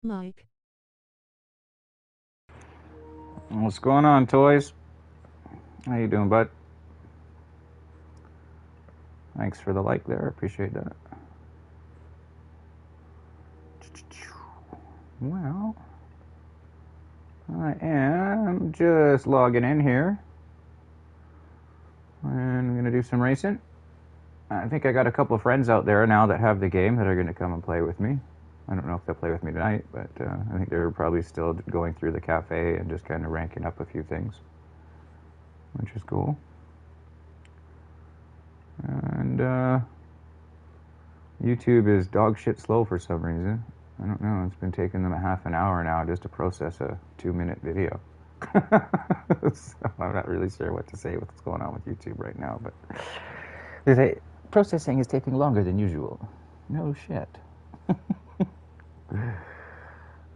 Mike. What's going on, toys? How you doing, bud? Thanks for the like there. Appreciate that. Well, I am just logging in here. And I'm going to do some racing. I think I got a couple of friends out there now that have the game that are going to come and play with me. I don't know if they'll play with me tonight, but I think they're probably still going through the cafe and just kind of ranking up a few things, which is cool. And YouTube is dog shit slow for some reason. I don't know. It's been taking them a half an hour now just to process a 2-minute video. So I'm not really sure what to say what's going on with YouTube right now, but they say processing is taking longer than usual. No shit.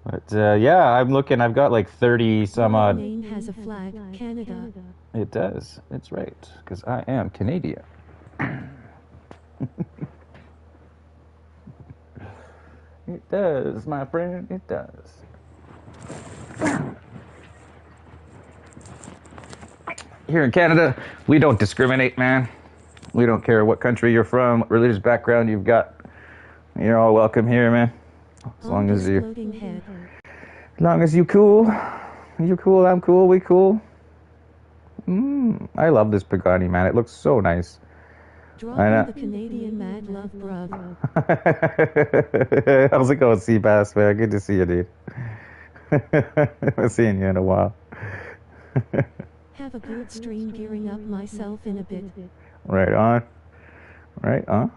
But yeah, I'm looking. I've got like 30 some odd. Name has a flag, Canada. It does. It's right, because I am Canadian. It does, my friend. It does. Here in Canada, we don't discriminate, man. We don't care what country you're from, what religious background you've got. You're all welcome here, man. As long as you cool. You cool, I'm cool, we cool. I love this Pagani, man. It looks so nice. Dropping the Canadian mad love, bruv. How's it going, Seabass, man? Good to see you, dude. I've seen you in a while. Have a good stream, gearing up myself in a bit. Right on. Right on.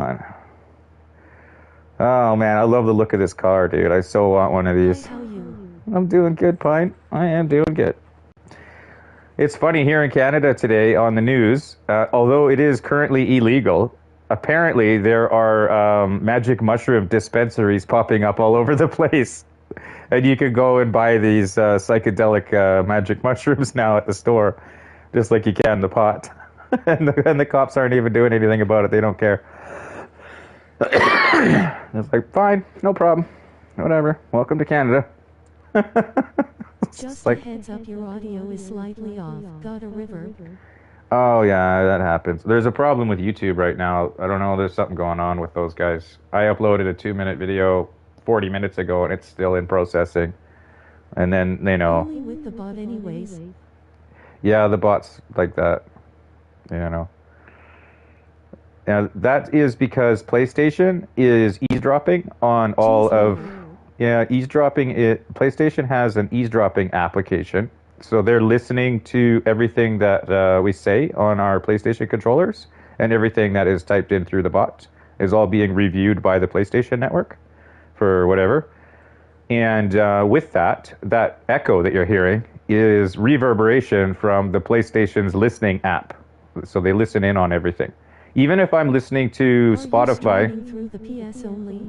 Oh, man, I love the look of this car, dude. I so want one of these. How you? I'm doing good, Pine. I am doing good. It's funny here in Canada today on the news, although it is currently illegal, apparently there are magic mushroom dispensaries popping up all over the place. And you can go and buy these psychedelic magic mushrooms now at the store, just like you can the pot. and the cops aren't even doing anything about it. They don't care. It's like, fine, no problem. Whatever. Welcome to Canada. Just like, a heads up, your audio is slightly off. Got a reverb? Oh, yeah, that happens. There's a problem with YouTube right now. I don't know, there's something going on with those guys. I uploaded a 2-minute video 40 minutes ago, and it's still in processing. And then, Only with the bot anyways. Yeah, the bot's like that. Now, that is because PlayStation is eavesdropping on all of... Yeah, eavesdropping. PlayStation has an eavesdropping application, so they're listening to everything that we say on our PlayStation controllers, and everything that is typed in through the bot is all being reviewed by the PlayStation network for whatever. And with that echo that you're hearing is reverberation from the PlayStation's listening app. So they listen in on everything. Even if I'm listening to Spotify. You through the PS only?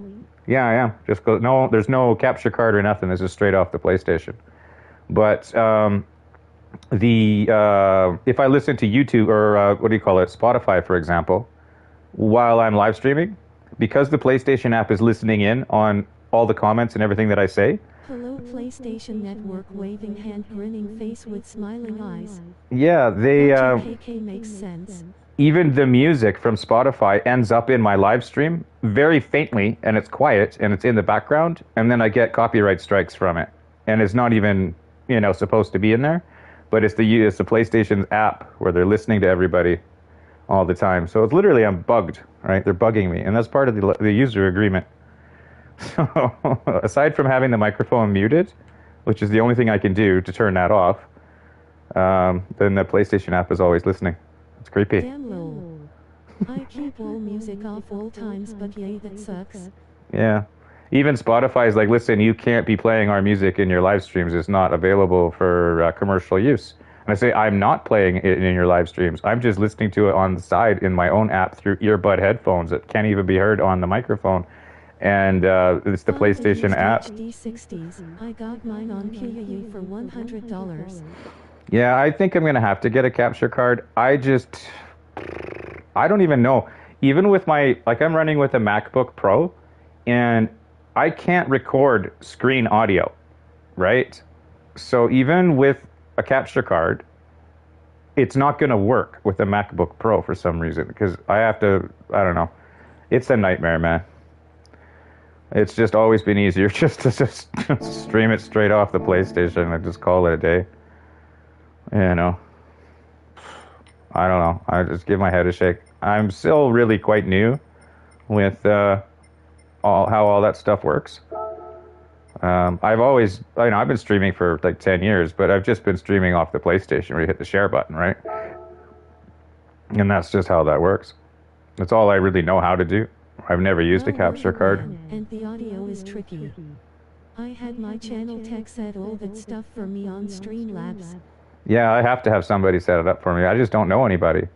Yeah, I am. Just go. No, there's no capture card or nothing. This is straight off the PlayStation. But if I listen to YouTube or Spotify, for example, while I'm live streaming, because the PlayStation app is listening in on all the comments and everything that I say. Hello, PlayStation Network, waving hand, grinning face with smiling eyes. Yeah, they. KK makes sense. Even the music from Spotify ends up in my live stream very faintly, and it's quiet, and it's in the background, and then I get copyright strikes from it. And it's not even, supposed to be in there, but it's the PlayStation's app where they're listening to everybody all the time. So it's literally, I'm bugged, right? They're bugging me, and that's part of the user agreement. So aside from having the microphone muted, which is the only thing I can do to turn that off, then the PlayStation app is always listening. It's creepy. Damn lol. I keep all music off all times, but yay, that sucks. Yeah. Even Spotify is like, listen, you can't be playing our music in your live streams. It's not available for commercial use. And I say, I'm not playing it in your live streams. I'm just listening to it on the side in my own app through earbud headphones that can't even be heard on the microphone. And it's the PlayStation app. HD60s. I got mine on QYU for $100. Yeah, I think I'm going to have to get a capture card. I don't even know. Even with I'm running with a MacBook Pro, and I can't record screen audio, right? So even with a capture card, it's not going to work with a MacBook Pro for some reason because I have to, I don't know. It's a nightmare, man. It's just always been easier just to just stream it straight off the PlayStation and just call it a day. You know, I don't know. I just give my head a shake. I'm still really quite new with how all that stuff works. I've always, I've been streaming for like 10 years, but I've just been streaming off the PlayStation where you hit the share button, right? And that's just how that works. That's all I really know how to do. I've never used a capture card. And the audio is tricky. I had my channel tech set all that stuff for me on Streamlabs. Yeah, I have to have somebody set it up for me. I just don't know anybody.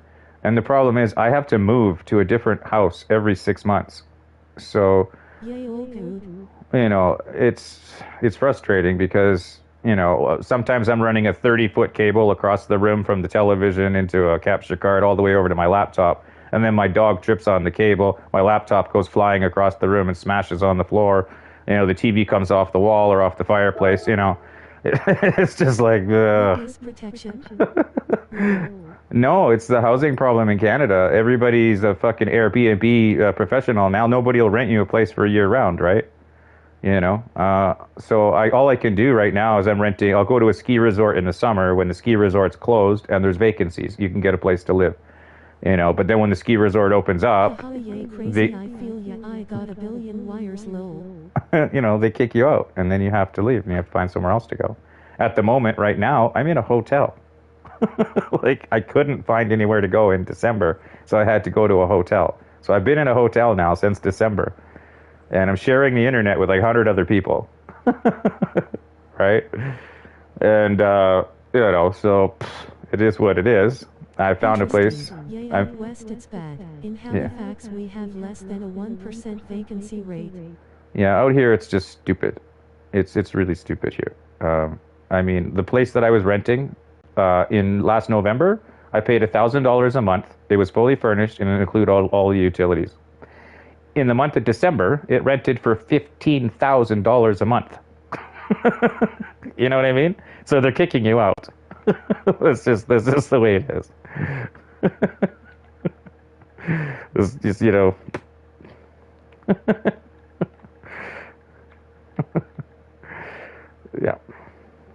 And the problem is I have to move to a different house every 6 months. So, Yay, all good. it's frustrating because, sometimes I'm running a 30-foot cable across the room from the television into a capture card all the way over to my laptop. And then my dog trips on the cable. My laptop goes flying across the room and smashes on the floor. The TV comes off the wall or off the fireplace, It's just like, protection. No, it's the housing problem in Canada. Everybody's a fucking Airbnb professional now. Nobody will rent you a place for a year round, right? So all I can do right now is I'll go to a ski resort in the summer when the ski resort's closed and there's vacancies. You can get a place to live. But then when the ski resort opens up, I feel ya, I got a billion wires low. they kick you out and then you have to leave and you have to find somewhere else to go. At the moment, right now, I'm in a hotel. Like, I couldn't find anywhere to go in December, so I had to go to a hotel. So I've been in a hotel now since December, and I'm sharing the internet with like 100 other people. Right? And, so it is what it is. I found a place. Yeah, out west it's bad. In Halifax we have less than a 1% vacancy rate. Yeah, out here it's just stupid. It's really stupid here. The place that I was renting in last November, I paid $1,000 a month. It was fully furnished and it included all the utilities. In the month of December, it rented for $15,000 a month. You know what I mean? So they're kicking you out. That's just the way it is. It's just, yeah.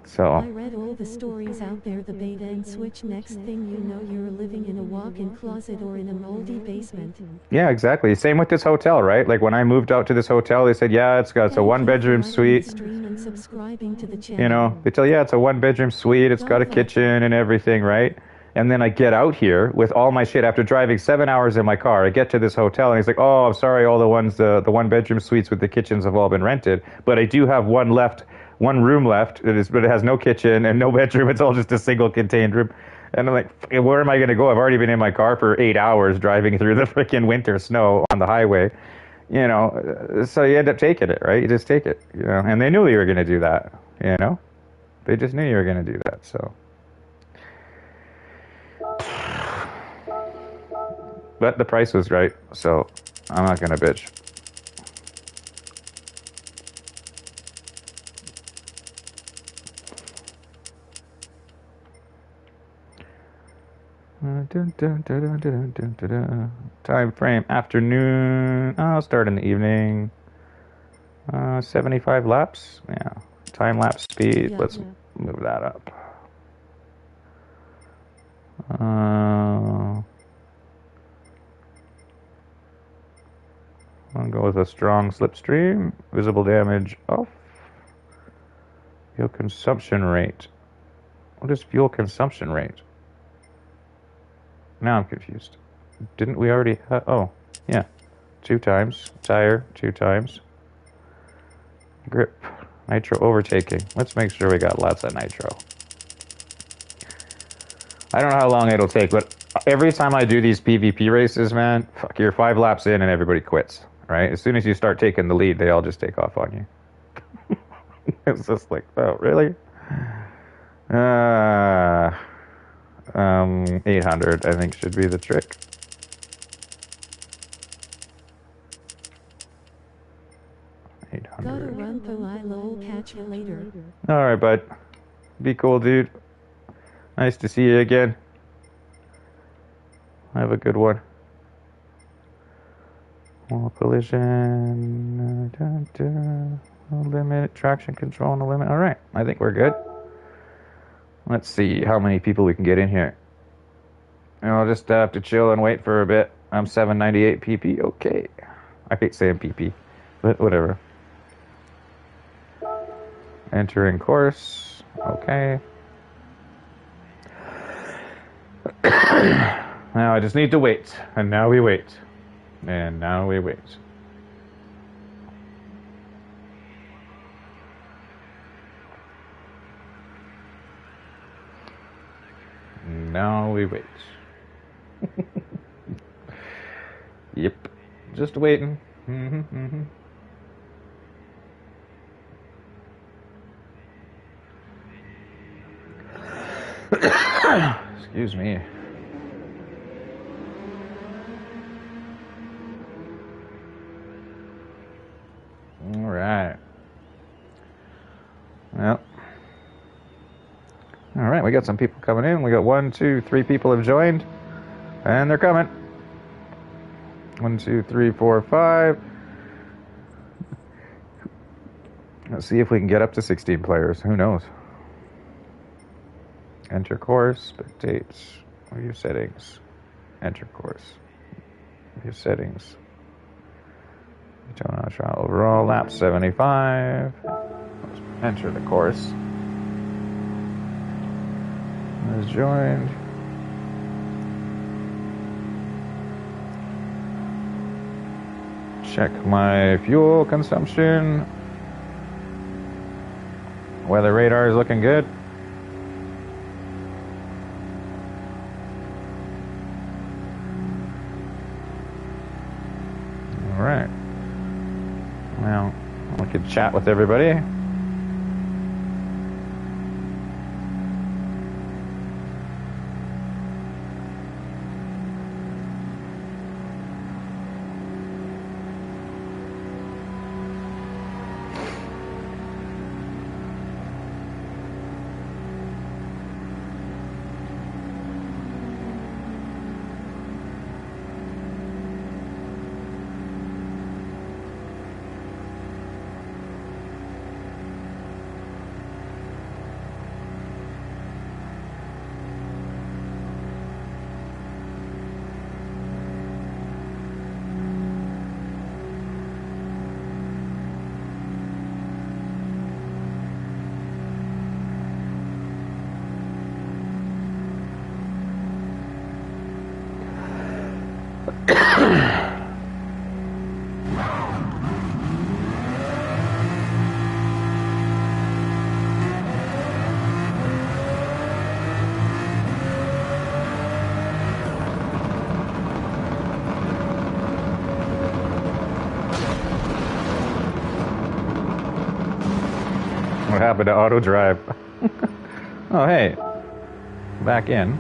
So I read all the stories out there, the bait and switch. Next thing you know, you're living in a walk-in closet or in a moldy basement. Yeah, exactly. Same with this hotel, right? Like when I moved out to this hotel, they said, yeah, it's a one-bedroom suite. And subscribing to the channel. They tell you, yeah, it's a one-bedroom suite. It's got a kitchen and everything, right? And then I get out here with all my shit after driving 7 hours in my car. I get to this hotel and he's like, oh, I'm sorry, all the one-bedroom suites with the kitchens have all been rented, but I do have one room left, but it has no kitchen and no bedroom. It's all just a single contained room. And I'm like, where am I going to go? I've already been in my car for 8 hours driving through the freaking winter snow on the highway. So you end up taking it, right? You just take it, and they knew you were going to do that, They just knew you were going to do that, so. But the price was right, so I'm not going to bitch. Time frame afternoon. I'll start in the evening. 75 laps. Yeah. Time lapse speed. Let's move that up. I'll go with a strong slipstream. Visible damage off. Fuel consumption rate. What is fuel consumption rate? Now I'm confused. Didn't we already have... Oh, yeah. 2 times. Tire, 2 times. Grip. Nitro overtaking. Let's make sure we got lots of nitro. I don't know how long it'll take, but every time I do these PvP races, man, fuck, you're 5 laps in and everybody quits, right? As soon as you start taking the lead, they all just take off on you. It's just like, oh, really? 800, I think, should be the trick. $800. Gotta 100. run, so I'll catch you later. All right, bud. Be cool, dude. Nice to see you again. Have a good one. Wall collision. No limit. Traction control, no limit. All right. I think we're good. Let's see how many people we can get in here. And I'll just have to chill and wait for a bit. I'm 798 PP. Okay. I hate saying PP, but whatever. Entering course. Okay. Now I just need to wait. And now we wait. And now we wait. Now we wait. Yep. Just waiting. Excuse me. All right. Well. All right, we got some people coming in. We got 1, 2, 3 people have joined, and they're coming. 1, 2, 3, 4, 5. Let's see if we can get up to 16 players. Who knows? Enter course, spectate, view settings, enter course, view settings. Daytona trial overall, lap 75. Let's enter the course. Is joined. Check my fuel consumption. Weather radar is looking good. All right. Well, we could chat with everybody. What happened to auto drive? Oh, hey. Back in.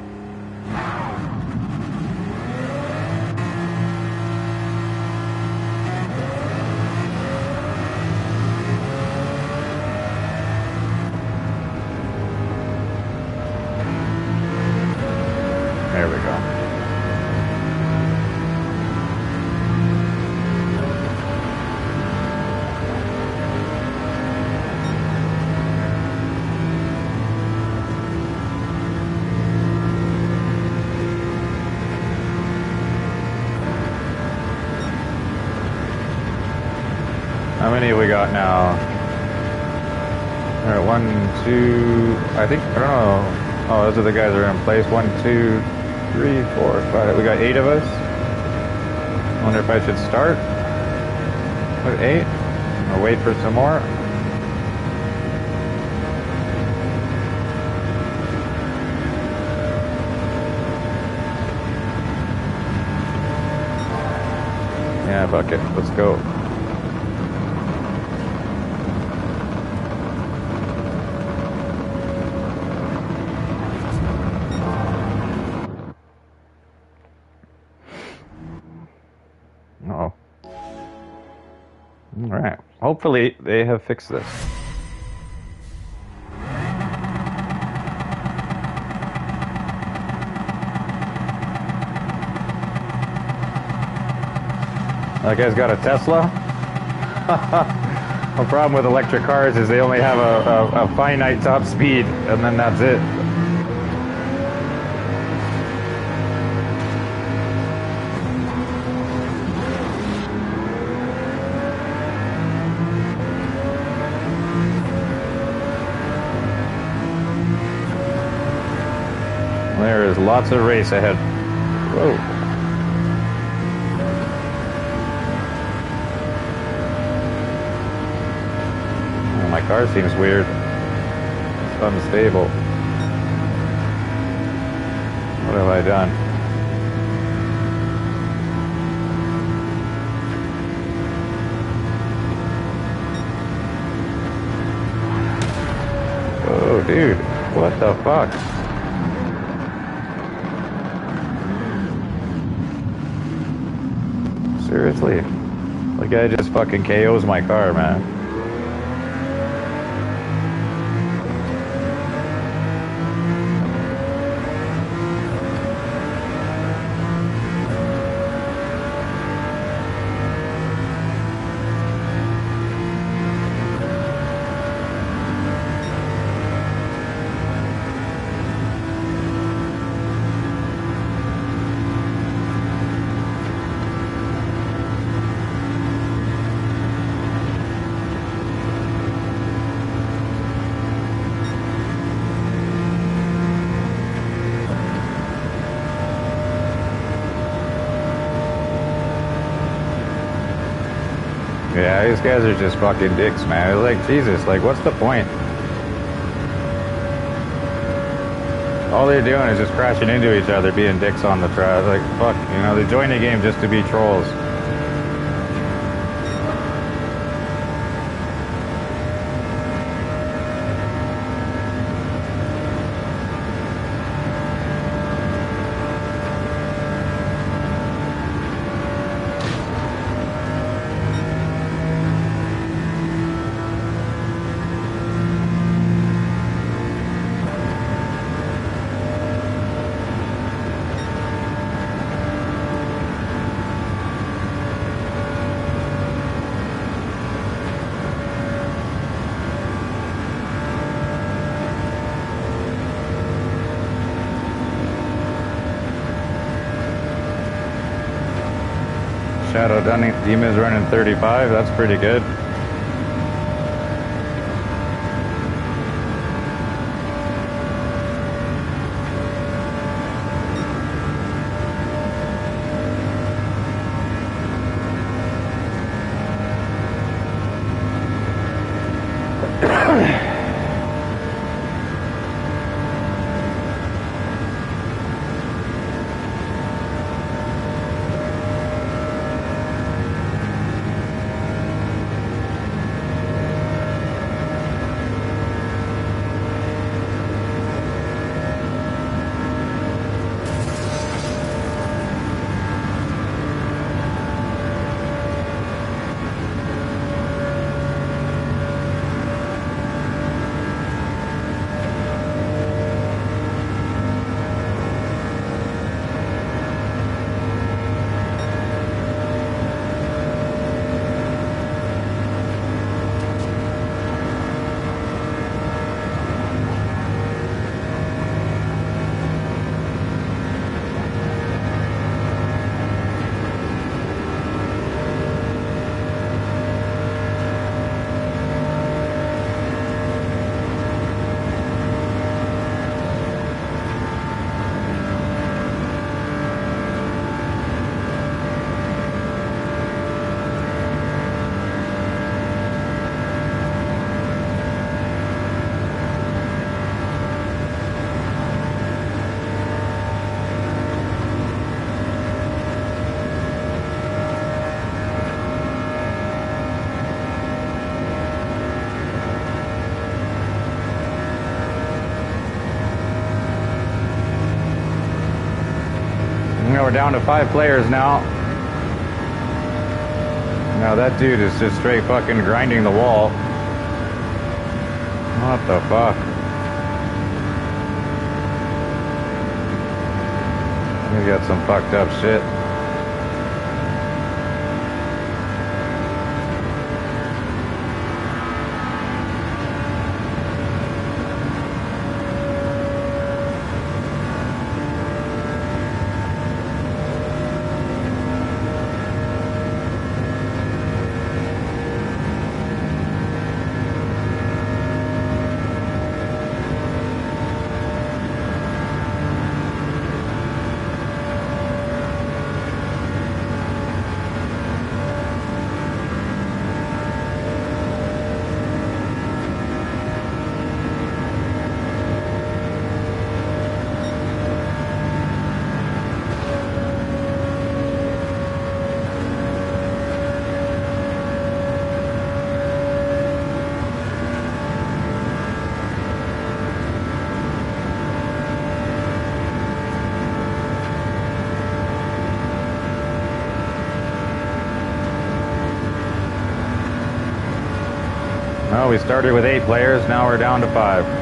There we go. How many we got now? All right, 1, 2, I think, I don't know. Oh, those are the guys that are in place. 1, 2, 3, 4, 5. We got 8 of us. I wonder if I should start with 8 or wait for some more. Yeah, fuck it. Let's go. Alright. Hopefully they have fixed this. That guy's got a Tesla? The problem with electric cars is they only have a finite top speed, and then that's it. There is lots of race ahead. Whoa. Oh, my car seems weird. It's unstable. What have I done? Oh, dude. What the fuck? Seriously? The guy just fucking KOs my car, man. Yeah, these guys are just fucking dicks, man. It's like, Jesus, like, what's the point? All they're doing is just crashing into each other, being dicks on the track. Like, fuck, you know, they join the game just to be trolls. Shadow Demon is running 35. That's pretty good. We're down to 5 players now. Now that dude is just straight fucking grinding the wall. What the fuck? We got some fucked up shit. Well, we started with 8 players, now we're down to 5.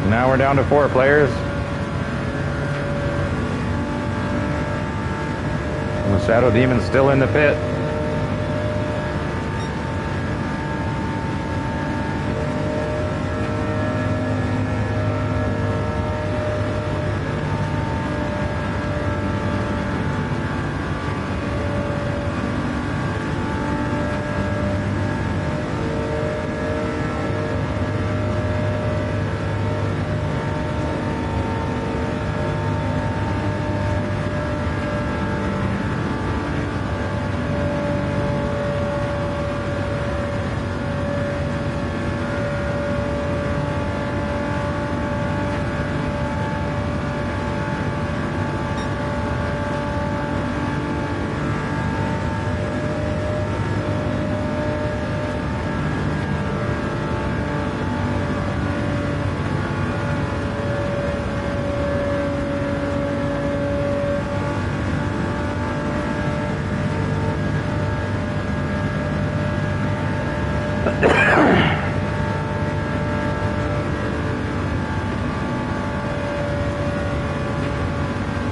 Now we're down to 4 players. And the Shadow Demon's still in the pit.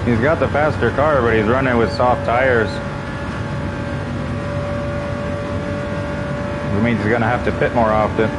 He's got the faster car, but he's running with soft tires. It means he's gonna have to pit more often.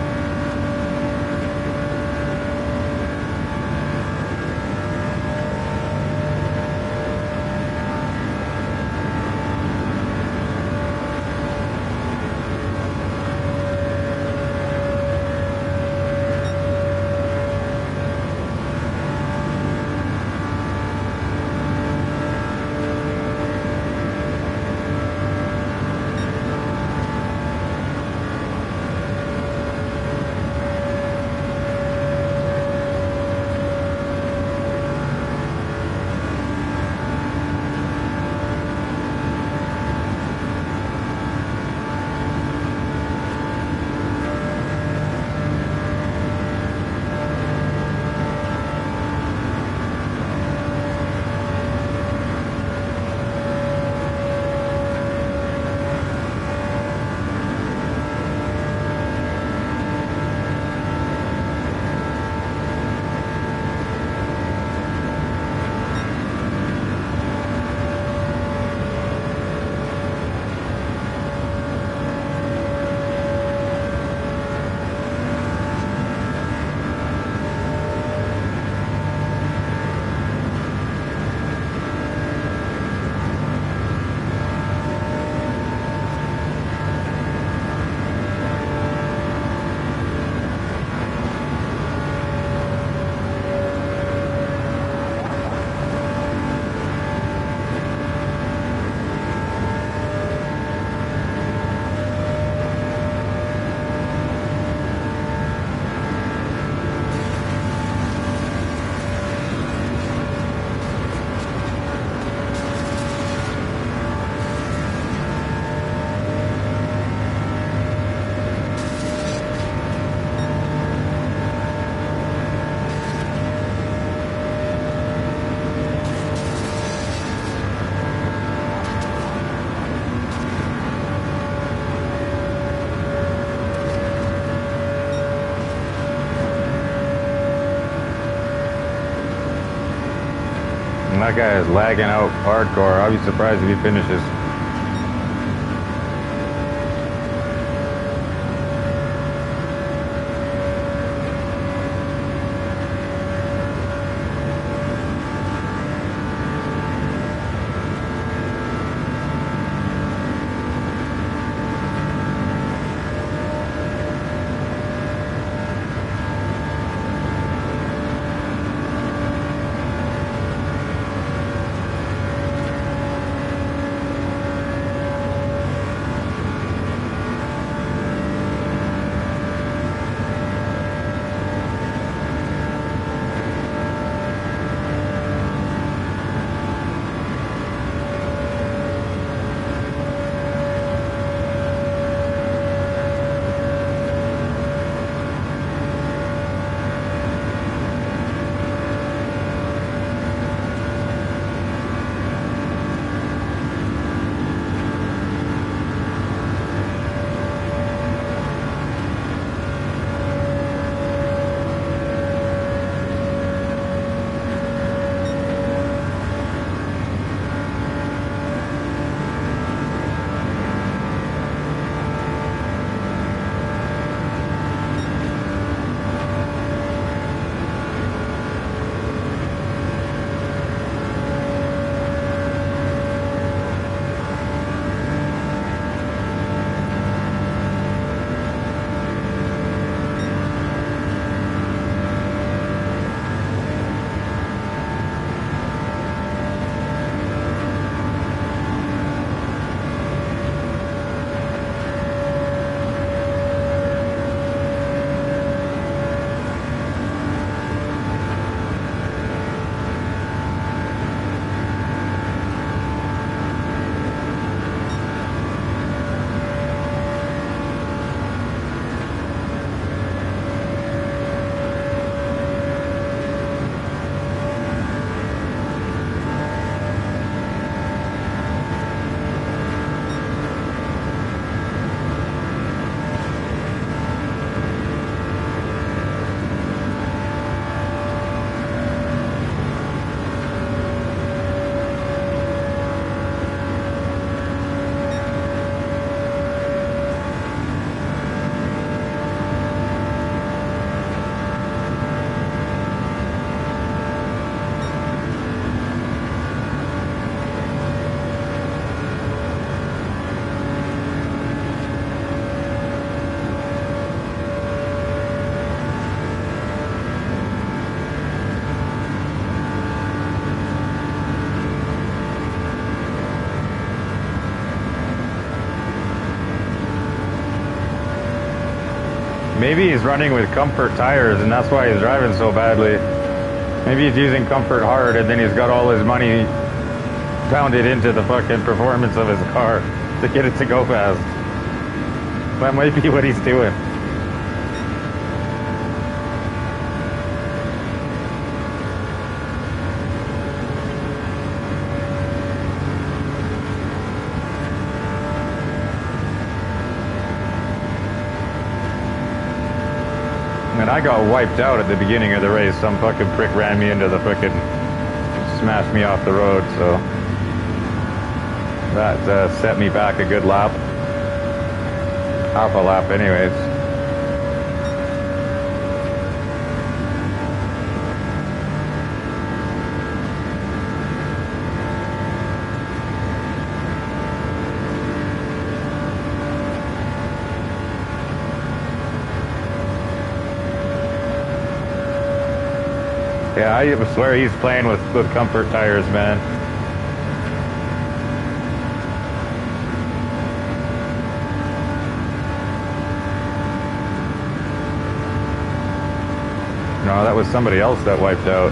And that guy is lagging out hardcore. I'll be surprised if he finishes. Maybe he's running with comfort tires and that's why he's driving so badly. Maybe he's using comfort hard and then he's got all his money pounded into the fucking performance of his car to get it to go fast. That might be what he's doing. And I got wiped out at the beginning of the race. Some fucking prick ran me into the fucking, smashed me off the road, so that set me back a good lap. Half a lap anyways. Yeah, I swear he's playing with comfort tires, man. No, that was somebody else that wiped out.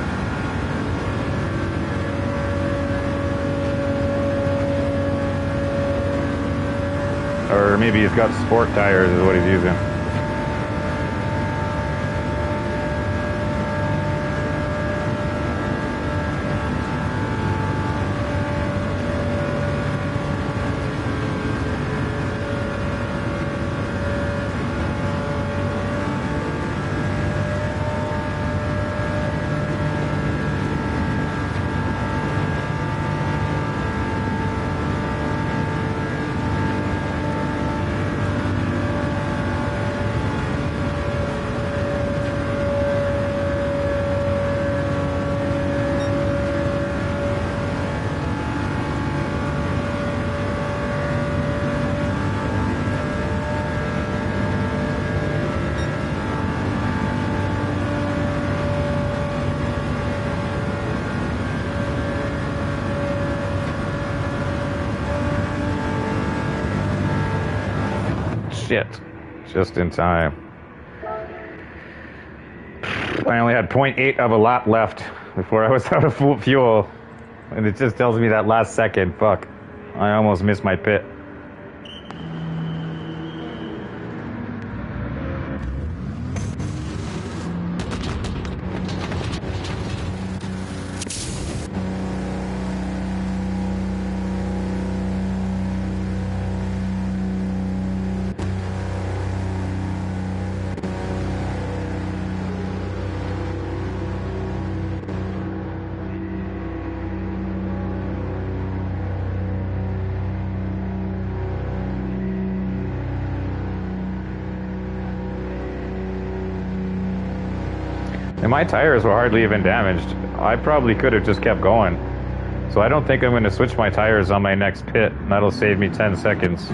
Or maybe he's got sport tires is what he's using. Shit. Just in time. I only had 0.8 of a lap left before I was out of full fuel. And it just tells me that last second, fuck. I almost missed my pit. And my tires were hardly even damaged. I probably could have just kept going. So I don't think I'm going to switch my tires on my next pit. That'll save me 10 seconds.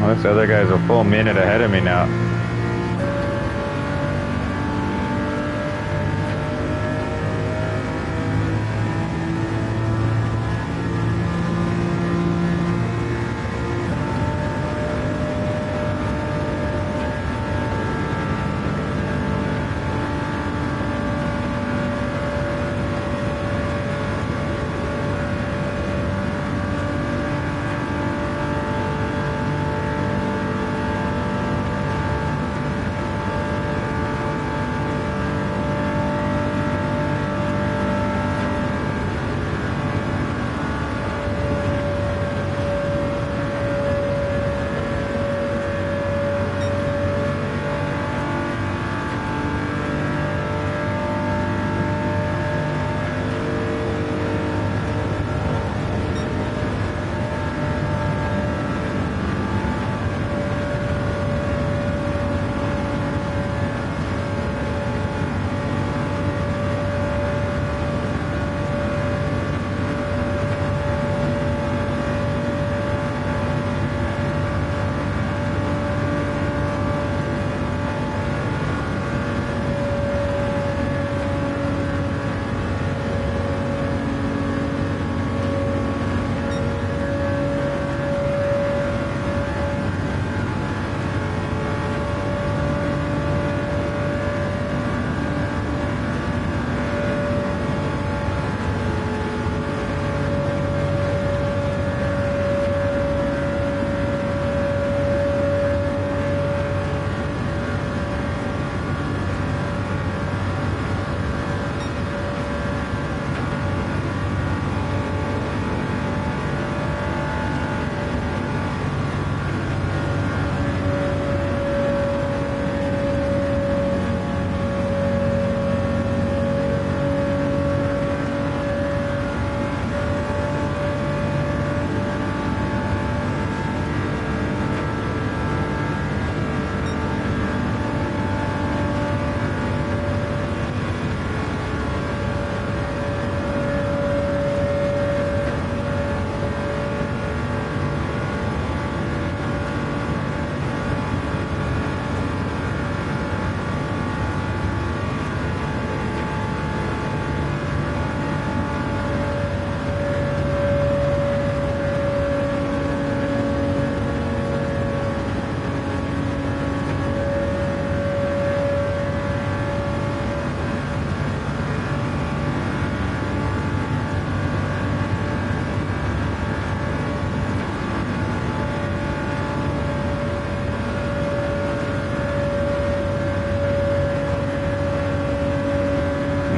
Well, this other guy's a full minute ahead of me now.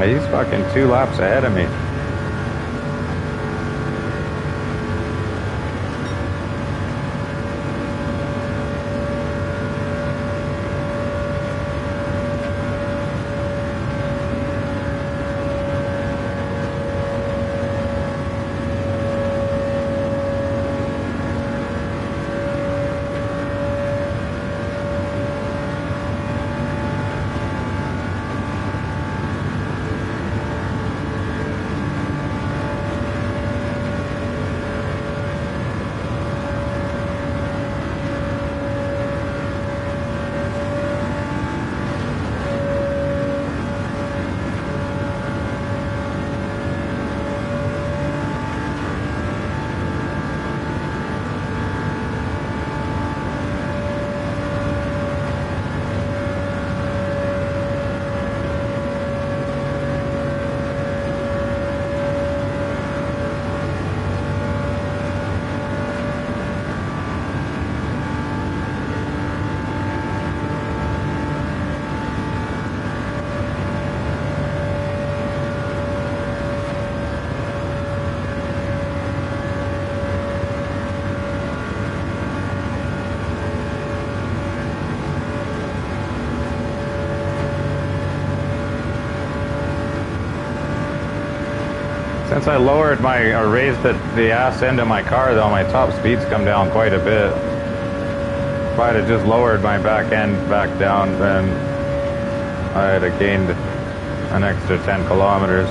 He's fucking 2 laps ahead of me. Since I lowered or raised the ass end of my car, though, my top speeds come down quite a bit. If I'd have just lowered my back end back down, then I'd have gained an extra 10 kilometers.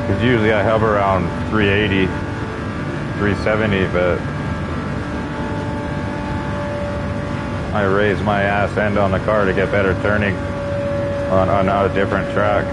Because usually I hover around 380, 370, but I raised my ass end on the car to get better turning on a different track.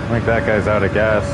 I think that guy's out of gas.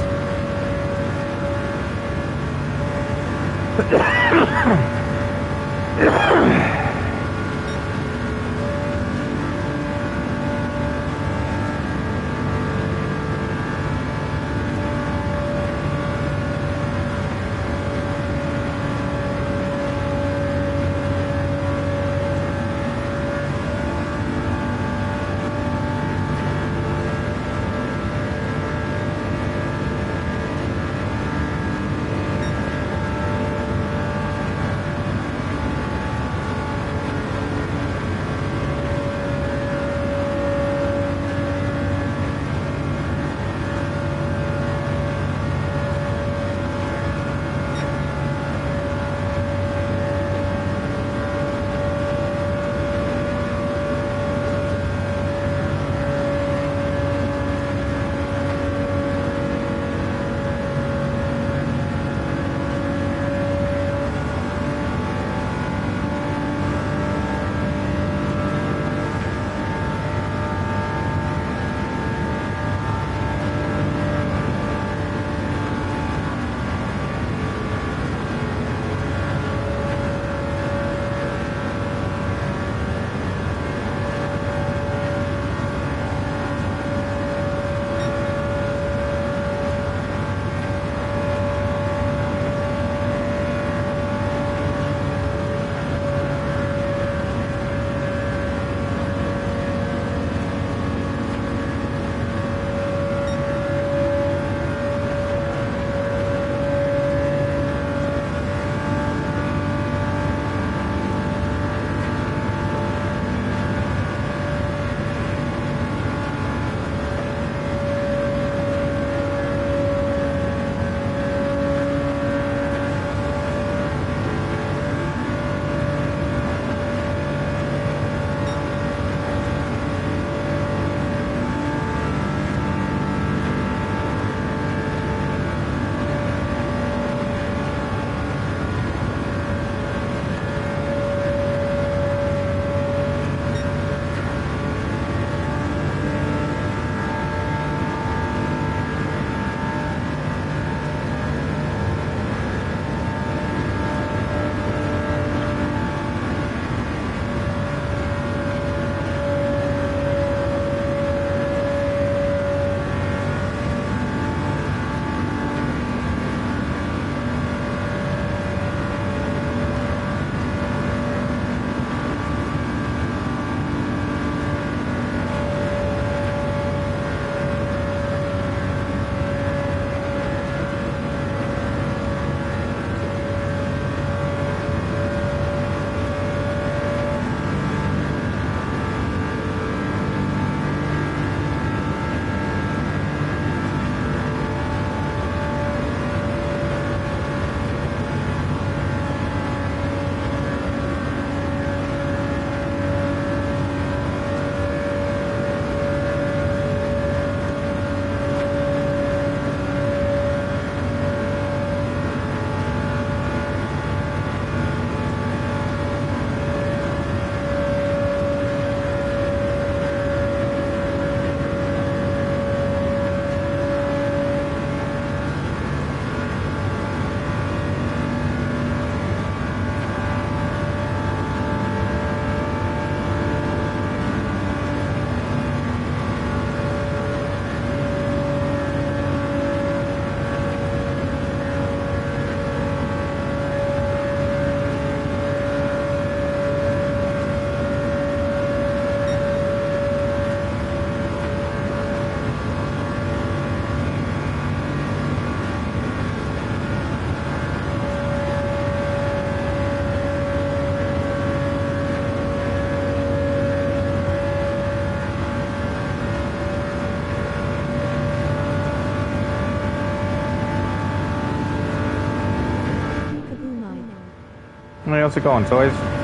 How's it going, toys?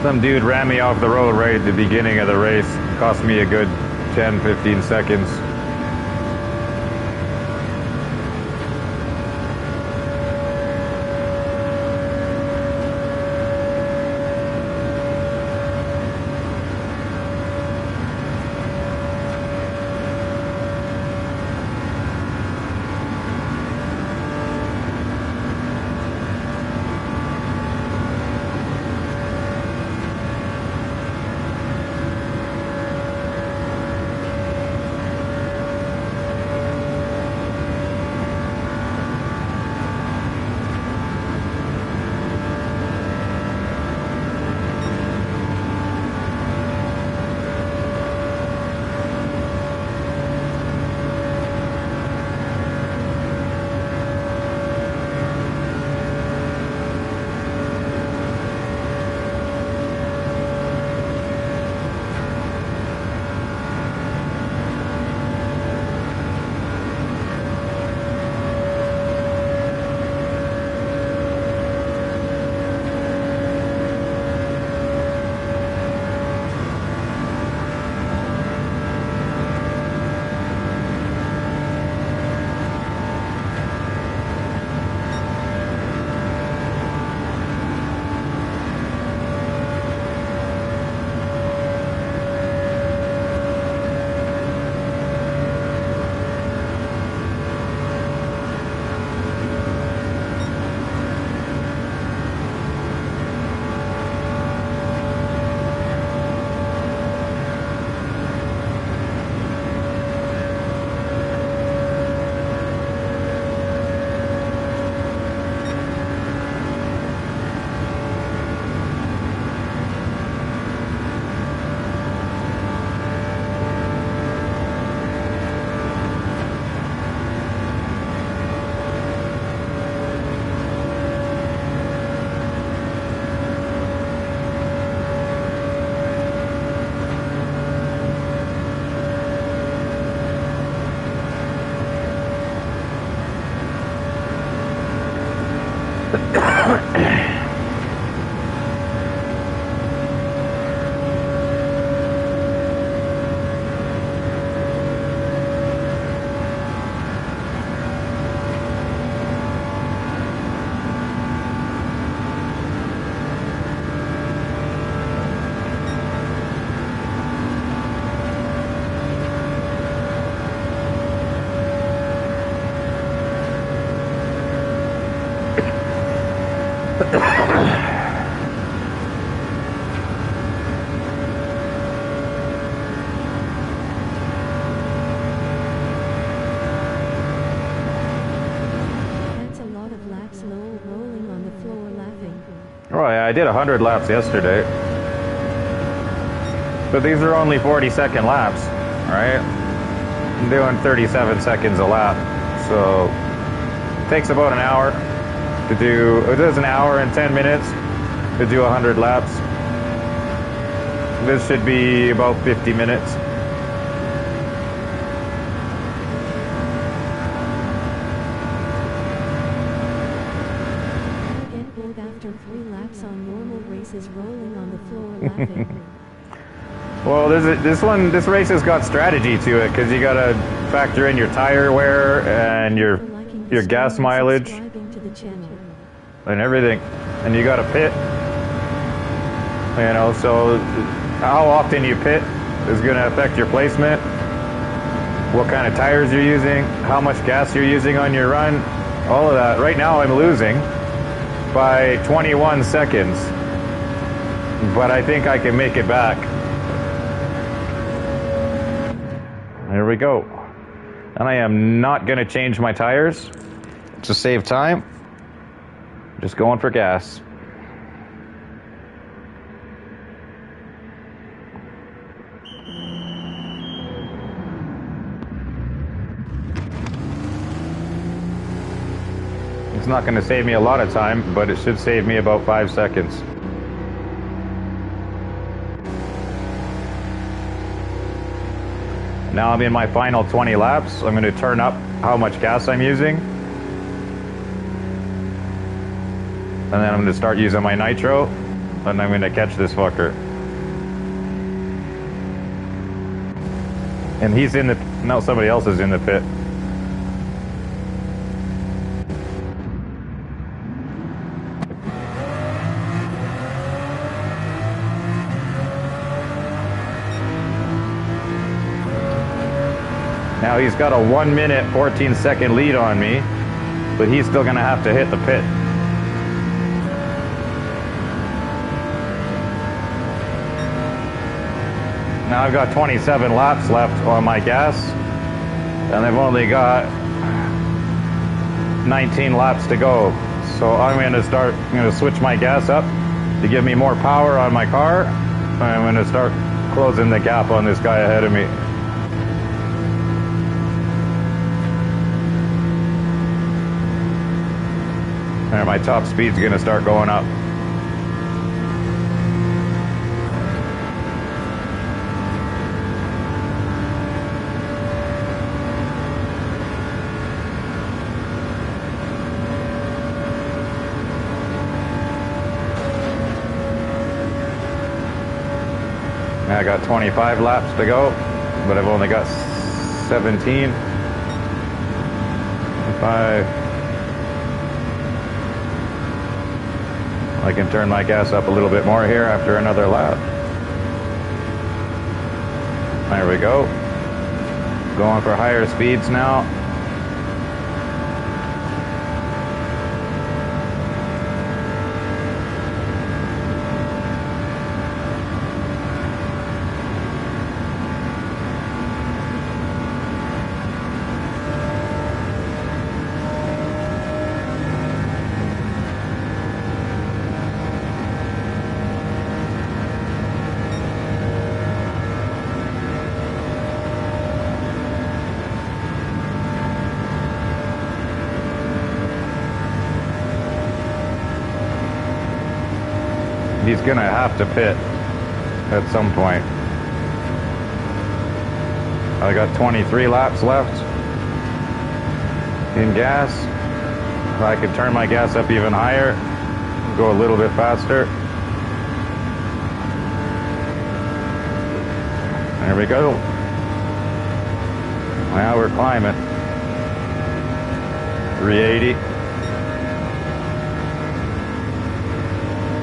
Some dude ran me off the road right at the beginning of the race. Cost me a good 10, 15 seconds. Oh yeah, I did 100 laps yesterday. But these are only 40-second laps, right? I'm doing 37 seconds a lap. So it takes about an hour to do, it is an hour and 10 minutes to do 100 laps. This should be about 50 minutes. After 3 laps on normal races, rolling on the floor laughing. Well, this race has got strategy to it because you got to factor in your tire wear and your gas mileage and everything, and you got to pit. You know, so how often you pit is going to affect your placement. What kind of tires you're using, how much gas you're using on your run, all of that. Right now, I'm losing by 21 seconds, but I think I can make it back. Here we go. And I am not going to change my tires to save time. Just going for gas. It's not going to save me a lot of time, but it should save me about 5 seconds. Now I'm in my final 20 laps. I'm going to turn up how much gas I'm using. And then I'm going to start using my nitro. and I'm gonna catch this fucker. And he's in the... No, somebody else is in the pit. Now he's got a 1 minute, 14-second lead on me, but he's still gonna have to hit the pit. Now I've got 27 laps left on my gas, and I've only got 19 laps to go. So I'm gonna switch my gas up to give me more power on my car. I'm gonna start closing the gap on this guy ahead of me. And my top speed's gonna start going up. I got 25 laps to go, but I've only got 17. 5. I can turn my gas up a little bit more here after another lap. There we go. Going for higher speeds now. He's gonna have to pit at some point. I got 23 laps left in gas. I could turn my gas up even higher, go a little bit faster. There we go. Now we're climbing. 380.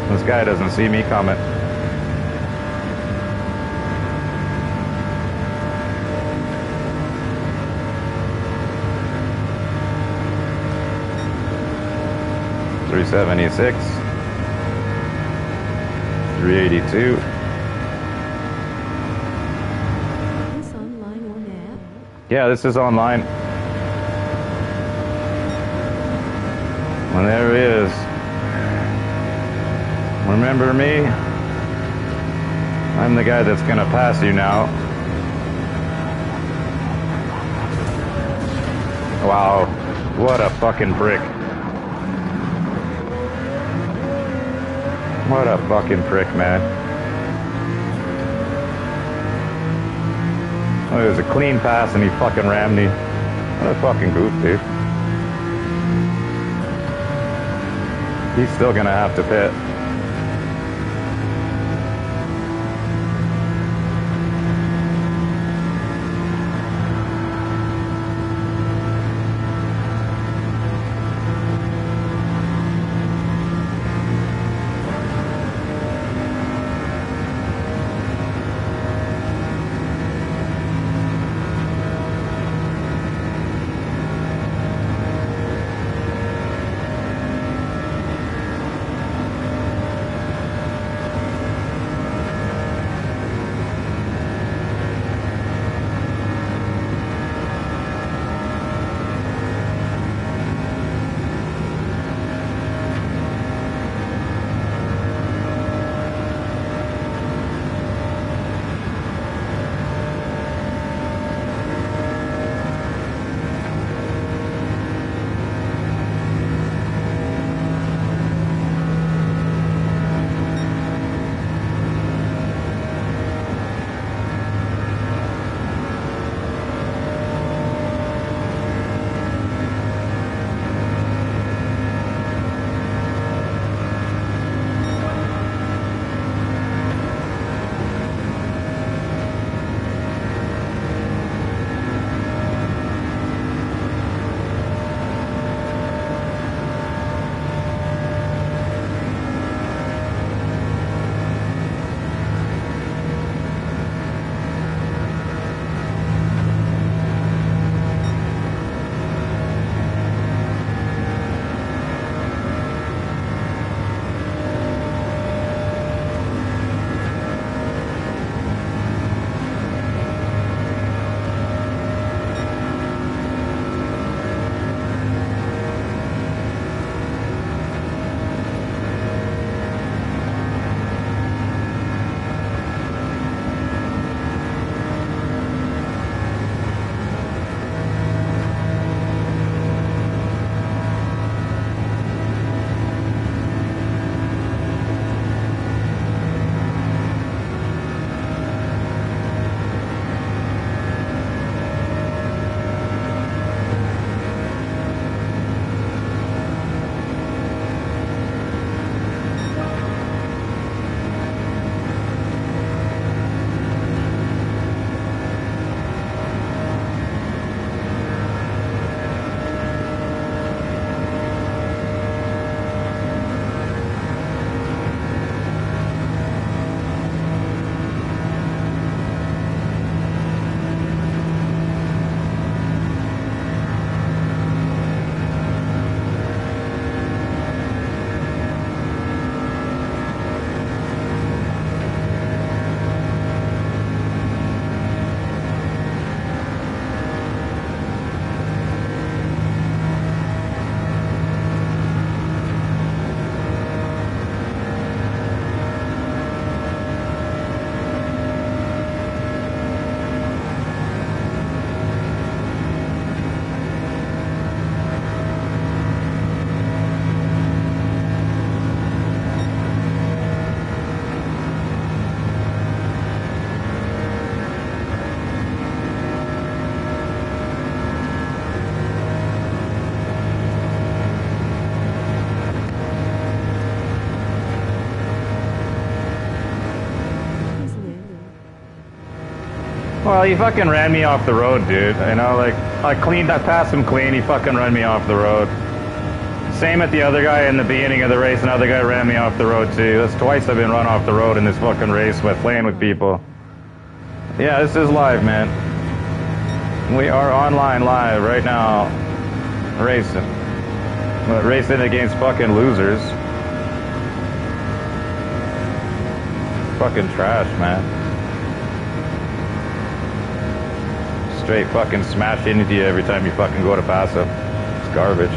This guy doesn't see me coming. $376, $382. Is this online or an app? Yeah, this is online. Well, there he is. Remember me? I'm the guy that's gonna pass you now. Wow, what a fucking prick. What a fucking prick, man. Oh, it was a clean pass and he fucking rammed me. What a fucking goof, dude. He's still gonna have to pit. Well, he fucking ran me off the road, dude. You know, like, I passed him clean, he fucking ran me off the road. Same at the other guy in the beginning of the race, another guy ran me off the road too. That's twice I've been run off the road in this fucking race by playing with people. Yeah, this is live, man. We are online live right now, racing. Racing against fucking losers. Fucking trash, man. Straight fucking smash into you every time you fucking go to pass them. It's garbage.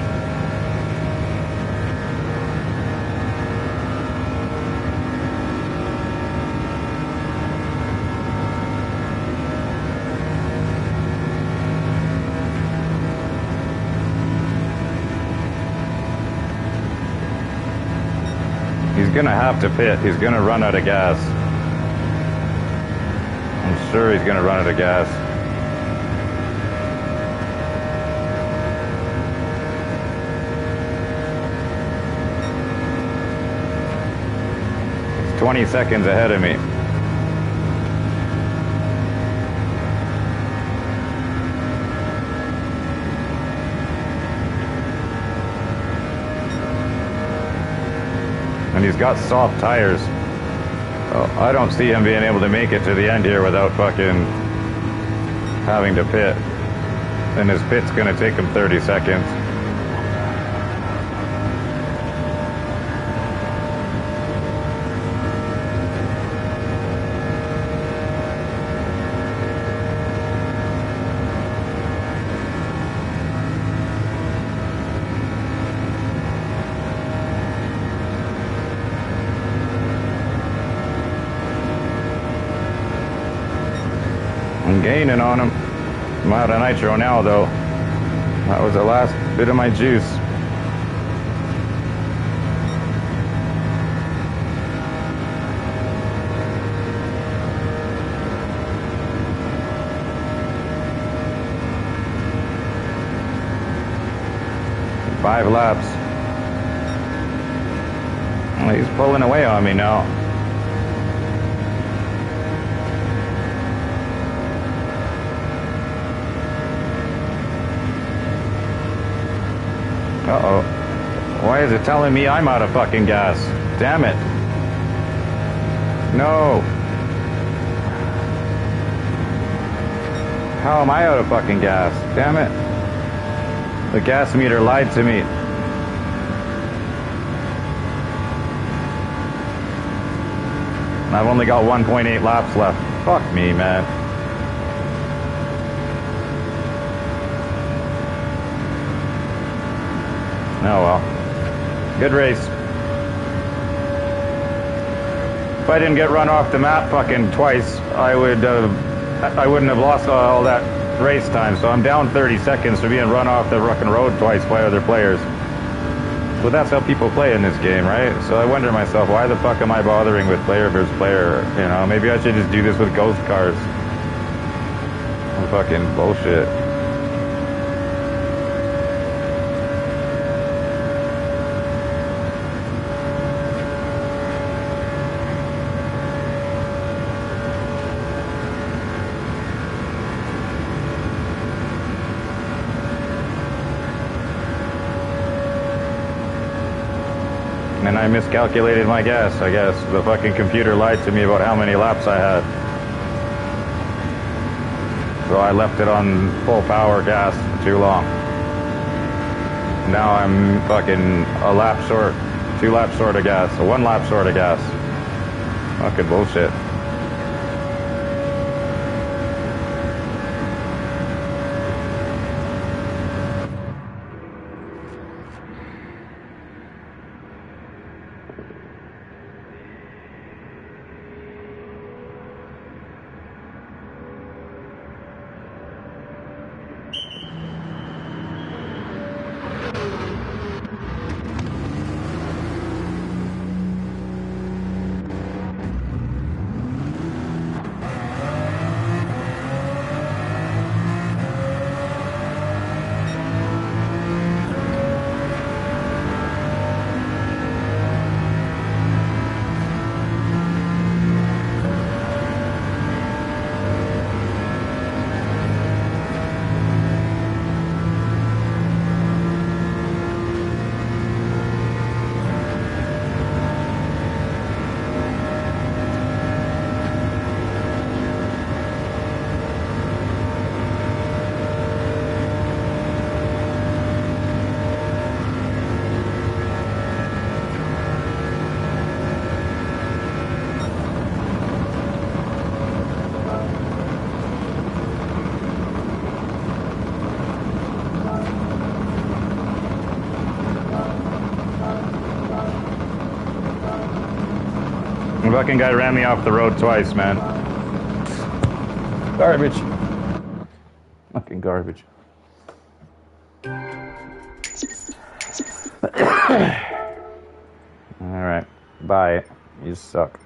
He's gonna have to pit. He's gonna run out of gas. I'm sure he's gonna run out of gas. He's 20 seconds ahead of me. And he's got soft tires. Oh, I don't see him being able to make it to the end here without fucking having to pit. And his pit's gonna take him 30 seconds. I'm gaining on him. I'm out of nitro now, though. That was the last bit of my juice. Five laps. Well, he's pulling away on me now. Uh-oh. Why is it telling me I'm out of fucking gas? Damn it. No. How am I out of fucking gas? Damn it. The gas meter lied to me. I've only got 1.8 laps left. Fuck me, man. Oh well. Good race. If I didn't get run off the map fucking twice, I wouldn't have lost all that race time. So I'm down 30 seconds for being run off the fucking road twice by other players. But that's how people play in this game, right? So I wonder to myself, why the fuck am I bothering with player versus player? You know, maybe I should just do this with ghost cars. Fucking bullshit. And I miscalculated my gas, I guess. The fucking computer lied to me about how many laps I had. So I left it on full power gas for too long. Now I'm fucking a lap short, 2 laps short of gas, so 1 lap short of gas. Fucking bullshit. The fucking guy ran me off the road twice, man. Garbage. Fucking garbage. Alright. Bye. You suck.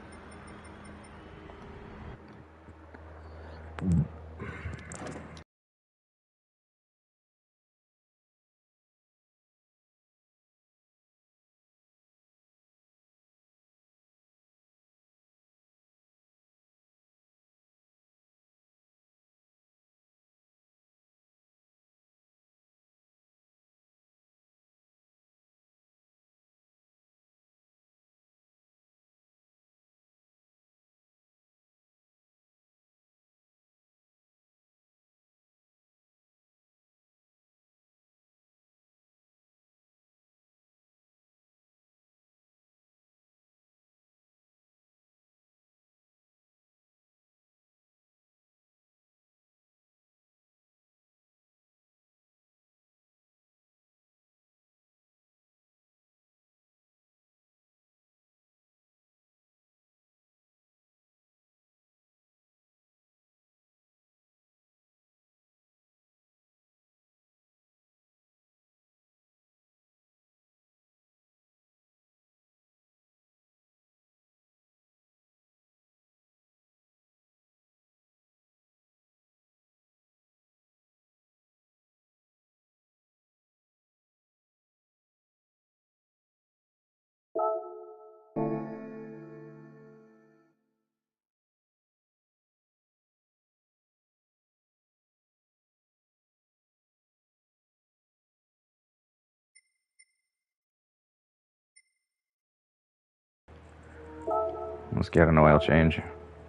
Let's get an oil change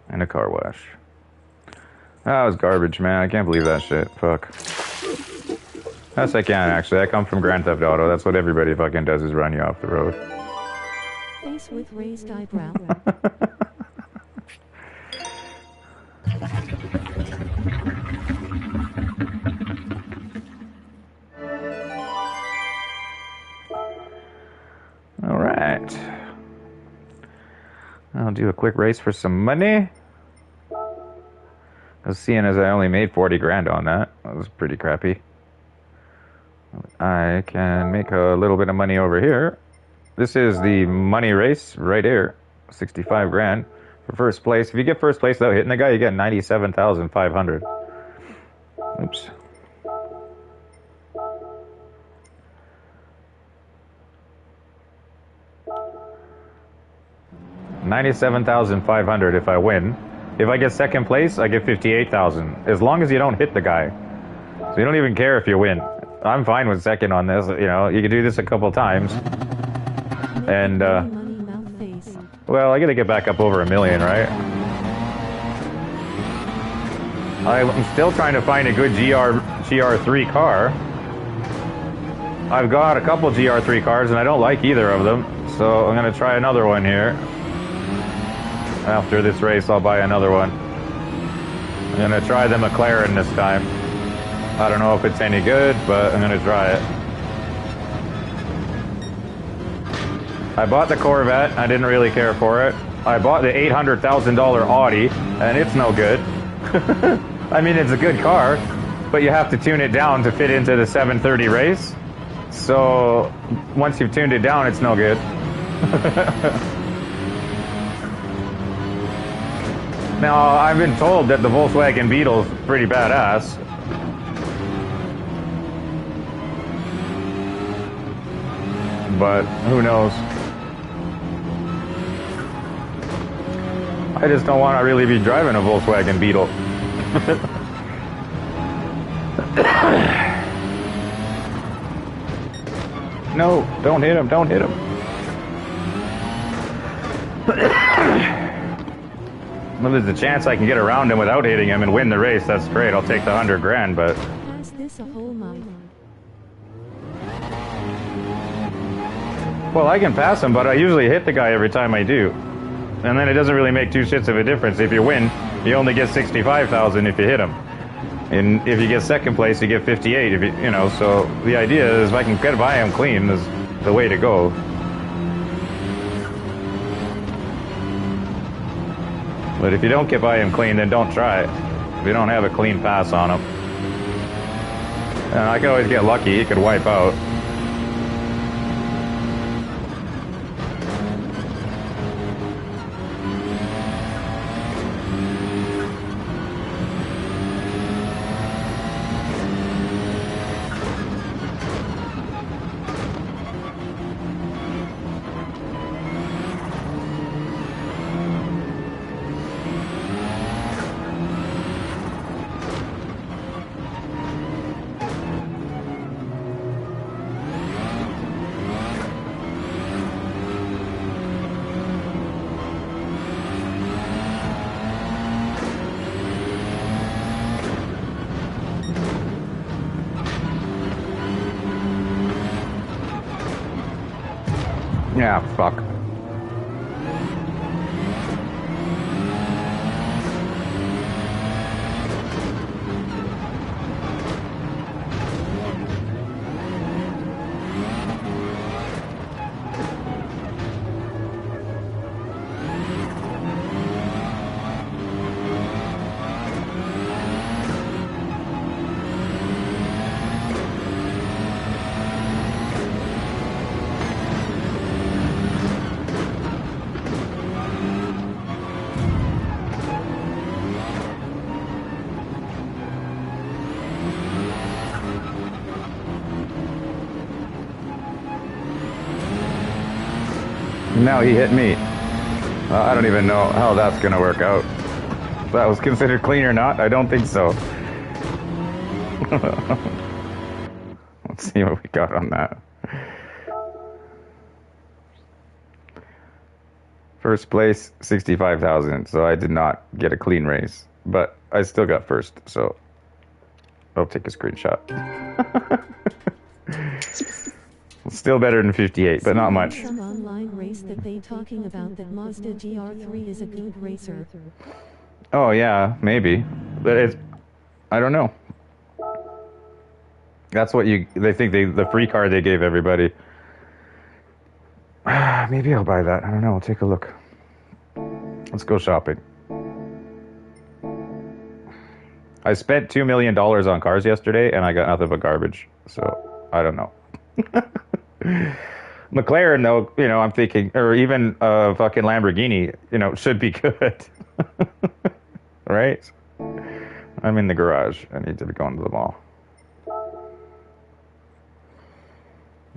and a car wash. That was garbage, man. I can't believe that shit. Fuck. Yes, I can, actually. I come from Grand Theft Auto. That's what everybody fucking does, is run you off the road. Face with raised eyebrow. Alright. I'll do a quick race for some money. Seeing as I only made 40 grand on that, that was pretty crappy. I can make a little bit of money over here. This is the money race right here. 65 grand for first place. If you get first place without hitting the guy, you get 97,500. Oops. $97,500 if I win. If I get second place, I get 58,000. As long as you don't hit the guy. So you don't even care if you win. I'm fine with second on this. You know, you can do this a couple times. And, well, I gotta get back up over 1 million, right? I'm still trying to find a good GR3 car. I've got a couple GR3 cars and I don't like either of them. So I'm gonna try another one here. After this race, I'll buy another one. I'm gonna try the McLaren this time. I don't know if it's any good, but I'm gonna try it. I bought the Corvette. I didn't really care for it. I bought the $800,000 Audi, and it's no good. I mean, it's a good car, but you have to tune it down to fit into the 730 race. So once you've tuned it down, it's no good. Now, I've been told that the Volkswagen Beetle's pretty badass. But who knows? I just don't want to really be driving a Volkswagen Beetle. No, don't hit him, don't hit him. Well, there's a chance I can get around him without hitting him and win the race. That's great. I'll take the 100 grand, but... Pass this a whole mile. Well, I can pass him, but I usually hit the guy every time I do. And then it doesn't really make two shits of a difference. If you win, you only get 65,000 if you hit him. And if you get second place, you get 58. If you know, so the idea is if I can get by him clean is the way to go. But if you don't get by him clean, then don't try it. If you don't have a clean pass on him. And I could always get lucky. He could wipe out. Yeah, fuck. Now he hit me. I don't even know how that's gonna work out. If that was considered clean or not, I don't think so. Let's see what we got on that. First place, 65,000. So I did not get a clean race, but I still got first. So I'll take a screenshot. Still better than 58, but not much. Some online race that they talking about that Mazda GR3 is a good racer. Oh yeah, maybe, but it's, I don't know. That's what they think the free car they gave everybody. Maybe I'll buy that. I don't know. I'll take a look. Let's go shopping. I spent $2 million on cars yesterday, and I got nothing but garbage. So I don't know. McLaren, though, you know, I'm thinking, or even fucking Lamborghini, you know, should be good. Right? I'm in the garage. I need to be going to the mall.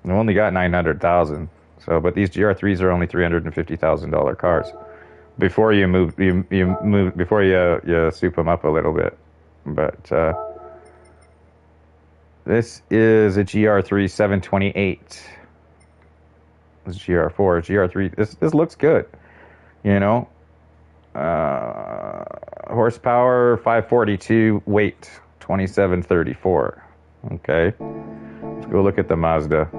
I only got 900,000. So, but these GR3s are only $350,000 cars. Before you move, before you soup them up a little bit. But this is a GR3 728. This is GR4, GR3. This looks good. You know, horsepower 542, weight 2734. Okay, let's go look at the Mazda.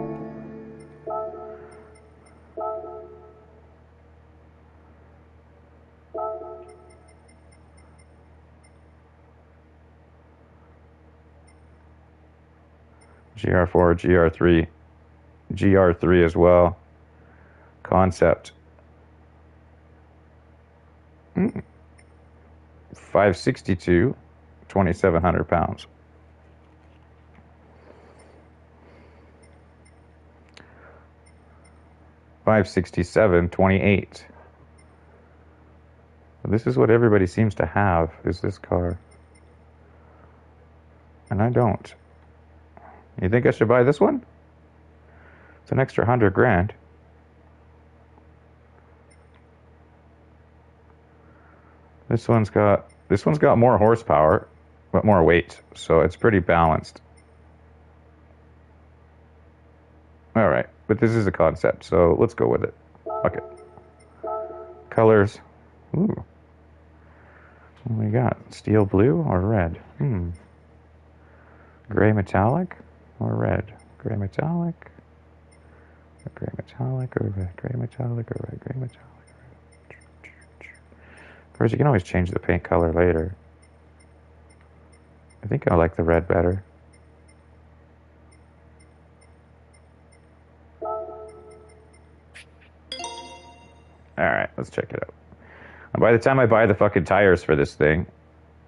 GR4, GR3, GR3 as well. Concept. 562, 2,700 pounds. $567, 28. This is what everybody seems to have, is this car. And I don't. You think I should buy this one? It's an extra 100 grand. This one's got more horsepower, but more weight, so it's pretty balanced. All right, but this is a concept, so let's go with it. Okay. Colors. Ooh. What do we got? Steel blue or red? Gray metallic or red? Gray metallic. Gray metallic or red? Gray metallic or red? Gray metallic. Of course, you can always change the paint color later. I think I like the red better. All right, let's check it out. By the time I buy the fucking tires for this thing,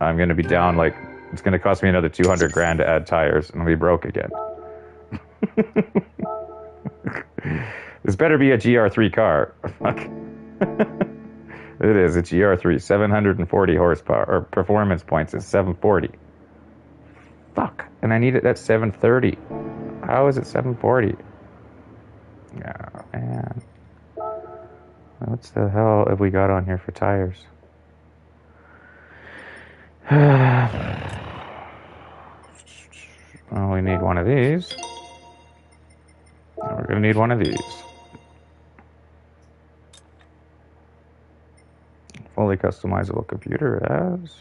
I'm gonna be down like, it's gonna cost me another 200 grand to add tires, and I'll be broke again. This better be a GR3 car. It is a GR3, 740 horsepower, or performance points is 740. Fuck, and I need it at 730. How is it 740? Oh, man. What the hell have we got on here for tires? Well, we need one of these. We're going to need one of these. Fully customizable computer as...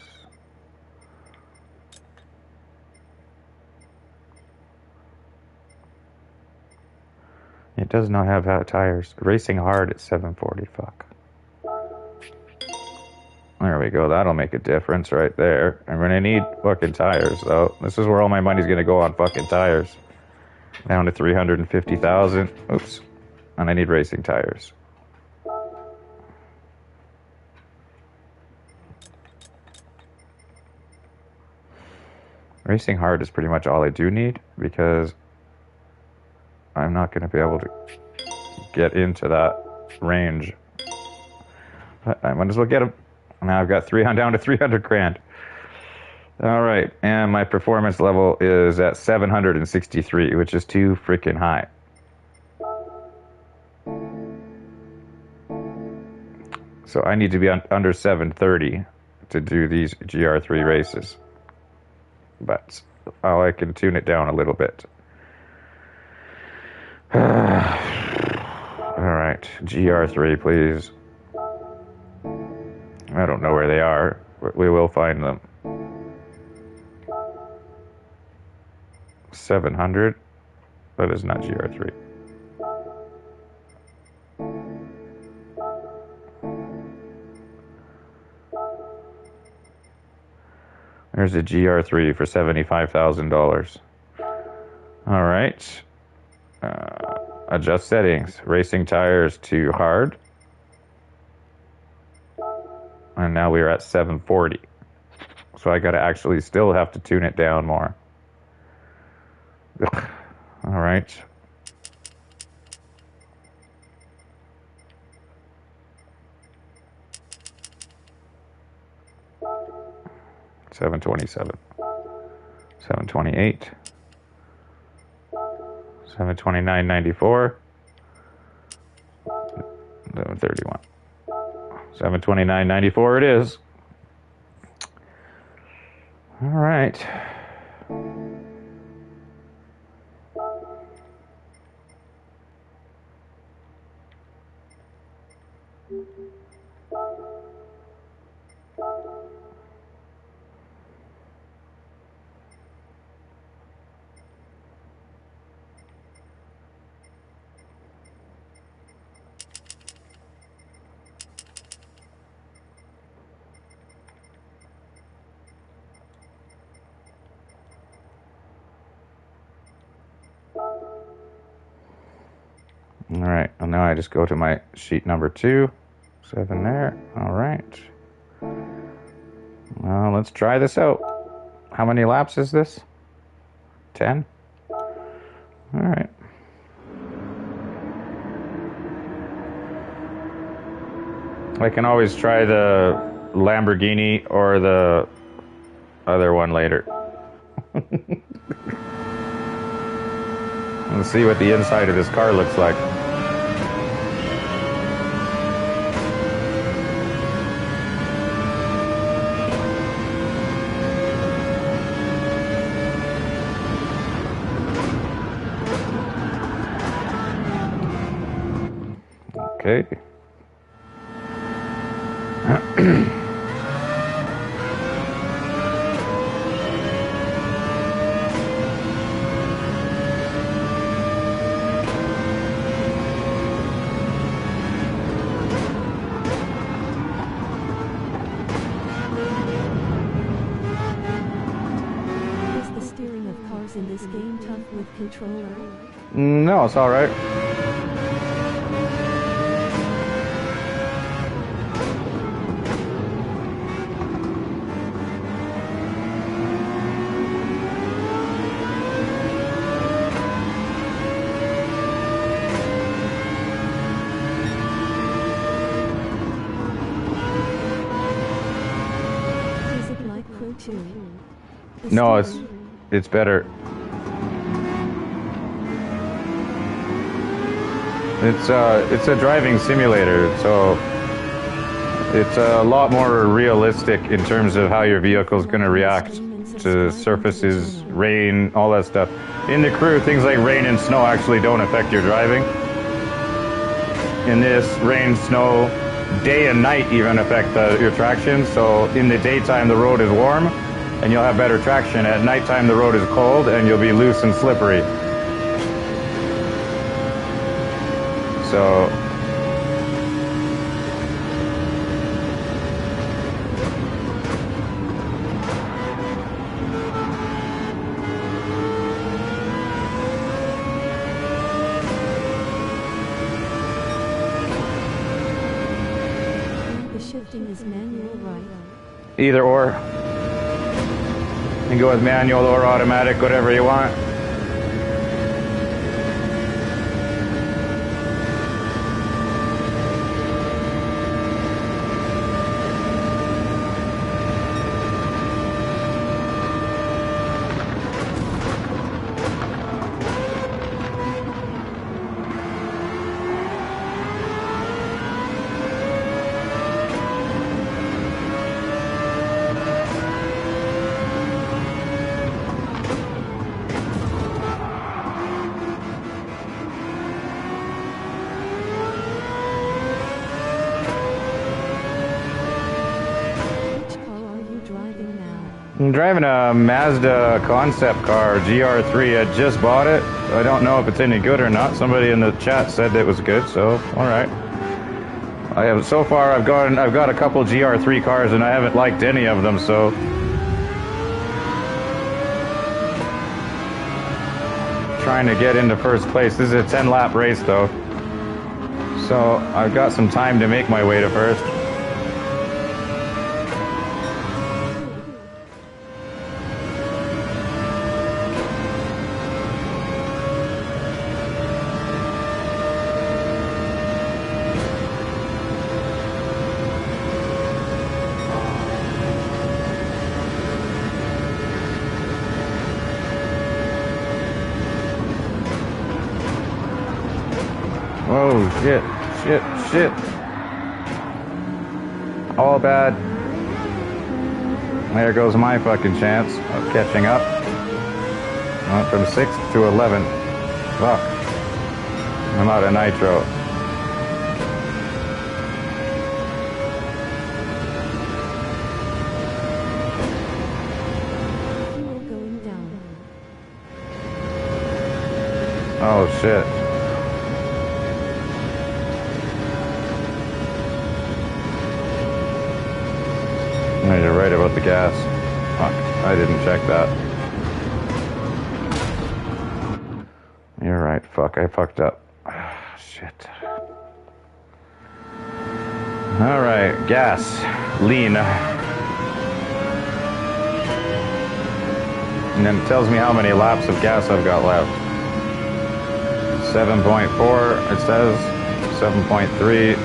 It does not have tires. Racing hard at 740, fuck. There we go, that'll make a difference right there. I'm gonna need fucking tires though. This is where all my money's gonna go on fucking tires. Down to 350,000. Oops. And I need racing tires. Racing hard is pretty much all I do need because I'm not going to be able to get into that range. But I might as well get them. Now I've got down to 300 grand. All right, and my performance level is at 763, which is too freaking high. So I need to be under 730 to do these GR3 races. But I can tune it down a little bit. All right, GR3, please. I don't know where they are, but we will find them. 700. That is not GR3. There's a GR3 for $75,000. All right. Adjust settings. Racing tires to hard. And now we are at 740. So I got to actually still have to tune it down more. Ugh. All right. $727. $728. $729.94. $731. $729.94 it is. All right. All right, well now I just go to my sheet number 2, 7 there. All right. Well, let's try this out. How many laps is this? 10? All right. I can always try the Lamborghini or the other one later. Let's see what the inside of this car looks like. Okay. Is the steering of cars in this game tough with controller? No, it's all right. No, it's better. It's a driving simulator, so it's a lot more realistic in terms of how your vehicle's going to react to surfaces, rain, all that stuff. In the crew, things like rain and snow actually don't affect your driving. In this, rain, snow, day and night even affect your traction. So in the daytime, the road is warm and you'll have better traction. At nighttime, the road is cold and you'll be loose and slippery. So shifting is manual, right? either or. You can go with manual or automatic, whatever you want. I'm driving a Mazda concept car, GR3. I just bought it. I don't know if it's any good or not. Somebody in the chat said it was good, so all right. I have so far. I've got a couple GR3 cars, and I haven't liked any of them. So trying to get into first place. This is a 10-lap race, though, so I've got some time to make my way to first. Oh, shit. All bad. There goes my fucking chance of catching up. Went from 6th to 11th. Fuck. I'm out of nitro. Going down. Oh, shit. No, you're right about the gas. Fuck, I didn't check that. You're right, fuck, I fucked up. Shit. Alright, gas. Lean. And then it tells me how many laps of gas I've got left. 7.4, it says. 7.3.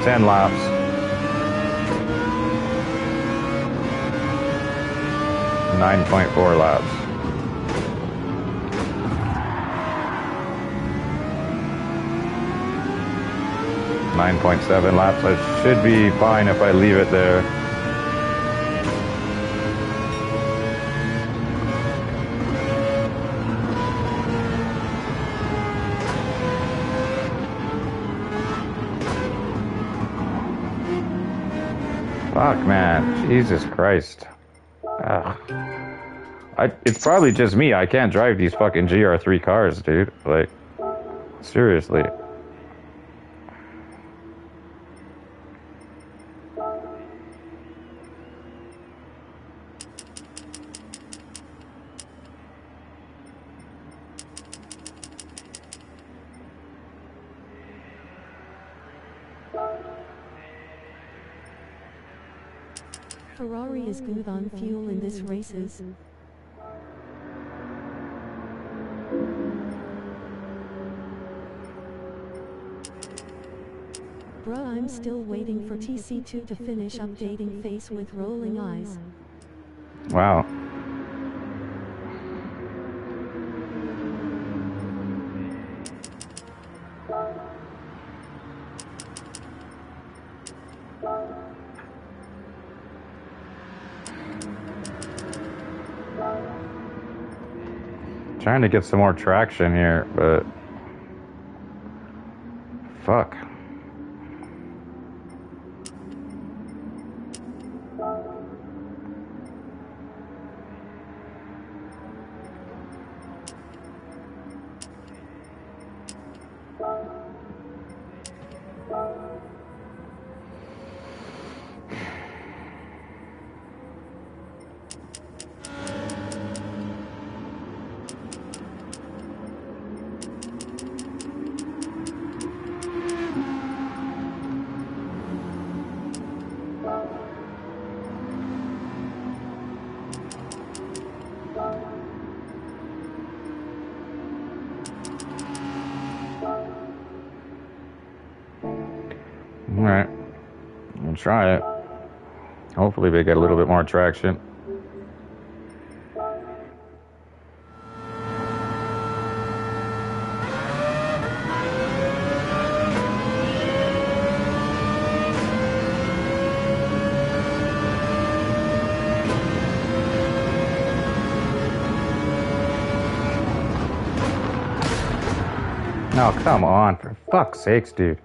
10 laps. 9.4 laps. 9.7 laps. I should be fine if I leave it there. Fuck, man. Jesus Christ. Ugh. It's probably just me. I can't drive these fucking GR3 cars, dude. Like, seriously. Ferrari is good on fuel in this races. Bruh, I'm still waiting for TC2 to finish updating face with rolling eyes. Wow. Trying to get some more traction here, but fuck. Alright, we'll try it. Hopefully we get a little bit more traction. Oh, come on, for fuck's sakes, dude.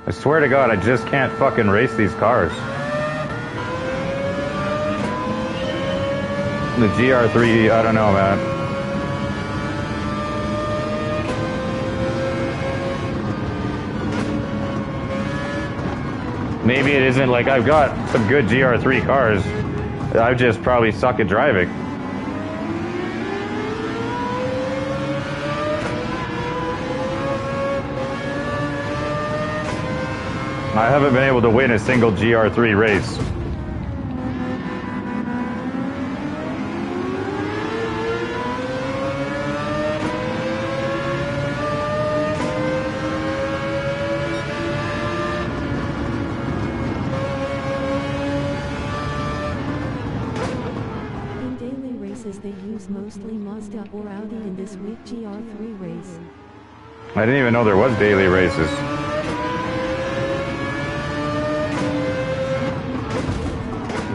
I swear to God, I just can't fucking race these cars. The GR3, I don't know, man. Maybe it isn't like I've got some good GR3 cars. I just probably suck at driving. I haven't been able to win a single GR3 race. In daily races they use mostly Mazda or Audi. In this week GR3 race. I didn't even know there was daily races.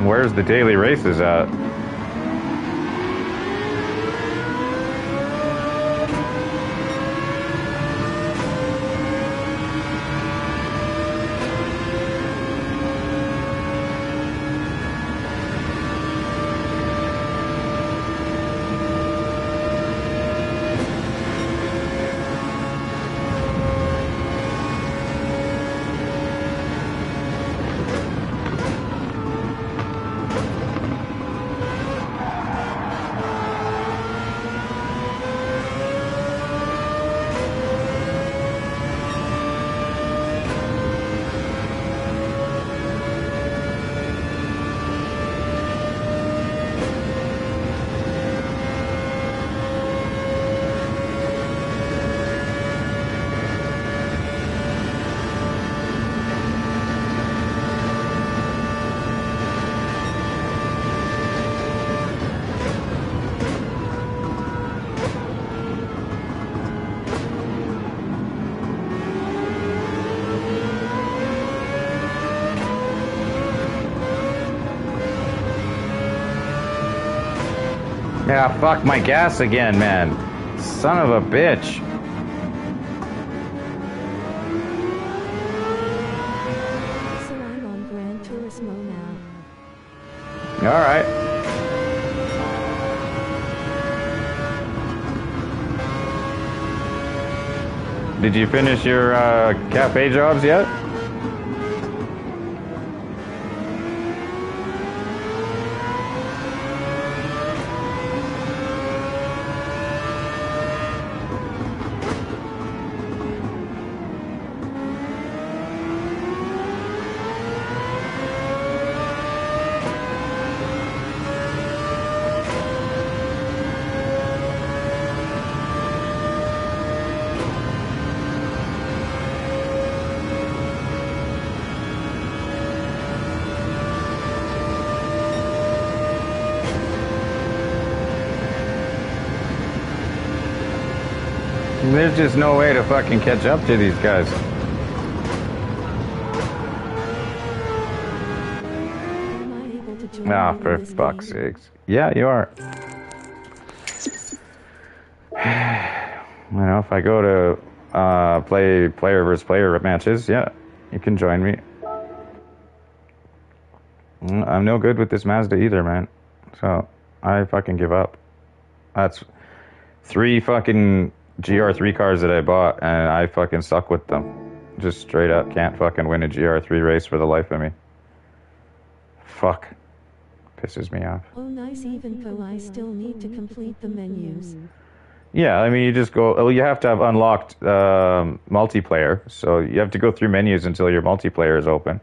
Where's the daily races at? Yeah, fuck my gas again, man. Son of a bitch. So I'm on Gran Turismo now. Alright. Did you finish your cafe jobs yet? There's just no way to fucking catch up to these guys. Am I able to join Ah, you for in this fuck's game? sakes. Yeah, you are. You know, if I go to play player versus player matches, yeah, you can join me. I'm no good with this Mazda either, man. So, I fucking give up. That's 3 fucking GR3 cars that I bought, and I fucking suck with them. Just straight up can't fucking win a GR3 race for the life of me. Fuck. Pisses me off. Oh nice, even though I still need to complete the menus. Yeah, I mean, you just go... Well, you have to have unlocked multiplayer, so you have to go through menus until your multiplayer is open.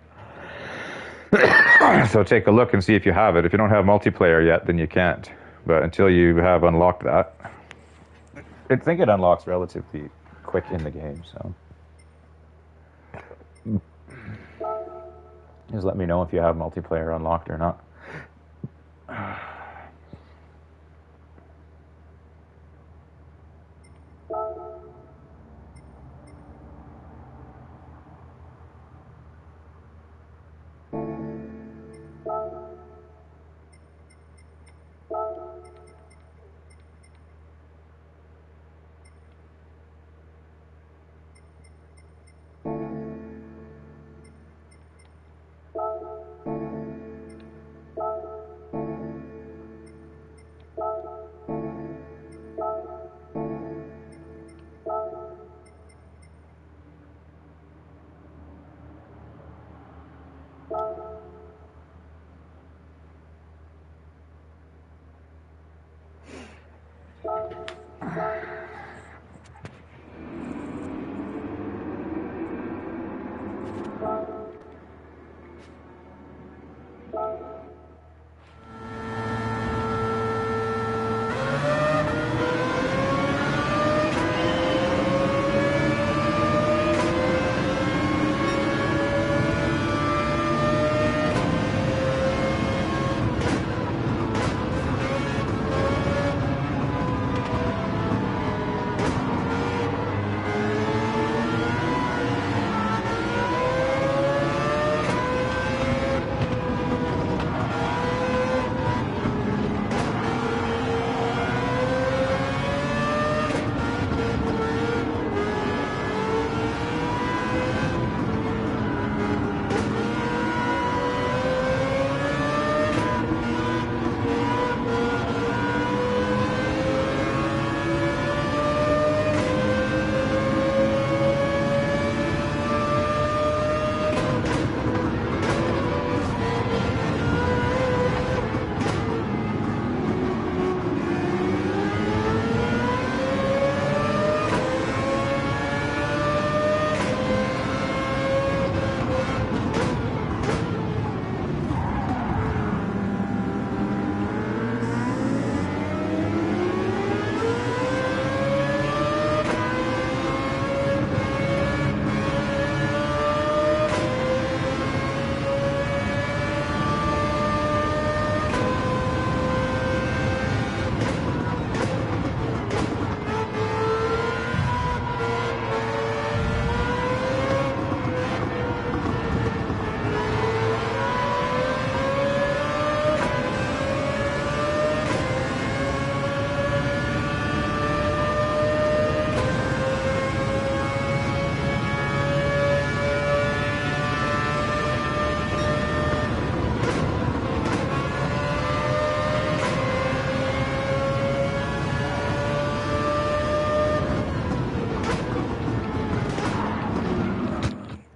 So take a look and see if you have it. If you don't have multiplayer yet, then you can't. But until you have unlocked that... I think it unlocks relatively quick in the game, so... Just let me know if you have multiplayer unlocked or not.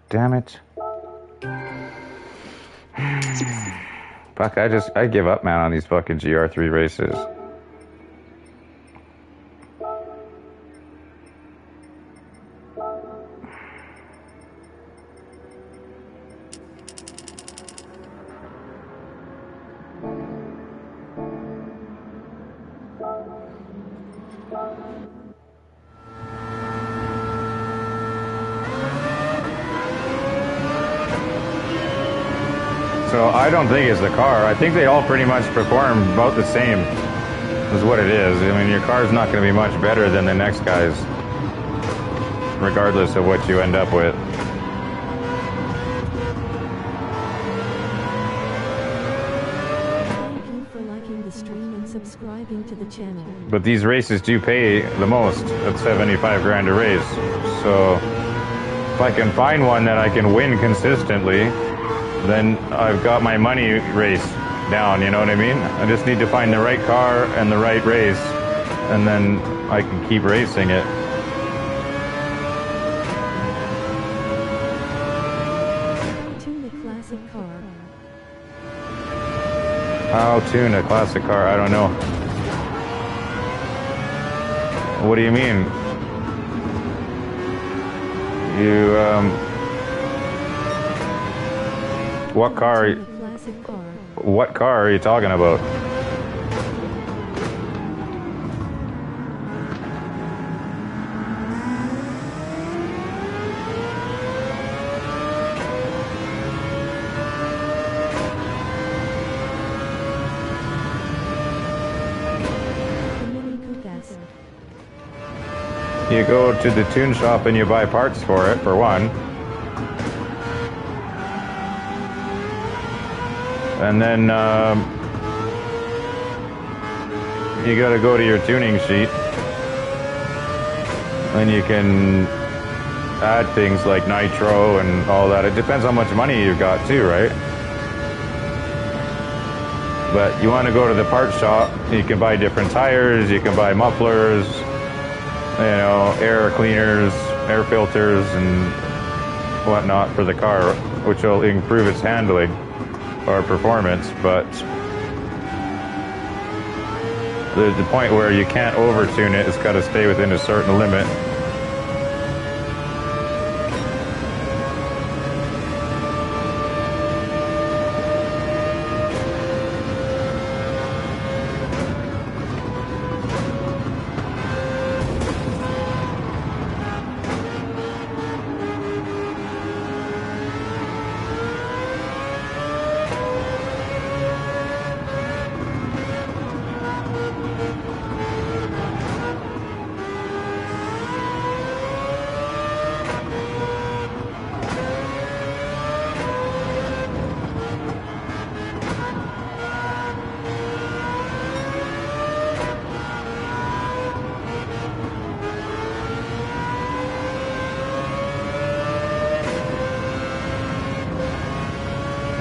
Damn it. Fuck, I give up, man, on these fucking GR3 races. So I don't think it's the car. I think they all pretty much perform about the same is what it is. I mean, your car's not going to be much better than the next guy's. regardless of what you end up with. Thank you for liking the stream and subscribing to the channel. But these races do pay the most at 75 grand a race. So if I can find one that I can win consistently, then I've got my money race down, you know what I mean? I just need to find the right car and the right race, and then I can keep racing it. Tune a classic car. How tune a classic car? I don't know. What do you mean? You, what car? Tune a classic car. What car are you talking about? The Mini Coupe-esque. You go to the tune shop and you buy parts for it, for one. And then you gotta go to your tuning sheet. And you can add things like nitro and all that. It depends how much money you've got too, right? But you want to go to the parts shop, you can buy different tires, you can buy mufflers, you know, air cleaners, air filters, and whatnot for the car, which will improve its handling or performance. But there's the point where you can't over-tune it, it's got to stay within a certain limit.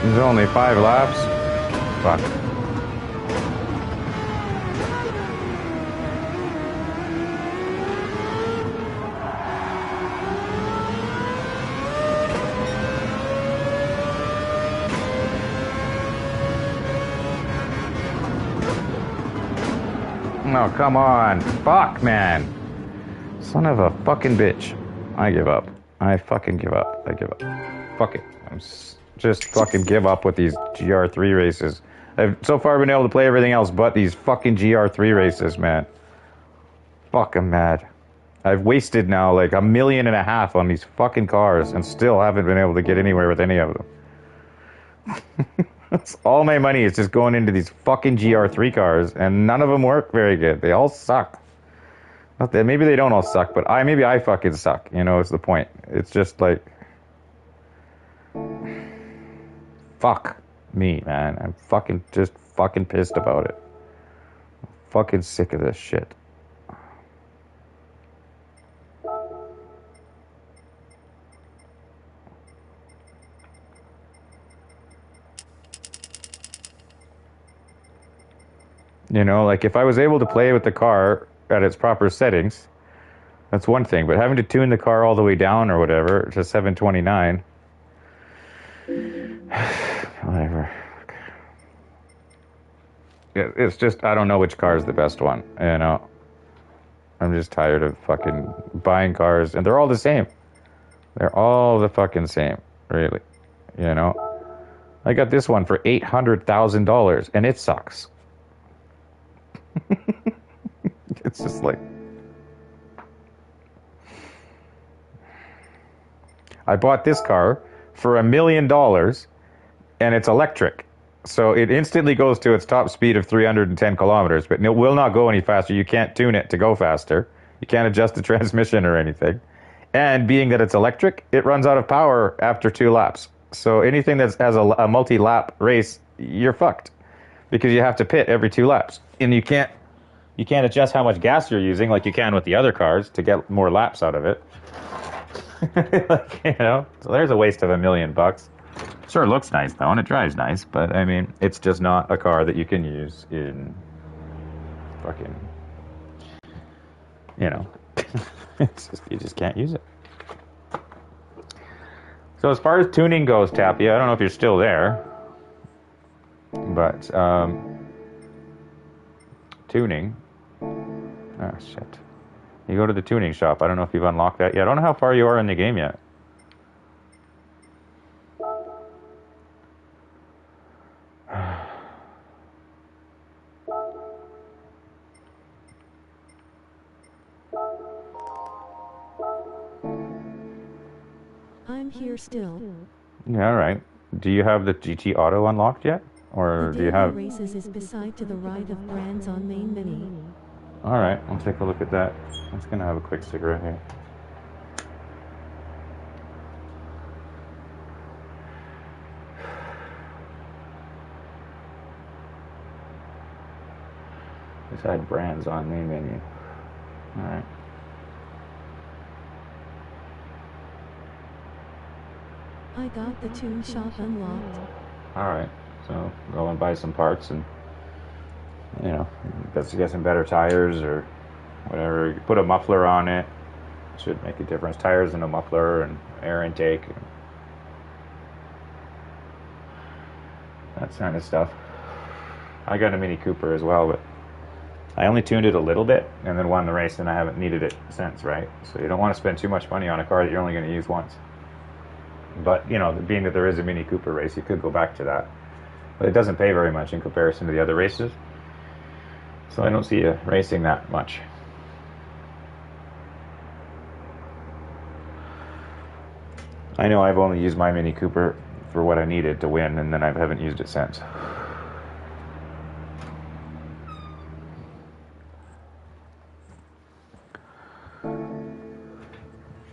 There's only 5 laps. Fuck. No, come on. Fuck, man. Son of a fucking bitch. I give up. I fucking give up. I give up. Fuck it. Just fucking give up with these GR3 races. I've so far been able to play everything else but these fucking GR3 races, man. Fuck, I'm mad. I've wasted now like $1.5 million on these fucking cars and still haven't been able to get anywhere with any of them. That's all my money is just going into these fucking GR3 cars, and none of them work very good. They all suck. Not that, maybe they don't all suck, but maybe I fucking suck. You know, it's the point. It's just like, fuck me, man. I'm just fucking pissed about it. I'm fucking sick of this shit. You know, like if I was able to play with the car at its proper settings, that's one thing. But having to tune the car all the way down or whatever to 729, whatever. It's just, I don't know which car is the best one, you know. I'm just tired of fucking buying cars, and they're all the same. They're all the fucking same, really, you know. I got this one for $800,000, and it sucks. It's just like, I bought this car for $1 million, and it's electric. So it instantly goes to its top speed of 310 kilometers, but it will not go any faster. You can't tune it to go faster. You can't adjust the transmission or anything. And being that it's electric, it runs out of power after 2 laps. So anything that has a multi-lap race, you're fucked because you have to pit every 2 laps, and you can't adjust how much gas you're using like you can with the other cars to get more laps out of it. Like, you know, so there's a waste of $1 million. Sure, it looks nice though, and it drives nice, but I mean, it's just not a car that you can use in fucking, you know, it's just, you just can't use it. So as far as tuning goes, Tappy, I don't know if you're still there, but tuning. Oh shit! You go to the tuning shop. I don't know if you've unlocked that yet. I don't know how far you are in the game yet. I'm here still. Yeah, all right. Do you have the GT Auto unlocked yet? Or The do you have... races is beside to the right of brands on main menu. All right, I'll take a look at that. I'm just going to have a quick cigarette here. Beside brands on main menu. All right. I got the tune shop unlocked. All right, so go and buy some parts and, you know, get some better tires or whatever. You put a muffler on it. It should make a difference. Tires and a muffler and air intake. And that kind of stuff. I got a Mini Cooper as well, but I only tuned it a little bit and then won the race, and I haven't needed it since, right? So you don't want to spend too much money on a car that you're only going to use once. But, you know, being that there is a Mini Cooper race, you could go back to that. But it doesn't pay very much in comparison to the other races. So I don't see you racing that much. I know I've only used my Mini Cooper for what I needed to win, and then I haven't used it since.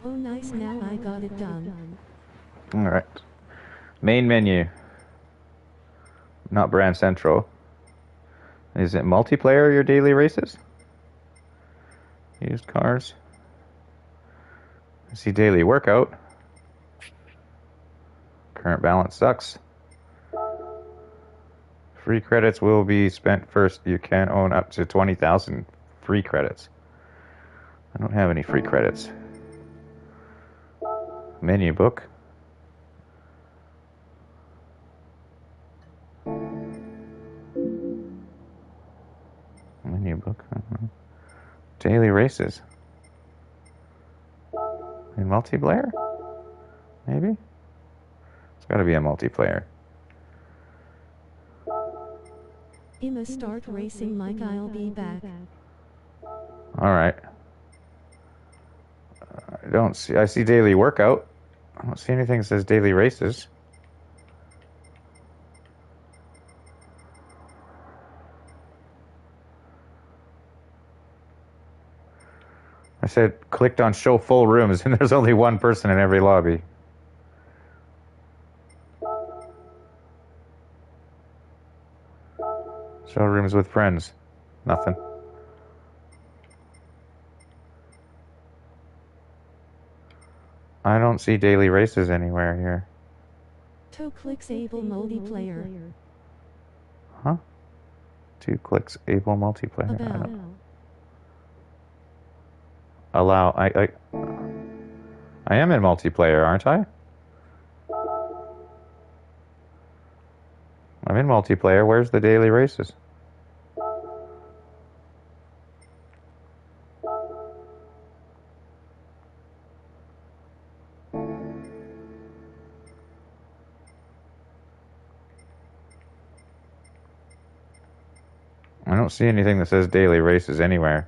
Oh nice, now I got it done. Alright. Main menu. Not Brand Central. Is it multiplayer, your daily races? Used cars. I see daily workout. Current balance sucks. Free credits will be spent first. You can own up to 20,000 free credits. I don't have any free credits. Menu book. Menu book. Daily races. In multiplayer? Maybe? It's gotta be a multiplayer. I'ma start racing, Mike. I'll be back. Alright. I see daily workout. I don't see anything that says daily races. I said clicked on show full rooms and there's only one person in every lobby. Show rooms with friends. Nothing. I don't see daily races anywhere here. 2 clicks able multiplayer. Huh? 2 clicks able multiplayer. About. Allow. I am in multiplayer, aren't I? I'm in multiplayer. Where's the daily races? I don't see anything that says daily races anywhere.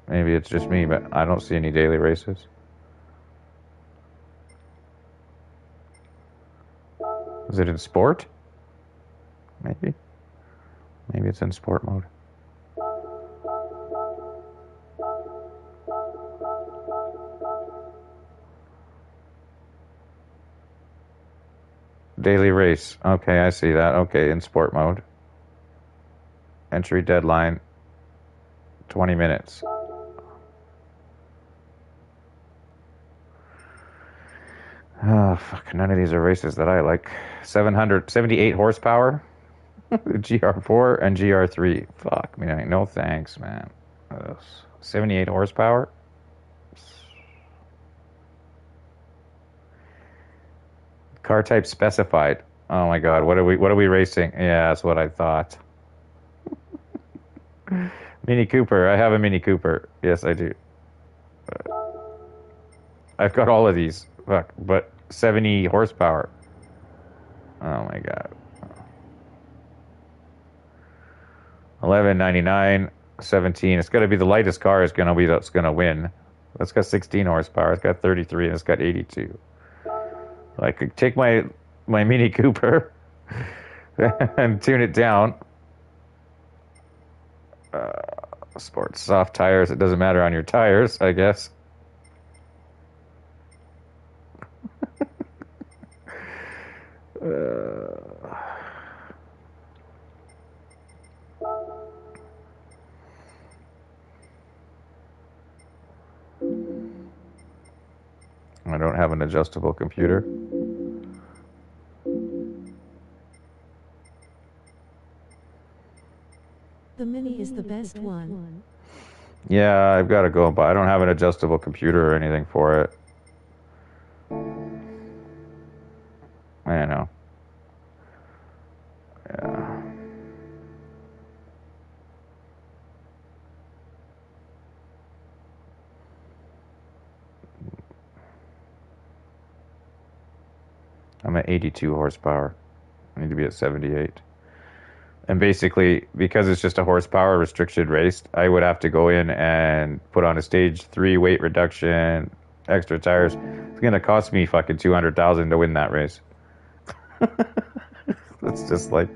Maybe it's just me, but I don't see any daily races. Is it in sport? Maybe. Maybe it's in sport mode. Daily race. Okay, I see that. Okay, in sport mode. Entry deadline 20 minutes. Oh, fuck. None of these are races that I like. 778 horsepower. GR4 and GR3. Fuck me. No thanks, man. 78 horsepower. Car type specified. Oh my god, what are we racing? Yeah, that's what I thought. Mini Cooper. I have a Mini Cooper. Yes, I do. I've got all of these. Fuck, but 70 horsepower. Oh my god. 1199, 17. It's got to be the lightest car is going to be that's going to win. That's got 16 horsepower. It's got 33 and it's got 82. I could take my Mini Cooper and tune it down. Sports soft tires. It doesn't matter on your tires, I guess. I don't have an adjustable computer. The Mini is the best one. Yeah, I've got to go, but I don't have an adjustable computer or anything for it. I know. Yeah. I'm at 82 horsepower. I need to be at 78. And basically, because it's just a horsepower restriction race, I would have to go in and put on a stage 3 weight reduction, extra tires. It's going to cost me fucking $200,000 to win that race. It's just like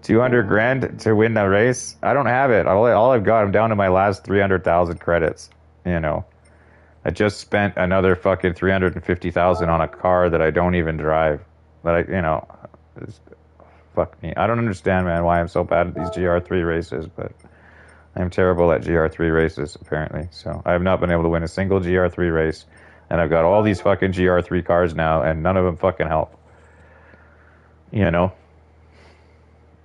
200 grand to win the race. I don't have it. All I've got, I'm down to my last 300,000 credits. You know, I just spent another fucking 350,000 on a car that I don't even drive. That fuck me. I don't understand, man, why I'm so bad at these GR3 races, but I'm terrible at GR3 races, apparently. So I have not been able to win a single GR3 race, and I've got all these fucking GR3 cars now, and none of them fucking help. You know?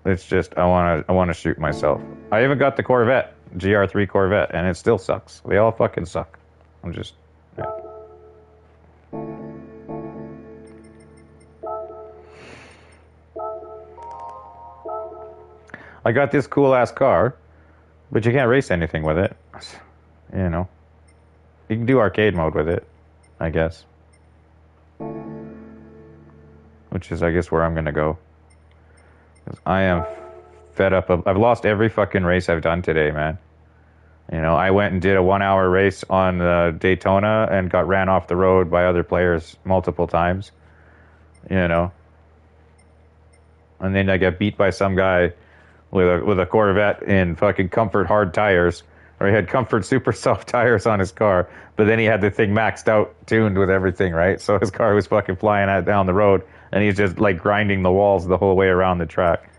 It's just, I want to shoot myself. I even got the Corvette, GR3 Corvette, and it still sucks. They all fucking suck. I'm just... Yeah. I got this cool-ass car, but you can't race anything with it. You know. You can do arcade mode with it, I guess. Which is, I guess, where I'm going to go. Because I am fed up of... I've lost every fucking race I've done today, man. You know, I went and did a 1-hour race on Daytona and got ran off the road by other players multiple times. You know. And then I got beat by some guy with a Corvette in fucking Comfort hard tires, or he had Comfort super soft tires on his car, but then he had the thing maxed out, tuned with everything, right? So his car was fucking flying out down the road, and he's just like grinding the walls the whole way around the track.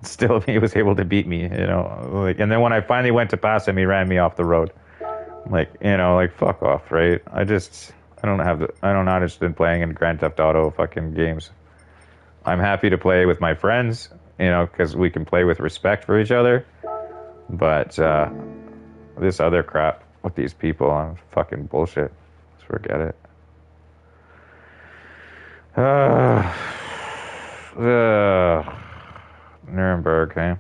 Still, he was able to beat me, you know. Like, and then when I finally went to pass him, he ran me off the road. Like, you know, like fuck off, right? I'm not interested in playing in Grand Theft Auto fucking games. I'm happy to play with my friends, you know, because we can play with respect for each other. But this other crap with these people, I'm fucking bullshit. Just forget it. Nuremberg, hey?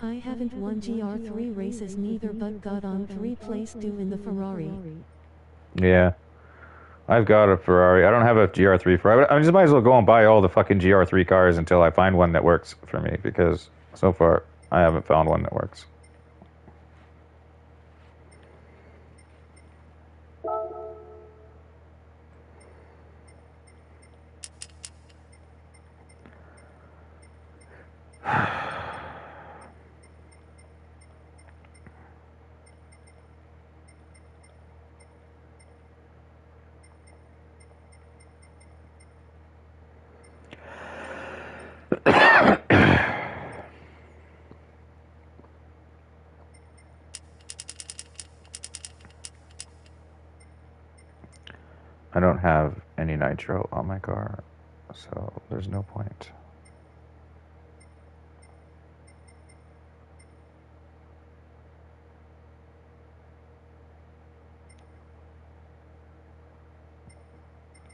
I haven't won GR3 races neither, but got on 3 place due in the Ferrari. Yeah. I've got a Ferrari. I don't have a GR3 Ferrari. I just might as well go and buy all the fucking GR3 cars until I find one that works for me, because so far I haven't found one that works. I don't have any nitro on my car, so there's no point.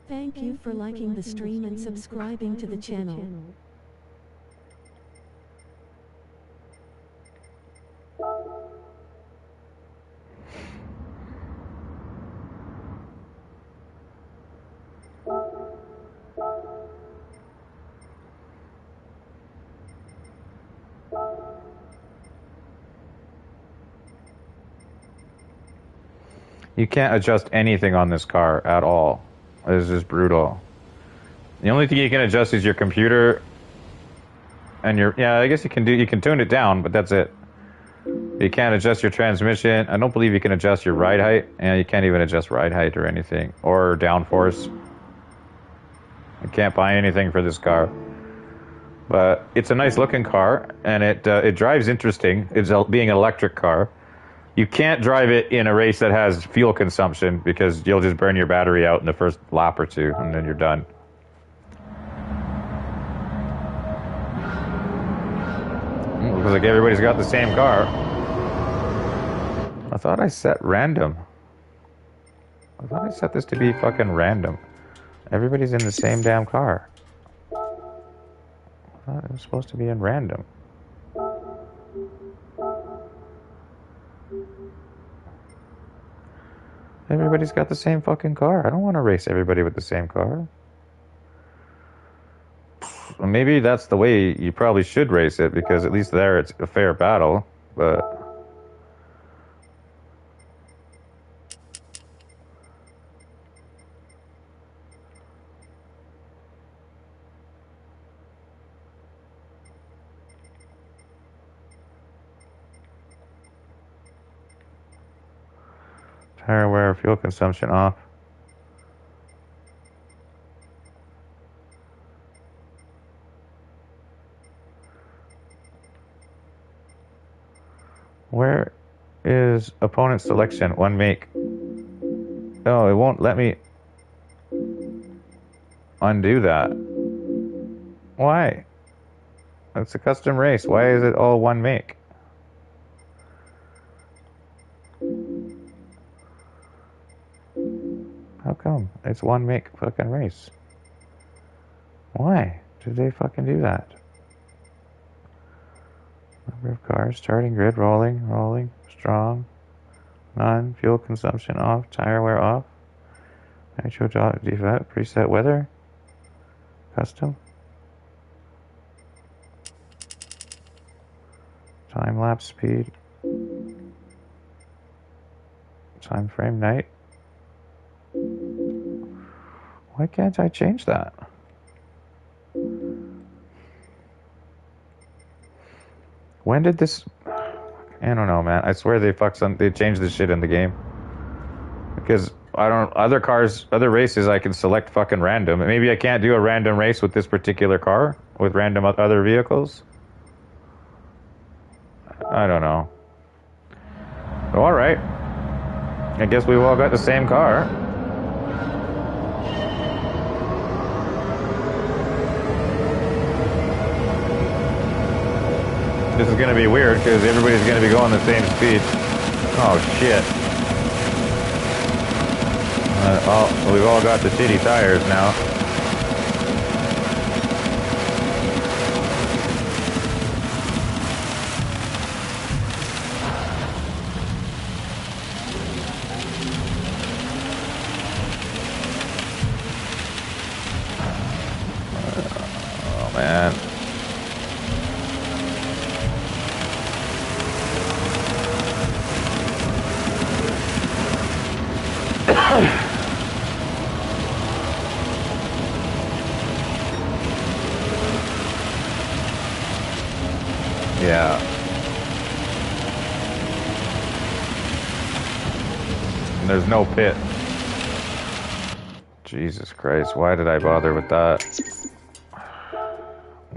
Thank you for liking the stream and subscribing to the channel. You can't adjust anything on this car at all. This is brutal. The only thing you can adjust is your computer and your, yeah, I guess you can tune it down, but that's it. You can't adjust your transmission. I don't believe you can adjust your ride height, and you can't even adjust ride height or anything, or downforce. You can't buy anything for this car. But it's a nice looking car, and it drives interesting. It's being an electric car. You can't drive it in a race that has fuel consumption, because you'll just burn your battery out in the first lap or two, and then you're done. Looks like everybody's got the same car. I thought I set random. I thought I set this to be fucking random. Everybody's in the same damn car. I thought it was supposed to be in random. Everybody's got the same fucking car. I don't want to race everybody with the same car. Well, maybe that's the way you probably should race it, because at least there it's a fair battle, but... Tire wear, fuel consumption off. Where is opponent selection? One make. Oh, it won't let me undo that. Why? It's a custom race. Why is it all one make? How come? It's one make fucking race. Why did they fucking do that? Number of cars, starting grid, rolling, strong, none, fuel consumption off, tire wear off, nitro defect, preset weather, custom, time lapse speed, time frame night. Why can't I change that? When did this... I don't know, man. I swear they changed this shit in the game. Because other cars, other races, I can select fucking random. Maybe I can't do a random race with this particular car, with random other vehicles. I don't know. Alright. I guess we've all got the same car. This is going to be weird, because everybody's going to be going the same speed. Oh, shit. We've all got the shitty tires now. and there's no pit. Jesus Christ, why did I bother with that?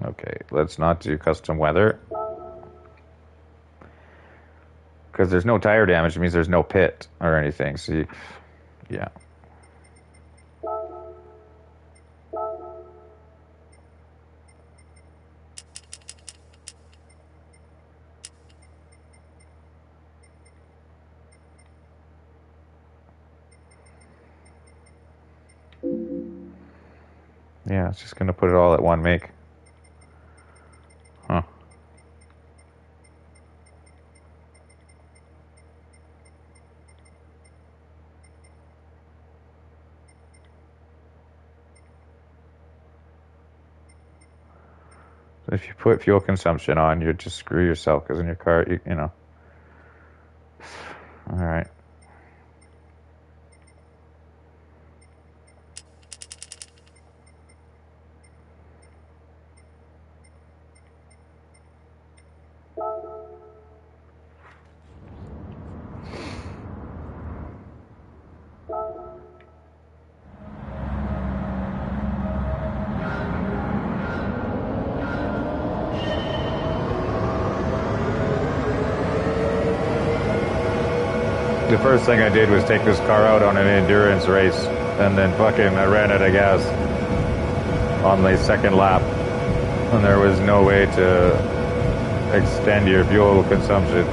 Okay, let's not do custom weather. Because there's no tire damage, it means there's no pit or anything. So, yeah. Yeah, it's just going to put it all at one make. Huh. If you put fuel consumption on, you just screw yourself, because in your car, you know. All right. The first thing I did was take this car out on an endurance race, and then I ran out of gas on the second lap, and there was no way to extend your fuel consumption.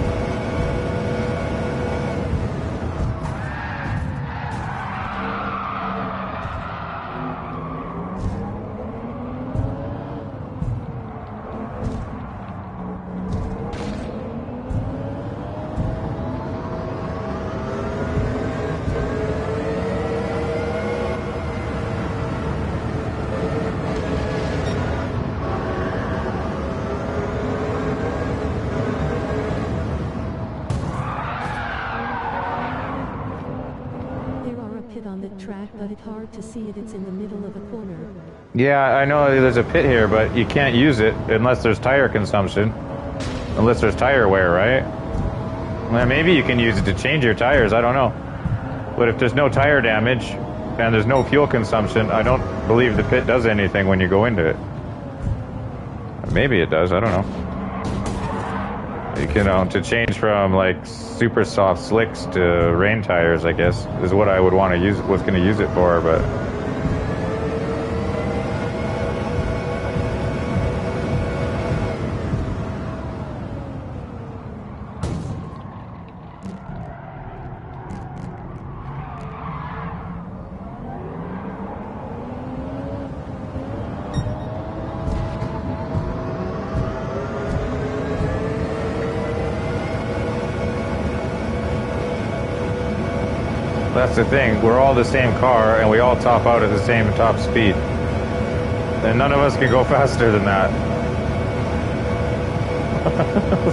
But it's hard to see it. It's in the middle of a corner. Yeah, I know there's a pit here, but you can't use it unless there's tire consumption. Unless there's tire wear, right? Well, maybe you can use it to change your tires, I don't know. But if there's no tire damage and there's no fuel consumption, I don't believe the pit does anything when you go into it. Maybe it does, I don't know. You can, to change from like super soft slicks to rain tires, I guess, is what I would want to use, was going to use it for, but... That's the thing, we're all the same car and we all top out at the same top speed. And none of us can go faster than that.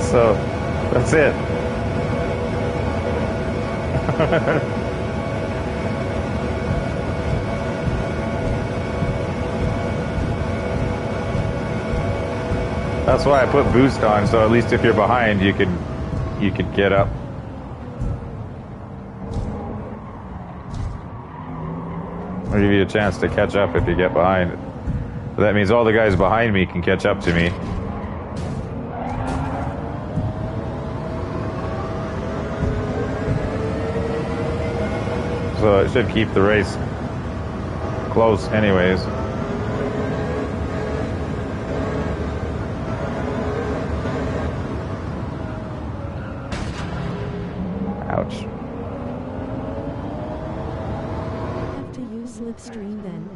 So, that's it. That's why I put boost on, so at least if you're behind, you could get up. Or give you a chance to catch up if you get behind. So that means all the guys behind me can catch up to me. So it should keep the race close anyways. Ouch. Slipstream then.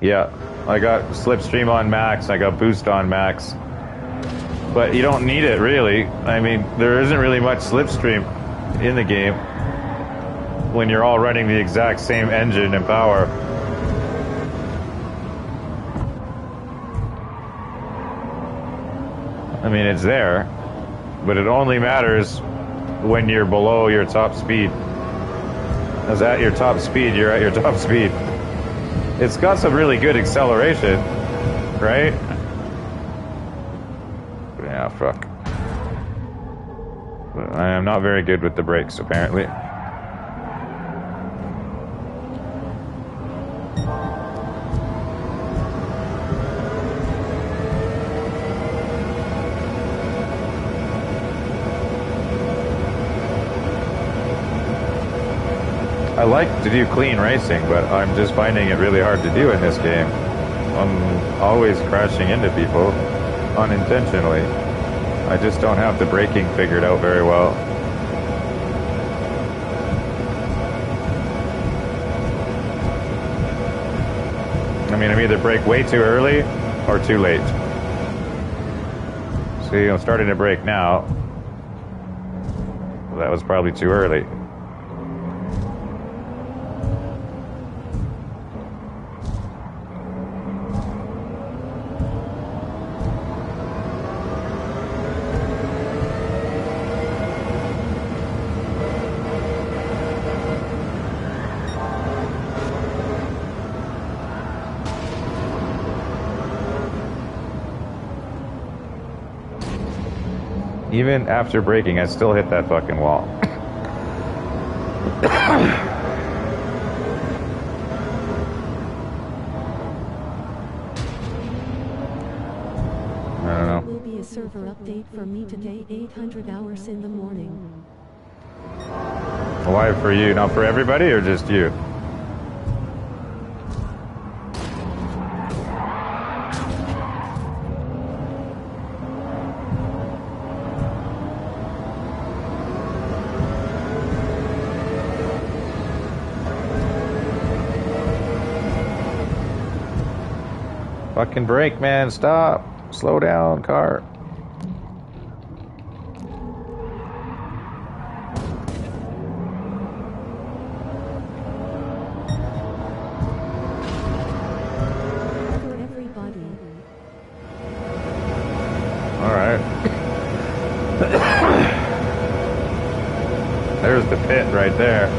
Yeah, I got slipstream on max, I got boost on max. But you don't need it really. I mean, there isn't really much slipstream in the game when you're all running the exact same engine and power. I mean, it's there, but it only matters when you're below your top speed. As at your top speed, you're at your top speed. It's got some really good acceleration, right? Yeah, fuck. But I am not very good with the brakes, apparently. I like to do clean racing, but I'm just finding it really hard to do in this game. I'm always crashing into people unintentionally. I just don't have the braking figured out very well. I mean, I'm either brake way too early or too late. See, I'm starting to brake now. Well, that was probably too early. Even after braking, I still hit that fucking wall. I don't know. Will be a server update for me today, 800 hours in the morning. Why for you, not for everybody, or just you? Fucking brake, man. Stop. Slow down, car. For everybody. All right. There's the pit right there.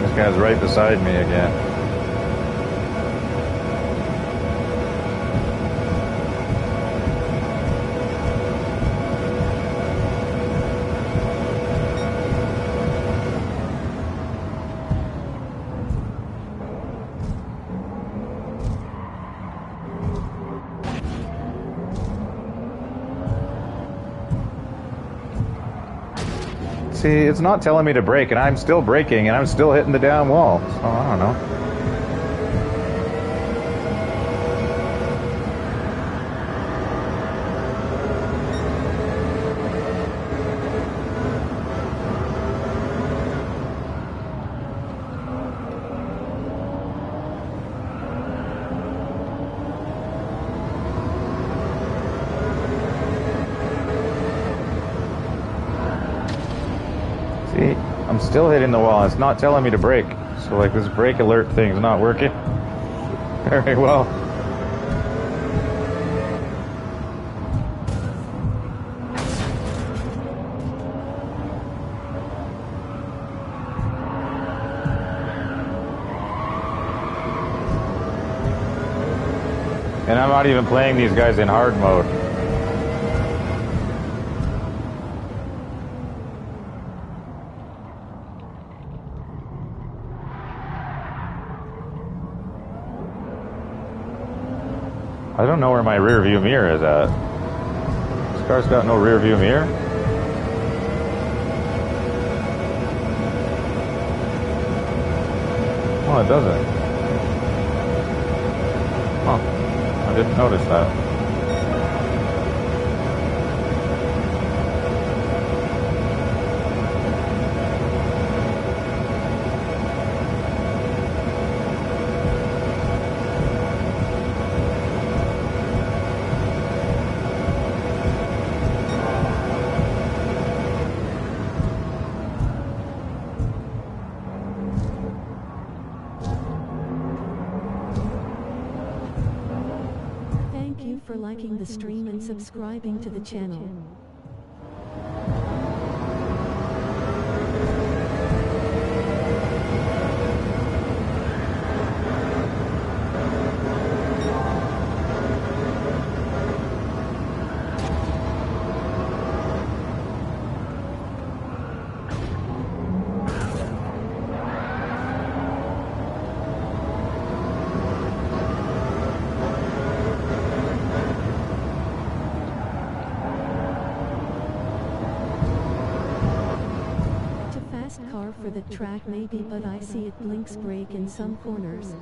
This guy's right beside me again. See, it's not telling me to brake, and I'm still braking, and I'm still hitting the damn wall. So, I don't know. See, I'm still hitting the wall. It's not telling me to brake. So, like, this brake alert thing's not working very well. And I'm not even playing these guys in hard mode. I don't know where my rear view mirror is at. This car's got no rear view mirror. Oh, it doesn't. Huh. I didn't notice that. Thank you for liking the stream and subscribing to the channel. for the track maybe, but I see it blinks brake in some corners.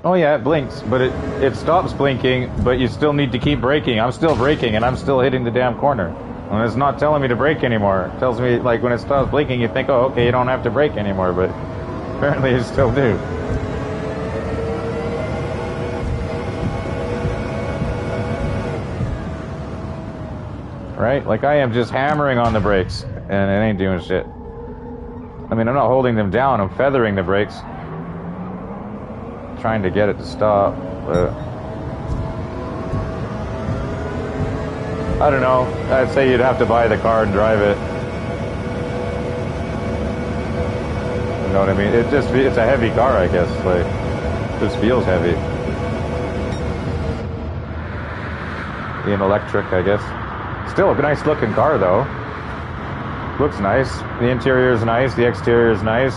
Oh yeah, it blinks, but it stops blinking, but you still need to keep braking. I'm still braking, and I'm still hitting the damn corner. And it's not telling me to brake anymore. It tells me, like, when it stops blinking, you think, oh, okay, you don't have to brake anymore, but apparently you still do. Right? Like, I am just hammering on the brakes, and it ain't doing shit. I mean, I'm not holding them down, I'm feathering the brakes. Trying to get it to stop, but I don't know. I'd say you'd have to buy the car and drive it. You know what I mean? It's a heavy car, I guess. Like, it just feels heavy. Being electric, I guess. Still a nice looking car, though. Looks nice. The interior is nice. The exterior is nice.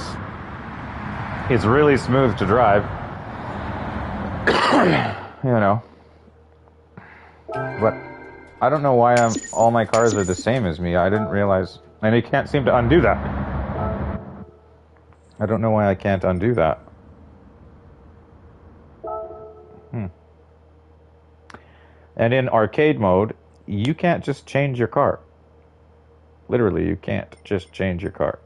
It's really smooth to drive. You know. But I don't know why all my cars are the same as me. I didn't realize. And you can't seem to undo that. I don't know why I can't undo that. And in arcade mode, you can't just change your car. Literally, you can't just change your car.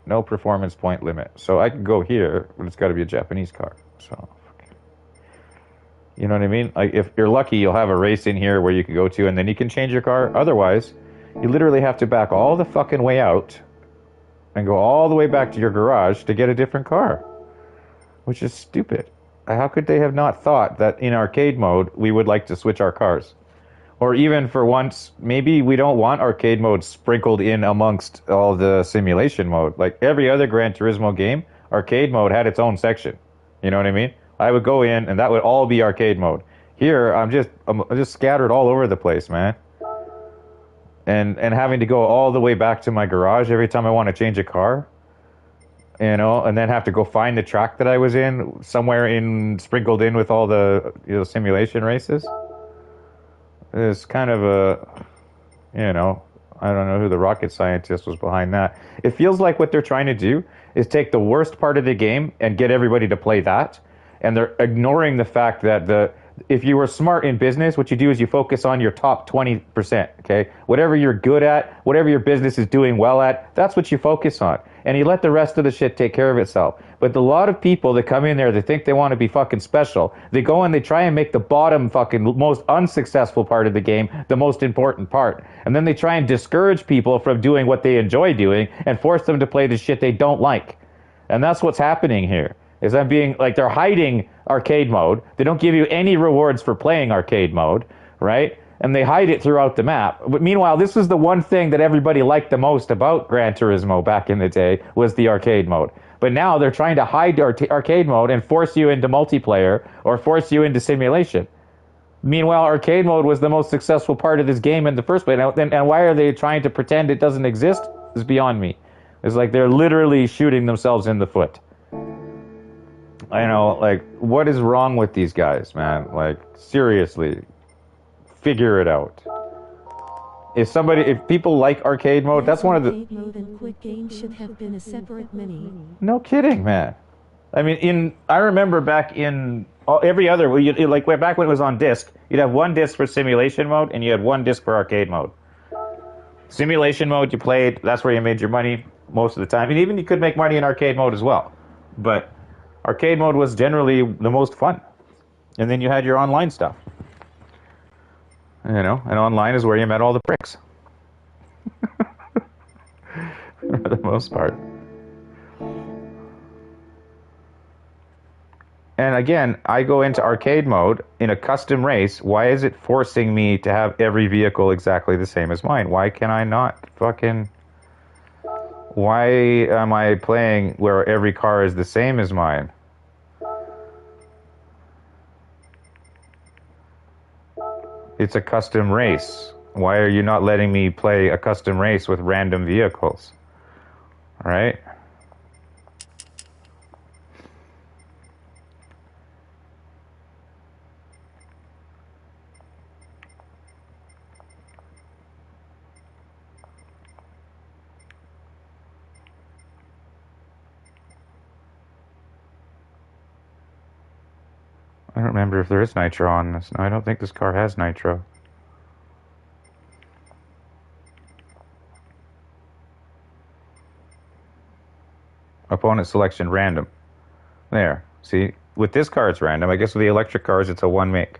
No performance point limit. So I could go here, but it's got to be a Japanese car. So, you know what I mean? Like, if you're lucky, you'll have a race in here where you can go to, and then you can change your car. Otherwise, you literally have to back all the fucking way out and go all the way back to your garage to get a different car, which is stupid. How could they have not thought that in arcade mode we would like to switch our cars? Or even for once, maybe we don't want arcade mode sprinkled in amongst all the simulation mode. Like every other Gran Turismo game, arcade mode had its own section. You know what I mean? I would go in and that would all be arcade mode. Here, I'm just scattered all over the place, man. And having to go all the way back to my garage every time I want to change a car. You know, and then have to go find the track that I was in somewhere sprinkled in with all the simulation races. It's kind of a, I don't know who the rocket scientist was behind that. It feels like what they're trying to do is take the worst part of the game and get everybody to play that. And they're ignoring the fact that if you were smart in business, what you do is you focus on your top 20%, okay? Whatever you're good at, whatever your business is doing well at, that's what you focus on. And you let the rest of the shit take care of itself. But a lot of people that come in there, they think they want to be fucking special. They go and they try and make the bottom fucking most unsuccessful part of the game the most important part. And then they try and discourage people from doing what they enjoy doing and force them to play the shit they don't like. And that's what's happening here. Is I'm being like, they're hiding arcade mode. They don't give you any rewards for playing arcade mode, right? And they hide it throughout the map. But meanwhile, this was the one thing that everybody liked the most about Gran Turismo back in the day, was the arcade mode. But now they're trying to hide arcade mode and force you into multiplayer or force you into simulation. Meanwhile, arcade mode was the most successful part of this game in the first place. And why are they trying to pretend it doesn't exist is beyond me. It's like they're literally shooting themselves in the foot. I know, like, what is wrong with these guys, man? Like, seriously, figure it out. If people like arcade mode, that's one of the... Arcade mode and quick game should have been a separate menu. No kidding, man. I mean, I remember back in every other, like back when it was on disc, you'd have one disc for simulation mode and you had one disc for arcade mode. Simulation mode, you played, that's where you made your money most of the time. And even you could make money in arcade mode as well. But arcade mode was generally the most fun. And then you had your online stuff. And online is where you met all the pricks. For the most part. And again, I go into arcade mode in a custom race. Why is it forcing me to have every vehicle exactly the same as mine? Why can I not fucking... Why am I playing where every car is the same as mine? It's a custom race. Why are you not letting me play a custom race with random vehicles? All right? don't remember if there is nitro on this. No, I don't think this car has nitro. Opponent selection random. There. See, with this car it's random. I guess with the electric cars it's a one make.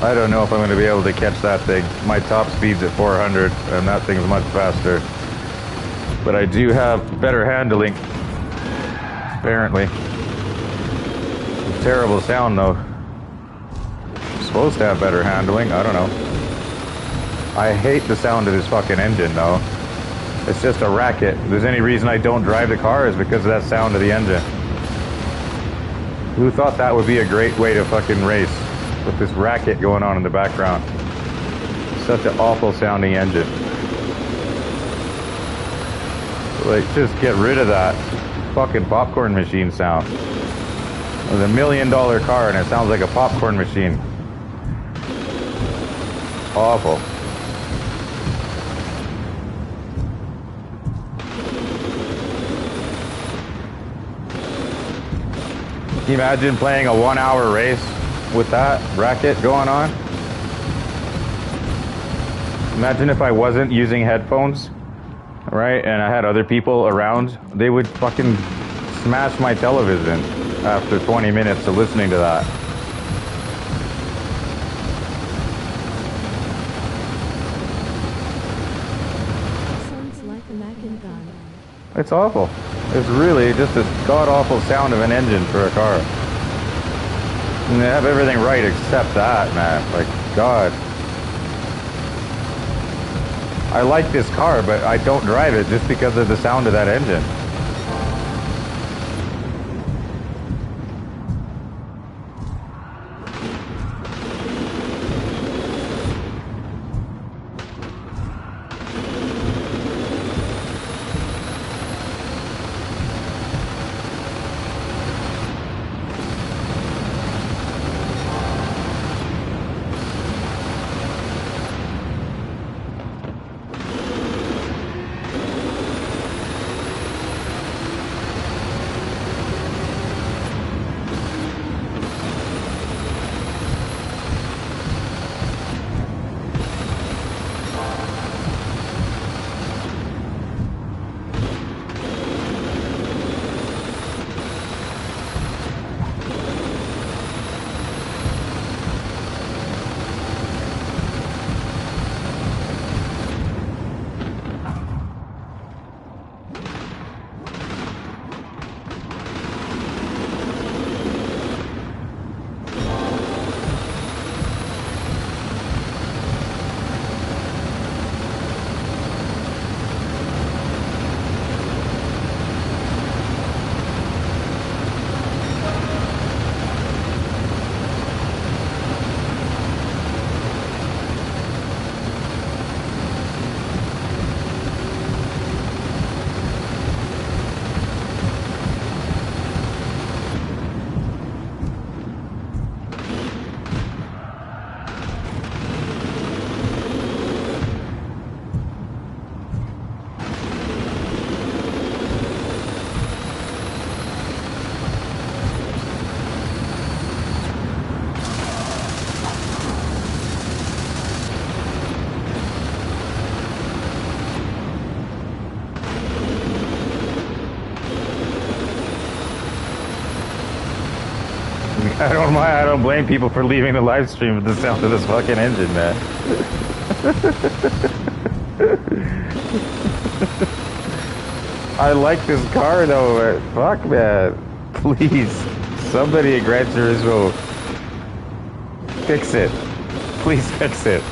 I don't know if I'm going to be able to catch that thing. My top speed's at 400, and that thing's much faster. But I do have better handling, apparently. Terrible sound, though. I'm supposed to have better handling, I don't know. I hate the sound of this fucking engine, though. It's just a racket. If there's any reason I don't drive the car, is because of that sound of the engine. Who thought that would be a great way to fucking race? With this racket going on in the background. Such an awful sounding engine. Like, just get rid of that fucking popcorn machine sound. It was $1 million car and it sounds like a popcorn machine. Awful. Can you imagine playing a 1-hour race with that racket going on? Imagine if I wasn't using headphones, right, and I had other people around. They would fucking smash my television after 20 minutes of listening to that. Sounds like a Mac and gun. It's awful. It's really just a god-awful sound of an engine for a car. And they have everything right except that, man. Like, God. I like this car, but I don't drive it just because of the sound of that engine. I don't blame people for leaving the live stream with the sound of this fucking engine, man. I like this car though, but fuck, man. Please, somebody at Gran Turismo, fix it. Please fix it.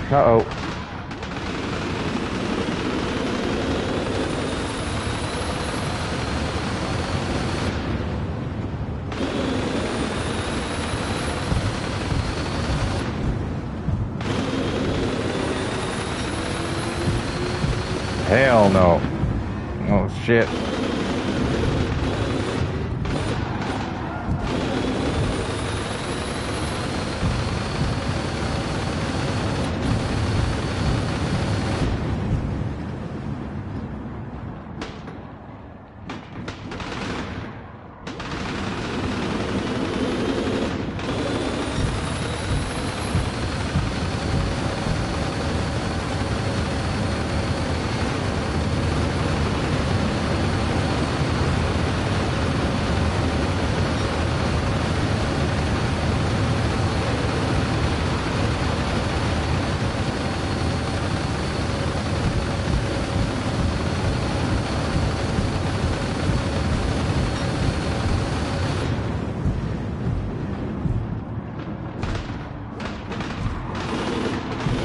Uh-oh. Hell no. Oh shit.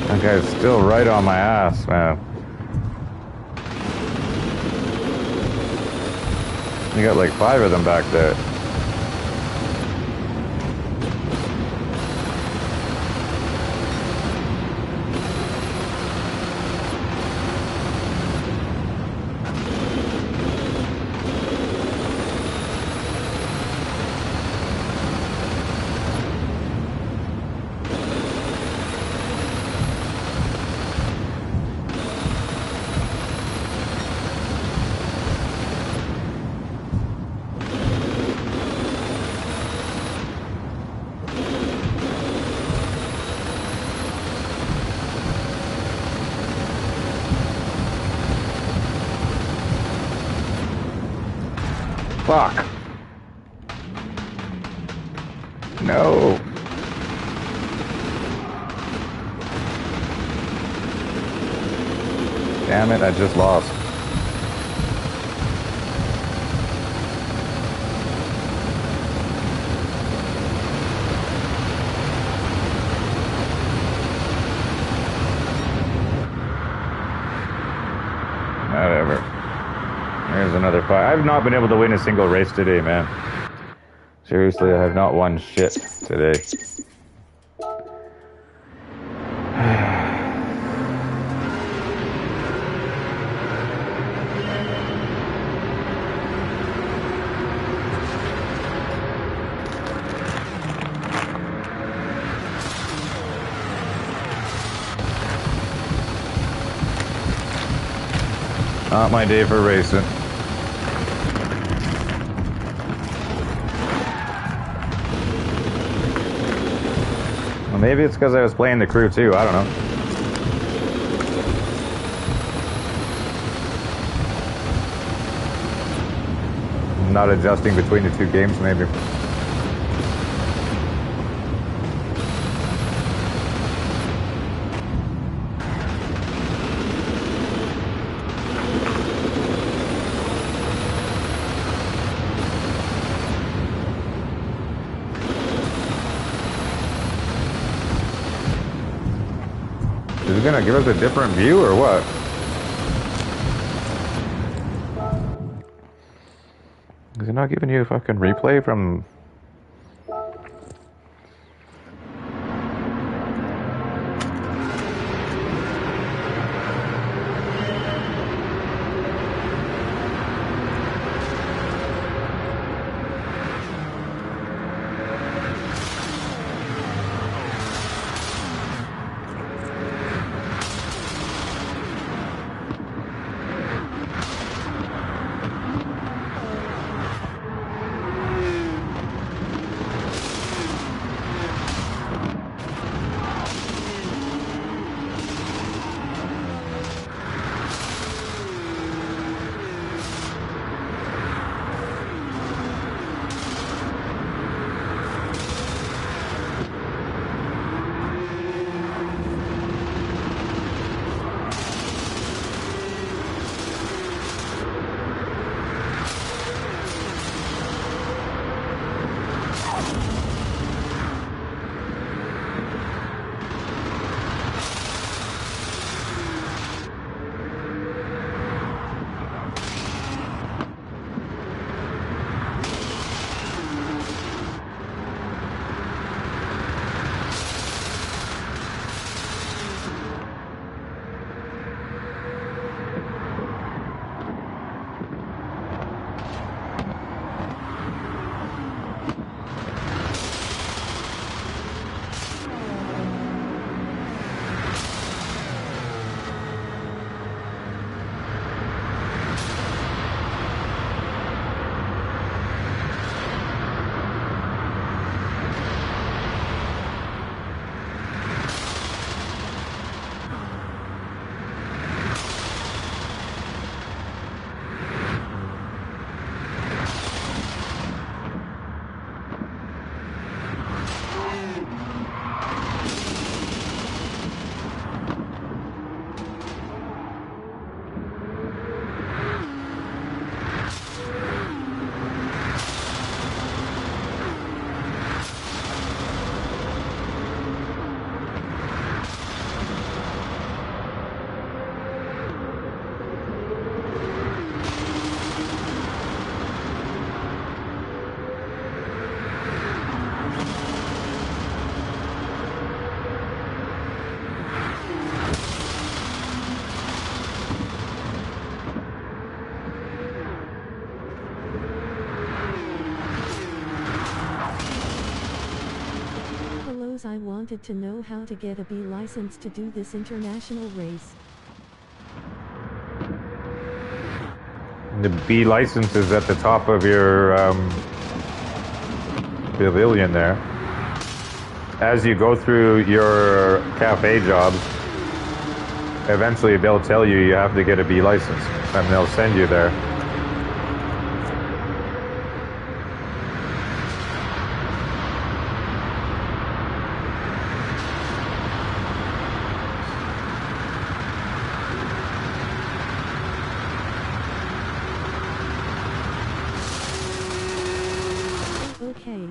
That guy's still right on my ass, man. You got like 5 of them back there. Fuck. No. Damn it, I just lost. Whatever. There's another fight. I've not been able to win a single race today, man. Seriously, I have not won shit today. Not my day for racing. Well, maybe it's because I was playing the crew too, I don't know. I'm not adjusting between the two games, maybe. Is it gonna give us a different view or what? Is it not giving you a fucking replay from... because I wanted to know how to get a B license to do this international race. The B license is at the top of your pavilion there. As you go through your cafe jobs, eventually they'll tell you you have to get a B license, and they'll send you there. Okay.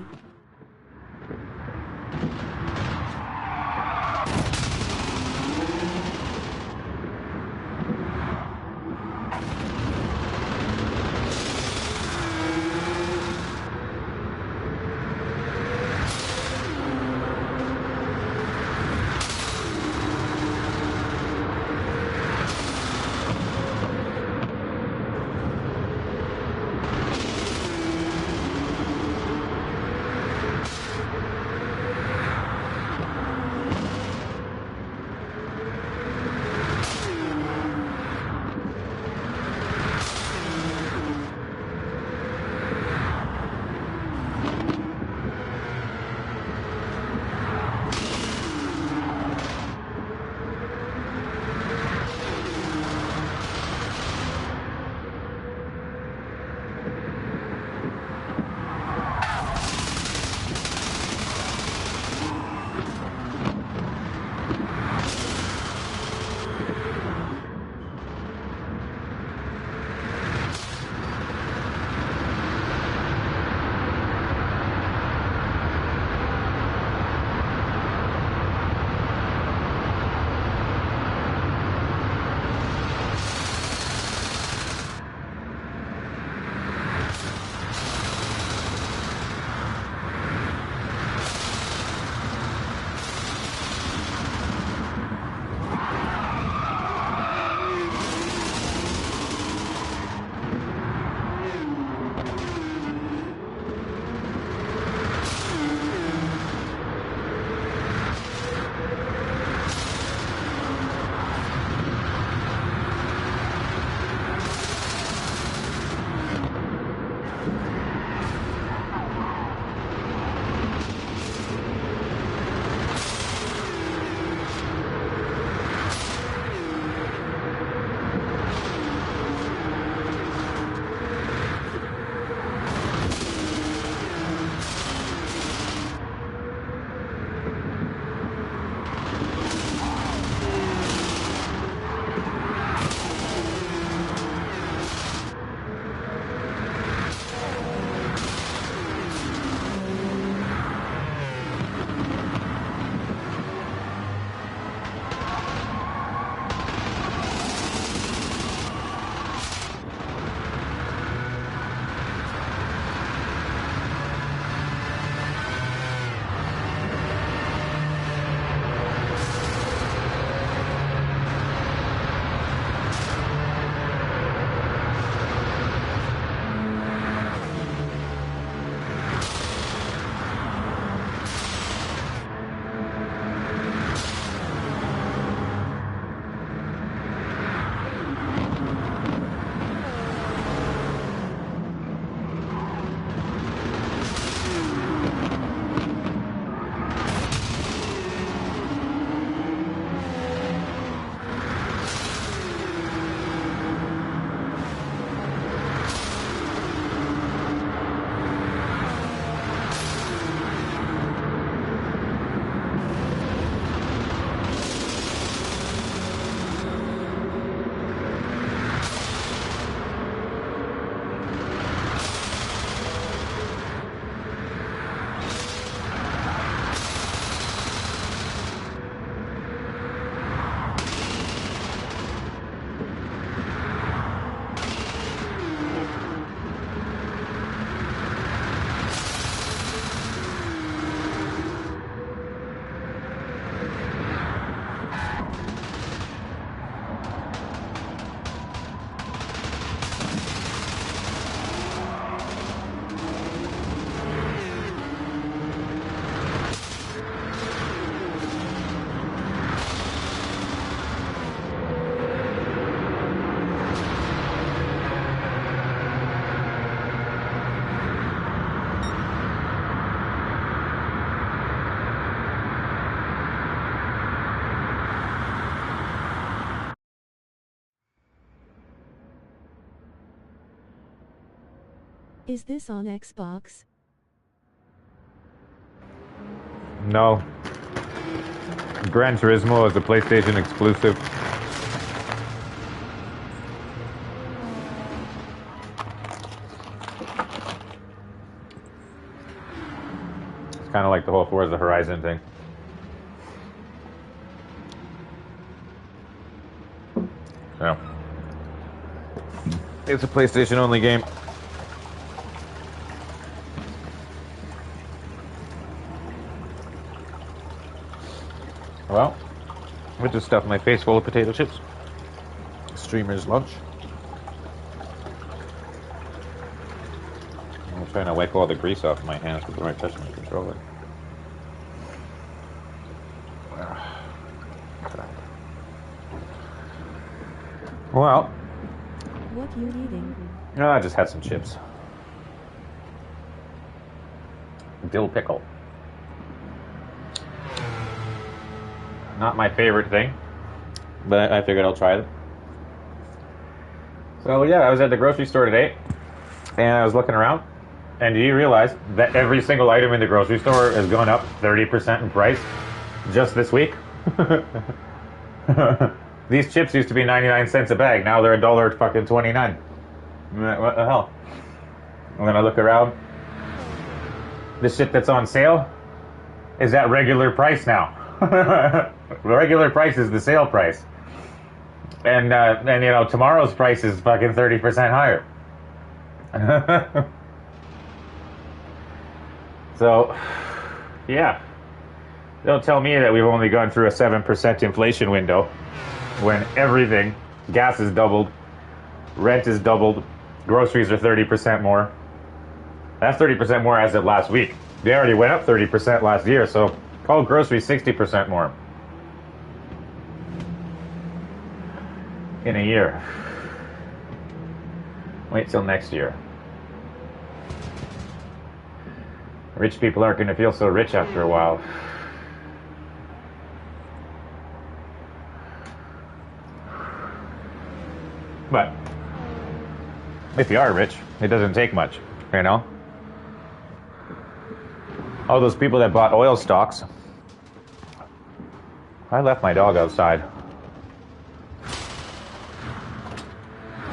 Is this on Xbox? No. Gran Turismo is a PlayStation exclusive. It's kind of like the whole Forza Horizon thing. So, it's a PlayStation only game. Well, I just stuffed my face full of potato chips. Streamer's lunch. I'm trying to wipe all the grease off my hands before I touch my controller. Well, What you eating? I just had some chips. Dill pickle. Not my favorite thing, but I figured I'll try it. So yeah, I was at the grocery store today, and I was looking around, and do you realize that every single item in the grocery store has gone up 30% in price just this week? These chips used to be 99 cents a bag. Now they're $1.29. What the hell? And then I look around. The shit that's on sale is at regular price now. Regular price is the sale price. And you know, tomorrow's price is fucking 30% higher. So, yeah. Don't tell me that we've only gone through a 7% inflation window when everything, gas is doubled, rent is doubled, groceries are 30% more. That's 30% more as of last week. They already went up 30% last year, so call groceries 60% more in a year. Wait till next year. Rich people aren't going to feel so rich after a while. But if you are rich, it doesn't take much, you know? All those people that bought oil stocks. I left my dog outside.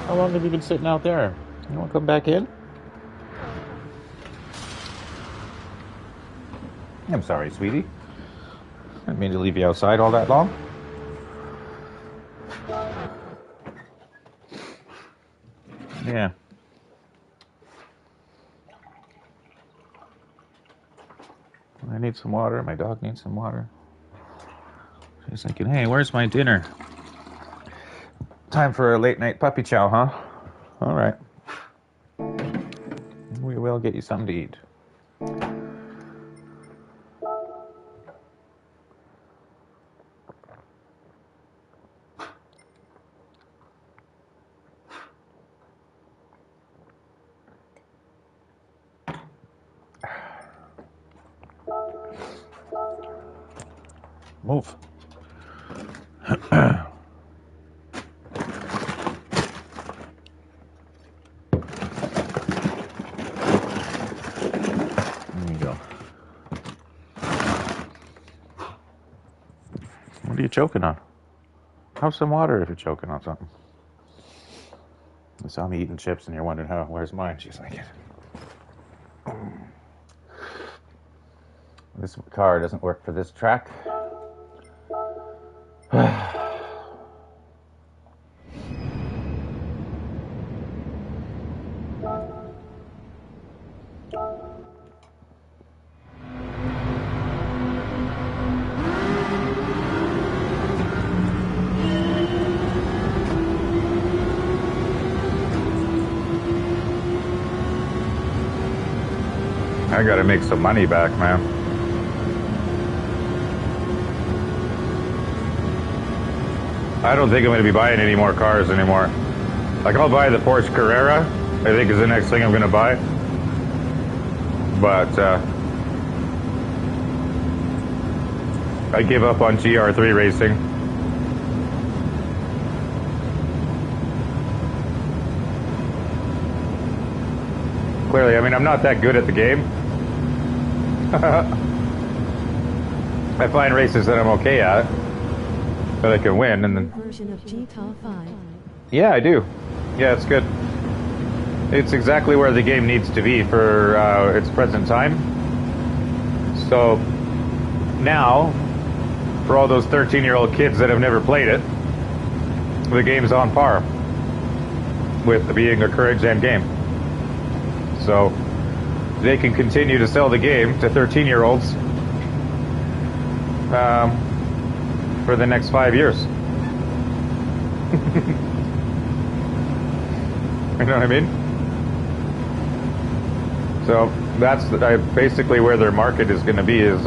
How long have you been sitting out there? You want to come back in? I'm sorry, sweetie. I didn't mean to leave you outside all that long. Yeah. I need some water. My dog needs some water. She's thinking, hey, where's my dinner? Time for a late night puppy chow, huh? All right. We will get you something to eat. Move. There you go. What are you choking on? Have some water if you're choking on something. You saw me eating chips and you're wondering, where's mine? She's like, this car doesn't work for this track. I gotta make some money back, man. I don't think I'm gonna be buying any more cars anymore. Like, I'll buy the Porsche Carrera, I think is the next thing I'm gonna buy. But, I give up on GR3 racing. Clearly, I mean, I'm not that good at the game. I find races that I'm okay at, that I can win, and then... Version of GTA 5. Yeah, I do. Yeah, it's good. It's exactly where the game needs to be for its present time. So, now, for all those 13-year-old kids that have never played it, the game's on par with being a current gen game. So, they can continue to sell the game to 13-year-olds for the next 5 years. You know what I mean? So that's basically where their market is going to be, is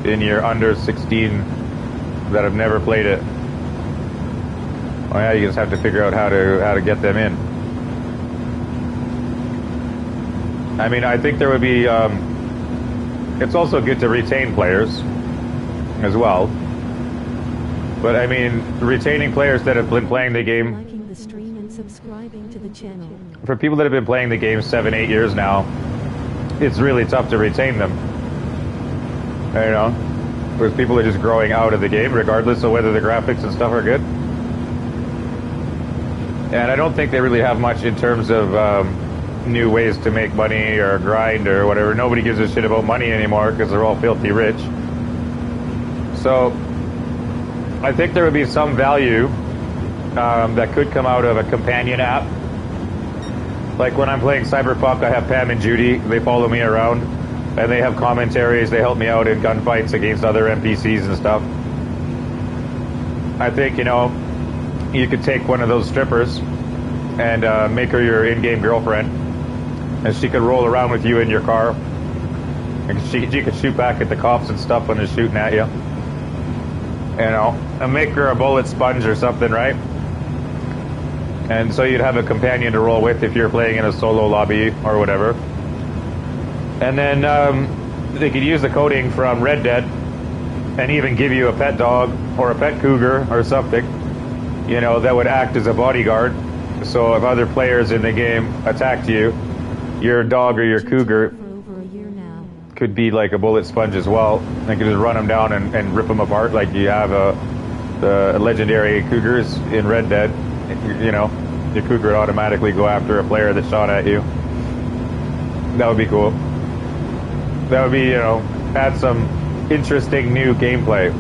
in your under 16 that have never played it. Well, yeah, you just have to figure out how to get them in. I mean, I think there would be. It's also good to retain players as well. But I mean, retaining players that have been playing the game. Liking the stream and subscribing to the channel. For people that have been playing the game 7-8 years now, it's really tough to retain them. You know, because people are just growing out of the game, regardless of whether the graphics and stuff are good. And I don't think they really have much in terms of new ways to make money or grind or whatever. Nobody gives a shit about money anymore because they're all filthy rich. So I think there would be some value that could come out of a companion app. Like when I'm playing Cyberpunk, I have Pam and Judy. They follow me around, and they have commentaries. They help me out in gunfights against other NPCs and stuff. I think, you know, you could take one of those strippers and make her your in-game girlfriend, and she could roll around with you in your car. And she could shoot back at the cops and stuff when they're shooting at you. You know, and make her a bullet sponge or something, right? And so you'd have a companion to roll with if you're playing in a solo lobby or whatever. And then they could use the coding from Red Dead and even give you a pet dog or a pet cougar or something, you know, that would act as a bodyguard. So if other players in the game attacked you, your dog or your cougar could be like a bullet sponge as well. They could just run them down and rip them apart like you have the legendary cougars in Red Dead. You know, your cougar would automatically go after a player that shot at you. That would be cool. That would be, you know, add some interesting new gameplay,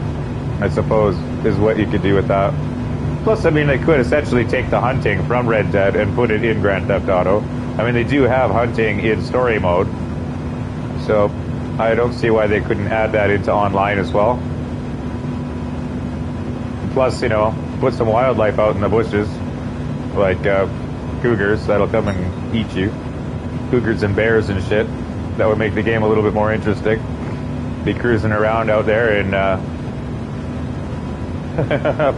I suppose, is what you could do with that. Plus, I mean, they could essentially take the hunting from Red Dead and put it in Grand Theft Auto. I mean, they do have hunting in story mode, so I don't see why they couldn't add that into online as well. Plus, you know, put some wildlife out in the bushes, like cougars that'll come and eat you. Cougars and bears and shit. That would make the game a little bit more interesting. Be cruising around out there and up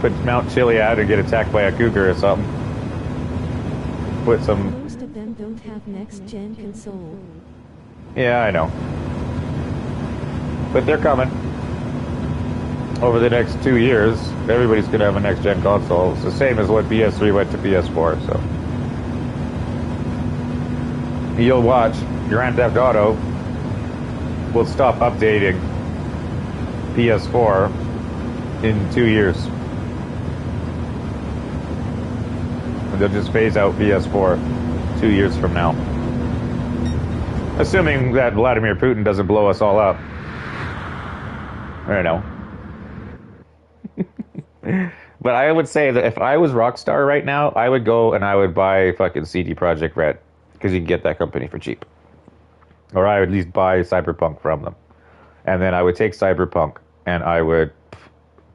at Mount Chiliad and get attacked by a cougar or something. Put some... Most of them don't have next-gen console. Yeah, I know. But they're coming. Over the next 2 years, everybody's going to have a next-gen console. It's the same as what PS3 went to PS4, so... You'll watch, Grand Theft Auto will stop updating PS4 in 2 years. And they'll just phase out PS4 2 years from now. Assuming that Vladimir Putin doesn't blow us all up. I don't know. But I would say that if I was Rockstar right now, I would go and I would buy fucking CD Projekt Red. Because you can get that company for cheap. Or I would at least buy Cyberpunk from them. And then I would take Cyberpunk and I would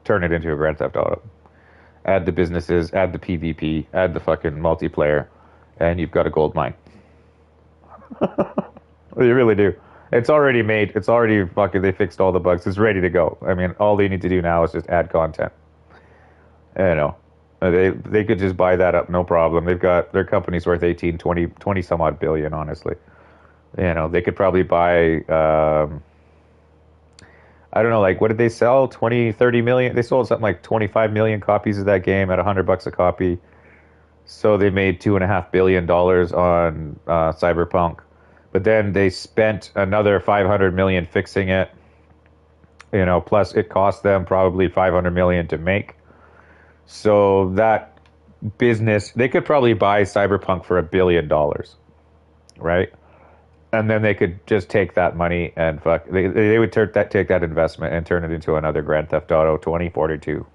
turn it into a Grand Theft Auto. Add the businesses, add the PvP, add the fucking multiplayer, and you've got a gold mine. You really do. It's already made. It's already fucking, they fixed all the bugs. It's ready to go. I mean, all they need to do now is just add content. You know. They could just buy that up, no problem. They've got, their company's worth 18, 20 some odd billion, honestly. You know, they could probably buy, I don't know, like, what did they sell? 20, 30 million? They sold something like 25 million copies of that game at $100 a copy. So they made $2.5 billion on Cyberpunk, but then they spent another 500 million fixing it. Plus it cost them probably 500 million to make. So that business, they could probably buy Cyberpunk for $1 billion, right? And then they could just take that money and they would take that investment and turn it into another Grand Theft Auto 2042,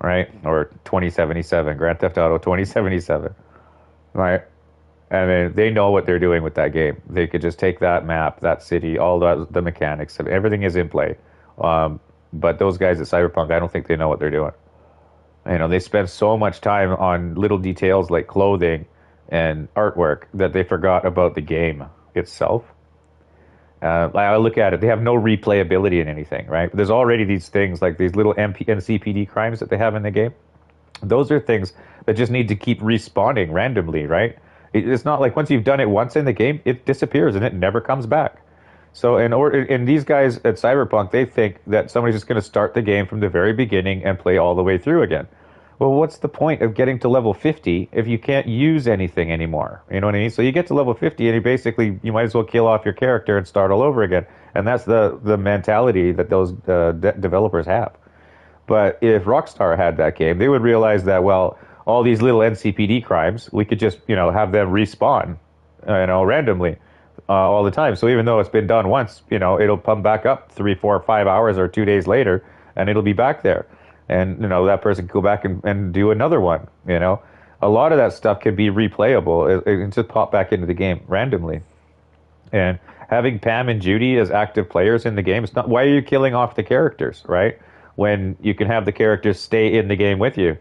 right? Or 2077, Grand Theft Auto 2077, right? And then they know what they're doing with that game. They could just take that map, that city, all the mechanics, everything is in play. But those guys at Cyberpunk, I don't think they know what they're doing. They spend so much time on little details like clothing and artwork that they forgot about the game itself. I look at it, they have no replayability in anything, right? There's already these things like these little NCPD crimes that they have in the game. Those are things that just need to keep respawning randomly, right? It's not like once you've done it once in the game, it disappears and it never comes back. So and these guys at Cyberpunk, they think that somebody's just going to start the game from the very beginning and play all the way through again. Well, what's the point of getting to level 50 if you can't use anything anymore? You know what I mean? So you get to level 50 and you might as well kill off your character and start all over again. And that's the mentality that those developers have. But if Rockstar had that game, they would realize that, well, all these little NCPD crimes, we could just, have them respawn, randomly all the time. So even though it's been done once, it'll come back up 3, 4, 5 hours or 2 days later, and it'll be back there. And, that person can go back and do another one, A lot of that stuff can be replayable. It just pop back into the game randomly. And having Pam and Judy as active players in the game, it's not, why are you killing off the characters, right? When you can have the characters stay in the game with you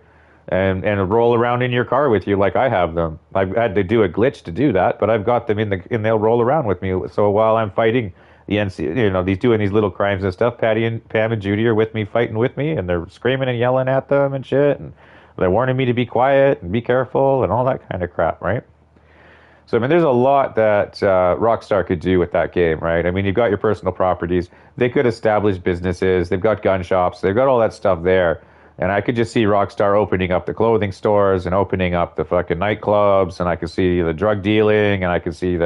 and roll around in your car with you like I have them. I've had to do a glitch to do that, but I've got them and they'll roll around with me. So while I'm fighting the NC, these doing these little crimes and stuff, Pam and Judy are with me, fighting with me, and they're screaming and yelling at them and shit, and they're warning me to be quiet and be careful and all that kind of crap, right? So, I mean, there's a lot that Rockstar could do with that game, right? I mean, you've got your personal properties. They could establish businesses. They've got gun shops. They've got all that stuff there. And I could just see Rockstar opening up the clothing stores and opening up the fucking nightclubs. And I could see the drug dealing. And I could see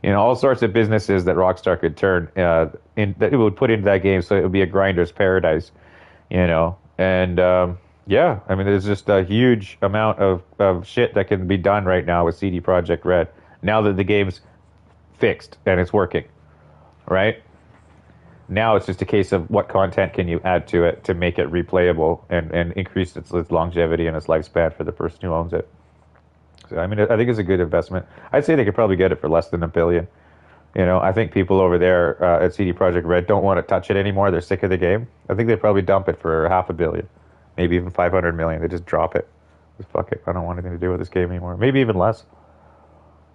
all sorts of businesses that Rockstar could turn that it would put into that game. So it would be a grinder's paradise, And, yeah, I mean, there's just a huge amount of shit that can be done right now with CD Projekt Red. Now that the game's fixed and it's working, right? Now it's just a case of what content can you add to it to make it replayable and increase its longevity and its lifespan for the person who owns it. So, I mean, I think it's a good investment. I'd say they could probably get it for less than $1 billion. I think people over there at CD Projekt Red don't want to touch it anymore. They're sick of the game. I think they'd probably dump it for $500 million, maybe even 500 million. They just drop it. Just fuck it. I don't want anything to do with this game anymore. Maybe even less.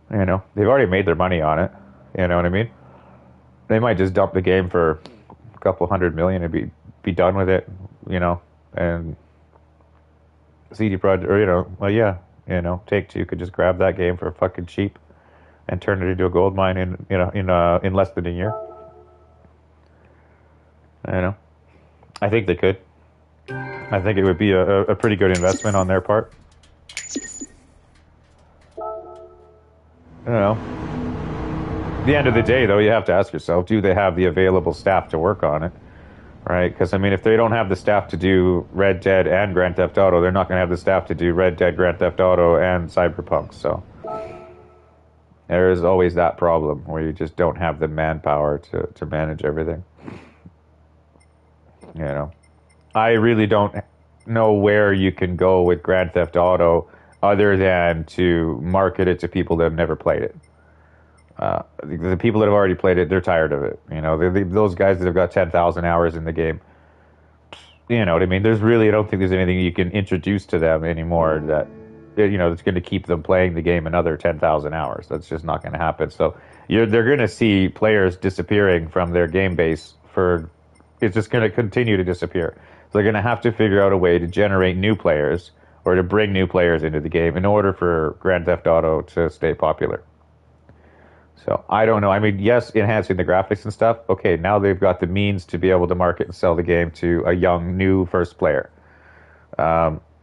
They've already made their money on it. You know what I mean? They might just dump the game for a couple $100 million and be done with it, and CD Projekt, or, Take-Two could just grab that game for fucking cheap and turn it into a gold mine in less than a year. I think they could. I think it would be a pretty good investment on their part. At the end of the day, though, you have to ask yourself, do they have the available staff to work on it? Right? Because, I mean, if they don't have the staff to do Red Dead and Grand Theft Auto, they're not going to have the staff to do Red Dead, Grand Theft Auto, and Cyberpunk. So there is always that problem where you just don't have the manpower to manage everything. I really don't know where you can go with Grand Theft Auto other than to market it to people that have never played it. The people that have already played it, they're tired of it. Those guys that have got 10,000 hours in the game, you know what I mean? I don't think there's anything you can introduce to them anymore that, that's going to keep them playing the game another 10,000 hours. That's just not going to happen. So they're going to see players disappearing from their game base it's just going to continue to disappear. So they're going to have to figure out a way to generate new players or to bring new players into the game in order for Grand Theft Auto to stay popular. So I don't know. I mean, yes, enhancing the graphics and stuff. Okay, now they've got the means to be able to market and sell the game to a young, new first player.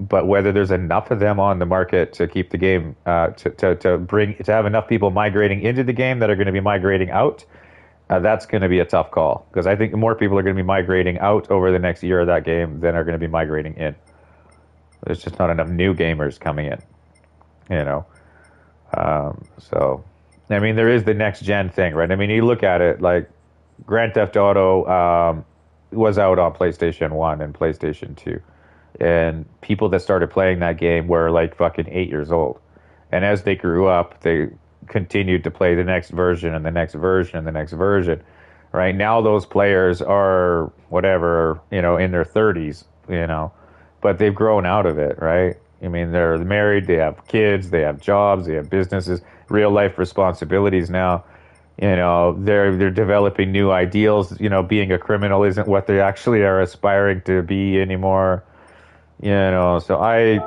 but whether there's enough of them on the market to keep the game to have enough people migrating into the game that are going to be migrating out, that's going to be a tough call, because I think more people are going to be migrating out over the next year of that game than are going to be migrating in. There's just not enough new gamers coming in, you know. So, I mean, there is the next gen thing, right? I mean, you look at it like Grand Theft Auto was out on PlayStation 1 and PlayStation 2. And people that started playing that game were like fucking 8 years old. And as they grew up, they continued to play the next version and the next version and the next version. Right now, those players are whatever, you know, in their 30s, you know, but they've grown out of it, right? I mean, they're married, they have kids, they have jobs, they have businesses, real life responsibilities now. You know, they're developing new ideals. You know, being a criminal isn't what they actually are aspiring to be anymore. You know, so I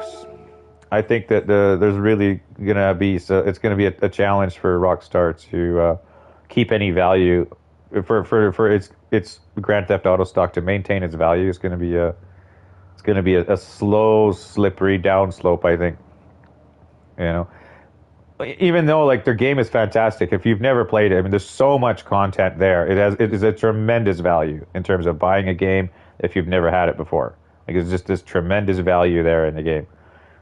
think that there's really gonna be it's gonna be a challenge for Rockstar to keep any value for its Grand Theft Auto stock to maintain its value. It's gonna be a slow, slippery downslope, I think. You know, even though like their game is fantastic, if you've never played it, I mean, there's so much content there. It is a tremendous value in terms of buying a game if you've never had it before. Like, it's just this tremendous value there in the game.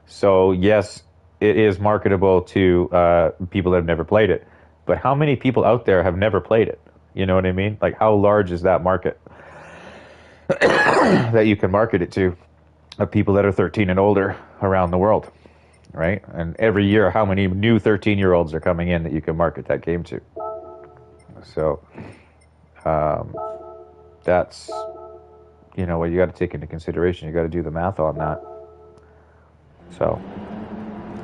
So yes, it is marketable to people that have never played it. But how many people out there have never played it? You know what I mean? Like, how large is that market that you can market it to, of people that are 13 and older around the world, right? And every year, how many new 13-year-olds are coming in that you can market that game to? So that's, you know, what you got to take into consideration. You got to do the math on that. So,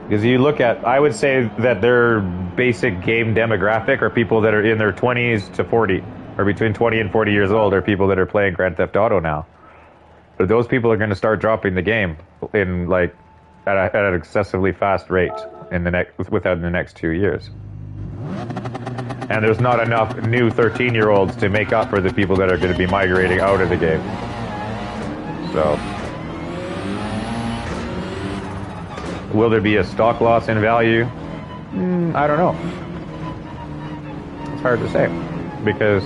because you look at, I would say that their basic game demographic are people that are in their 20s to 40, or between 20 and 40 years old, are people that are playing Grand Theft Auto now. But those people are going to start dropping the game in like at an excessively fast rate within the next 2 years. And there's not enough new 13-year-olds to make up for the people that are going to be migrating out of the game. So, will there be a stock loss in value? I don't know. It's hard to say, because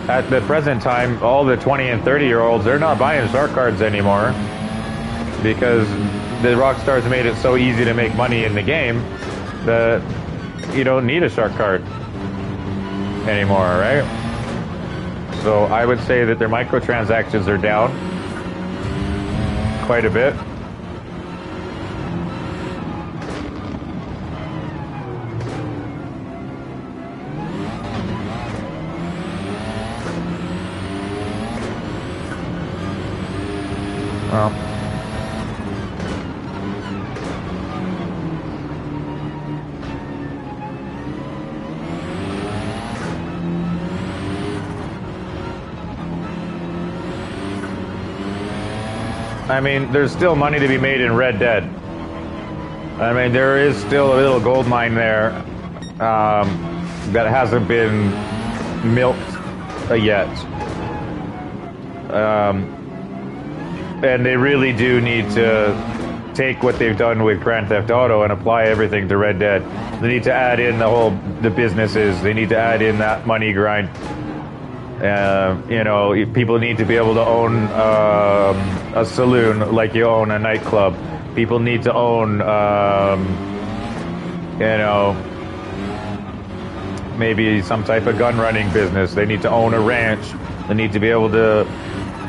at the present time, all the 20 and 30-year-olds, they're not buying shark cards anymore, because the Rockstars made it so easy to make money in the game that you don't need a shark card anymore, right? So I would say that their microtransactions are down quite a bit. Well, I mean, there's still money to be made in Red Dead. I mean, there is still a little gold mine there that hasn't been milked yet. And they really do need to take what they've done with Grand Theft Auto and apply everything to Red Dead. They need to add in the businesses. They need to add in that money grind. You know, people need to be able to own a saloon like you own a nightclub. People need to own, you know, maybe some type of gun running business. They need to own a ranch. They need to be able to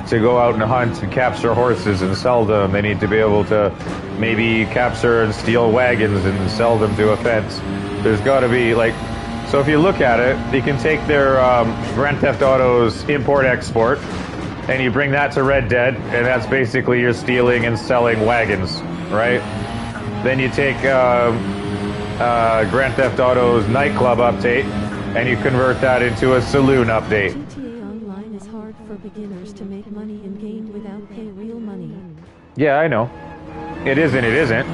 go out and hunt and capture horses and sell them. They need to be able to maybe capture and steal wagons and sell them to a fence. There's got to be, like, so if you look at it, you can take their Grand Theft Auto's import-export, and you bring that to Red Dead, and that's basically you're stealing and selling wagons, right? Then you take Grand Theft Auto's nightclub update, and you convert that into a saloon update. GTA Online is hard for beginners to make money in-game without pay real money. Yeah, I know. It is and it isn't.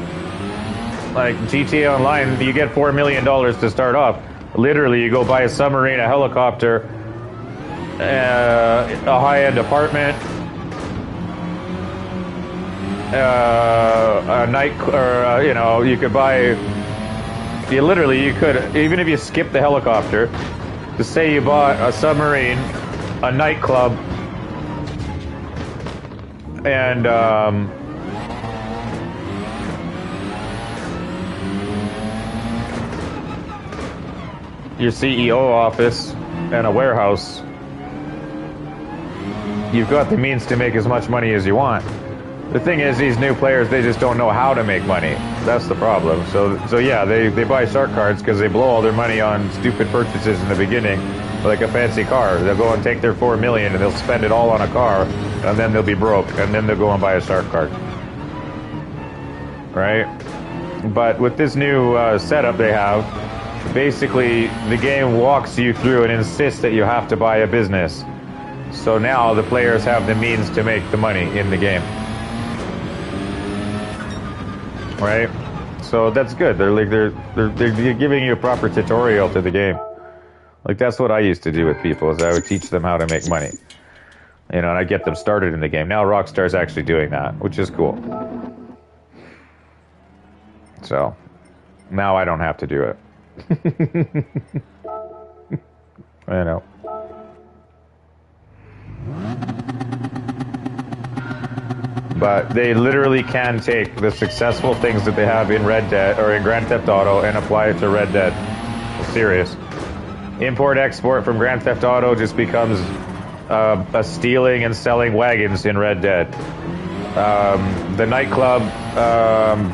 Like, GTA Online, you get $4 million to start off. Literally, you go buy a submarine, a helicopter, a high-end apartment, a night, or you know, you could buy. You could, even if you skip the helicopter, to say you bought a submarine, a nightclub, and your CEO office and a warehouse, you've got the means to make as much money as you want. The thing is, these new players, they just don't know how to make money. That's the problem. So yeah, they buy shark cards because they blow all their money on stupid purchases in the beginning, like a fancy car. They'll go and take their $4 million and they'll spend it all on a car, and then they'll be broke, and then they'll go and buy a shark card. Right? But with this new setup they have, basically the game walks you through and insists that you have to buy a business. So now the players have the means to make the money in the game. Right? So that's good. They're giving you a proper tutorial to the game. Like, that's what I used to do with people, is I would teach them how to make money. You know, and I get them started in the game. Now Rockstar's actually doing that, which is cool. So now I don't have to do it. I know. But they literally can take the successful things that they have in Red Dead or in Grand Theft Auto and apply it to Red Dead. Serious. Import-export from Grand Theft Auto just becomes a stealing and selling wagons in Red Dead. The nightclub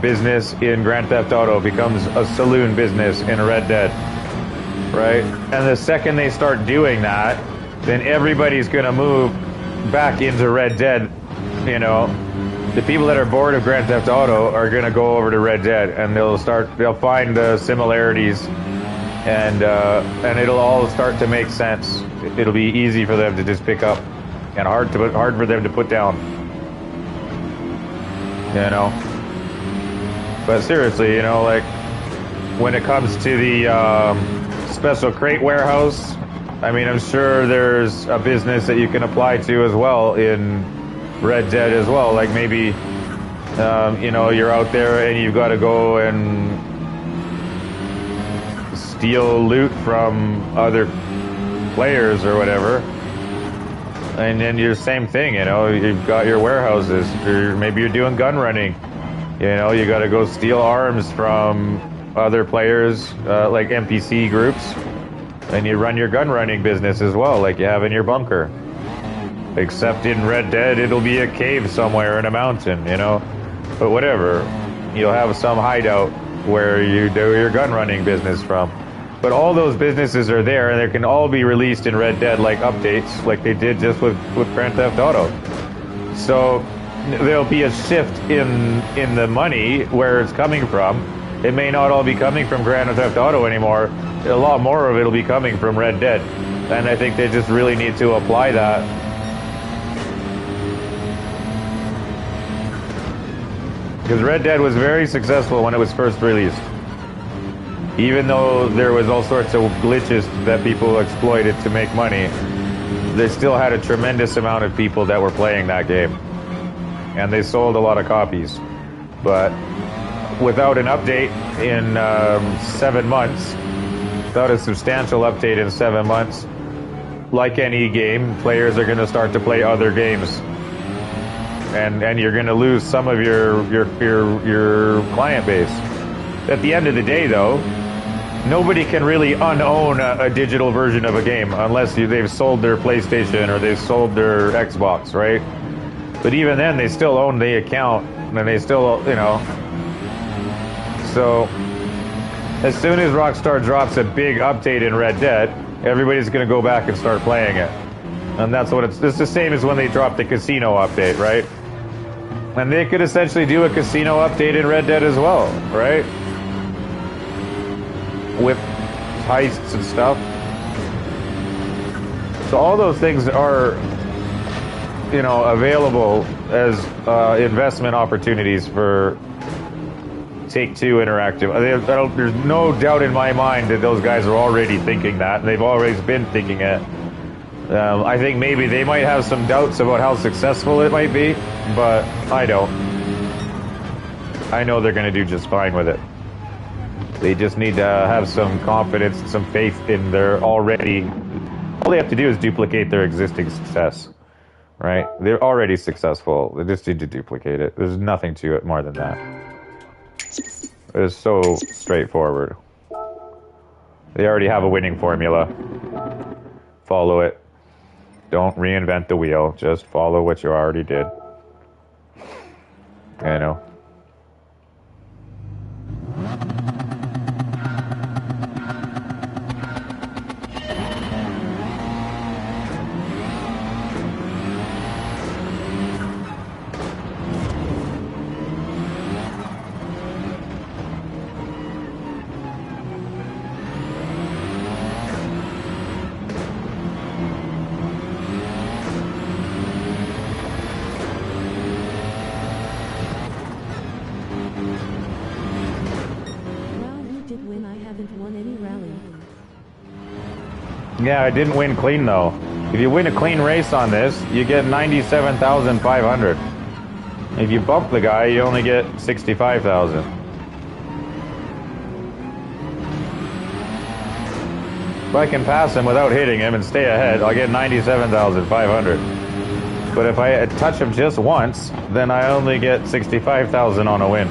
business in Grand Theft Auto becomes a saloon business in Red Dead. Right? And the second they start doing that, then everybody's going to move back into Red Dead. You know, the people that are bored of Grand Theft Auto are going to go over to Red Dead, and they'll find the similarities, and it'll all start to make sense. It'll be easy for them to just pick up, and hard for them to put down. You know, but seriously, you know, like when it comes to the special crate warehouse, I mean, I'm sure there's a business that you can apply to as well in Red Dead as well. Like maybe, you know, you're out there and you've got to go and steal loot from other players or whatever. And then you're the same thing, you know, you've got your warehouses, or maybe you're doing gun running. You know, you got to go steal arms from other players, like NPC groups, and you run your gun running business as well, like you have in your bunker. Except in Red Dead, it'll be a cave somewhere in a mountain, you know. But whatever, you'll have some hideout where you do your gun running business from. But all those businesses are there, and they can all be released in Red Dead like updates, like they did just with Grand Theft Auto. So there'll be a shift in the money where it's coming from. It may not all be coming from Grand Theft Auto anymore. A lot more of it will be coming from Red Dead. And I think they just really need to apply that. Because Red Dead was very successful when it was first released. Even though there was all sorts of glitches that people exploited to make money, they still had a tremendous amount of people that were playing that game. And they sold a lot of copies. But without an update in 7 months, without a substantial update in 7 months, like any game, players are going to start to play other games. And you're going to lose some of your client base. At the end of the day, though, nobody can really unown a digital version of a game unless they've sold their PlayStation or they've sold their Xbox, right? But even then, they still own the account, and they still, you know. So, as soon as Rockstar drops a big update in Red Dead, everybody's going to go back and start playing it. And that's what it's the same as when they dropped the casino update, right? And they could essentially do a casino update in Red Dead as well, right? With heists and stuff. So all those things are, you know, available as investment opportunities for Take-Two Interactive. There's no doubt in my mind that those guys are already thinking that, and they've always been thinking it. I think maybe they might have some doubts about how successful it might be, but I don't. I know they're going to do just fine with it. They just need to have some confidence and some faith in their already... All they have to do is duplicate their existing success, right? They're already successful. They just need to duplicate it. There's nothing to it more than that. It's so straightforward. They already have a winning formula. Follow it. Don't reinvent the wheel. Just follow what you already did. You know. Yeah, I didn't win clean though. If you win a clean race on this, you get 97,500. If you bump the guy, you only get 65,000. If I can pass him without hitting him and stay ahead, I'll get 97,500. But if I touch him just once, then I only get 65,000 on a win.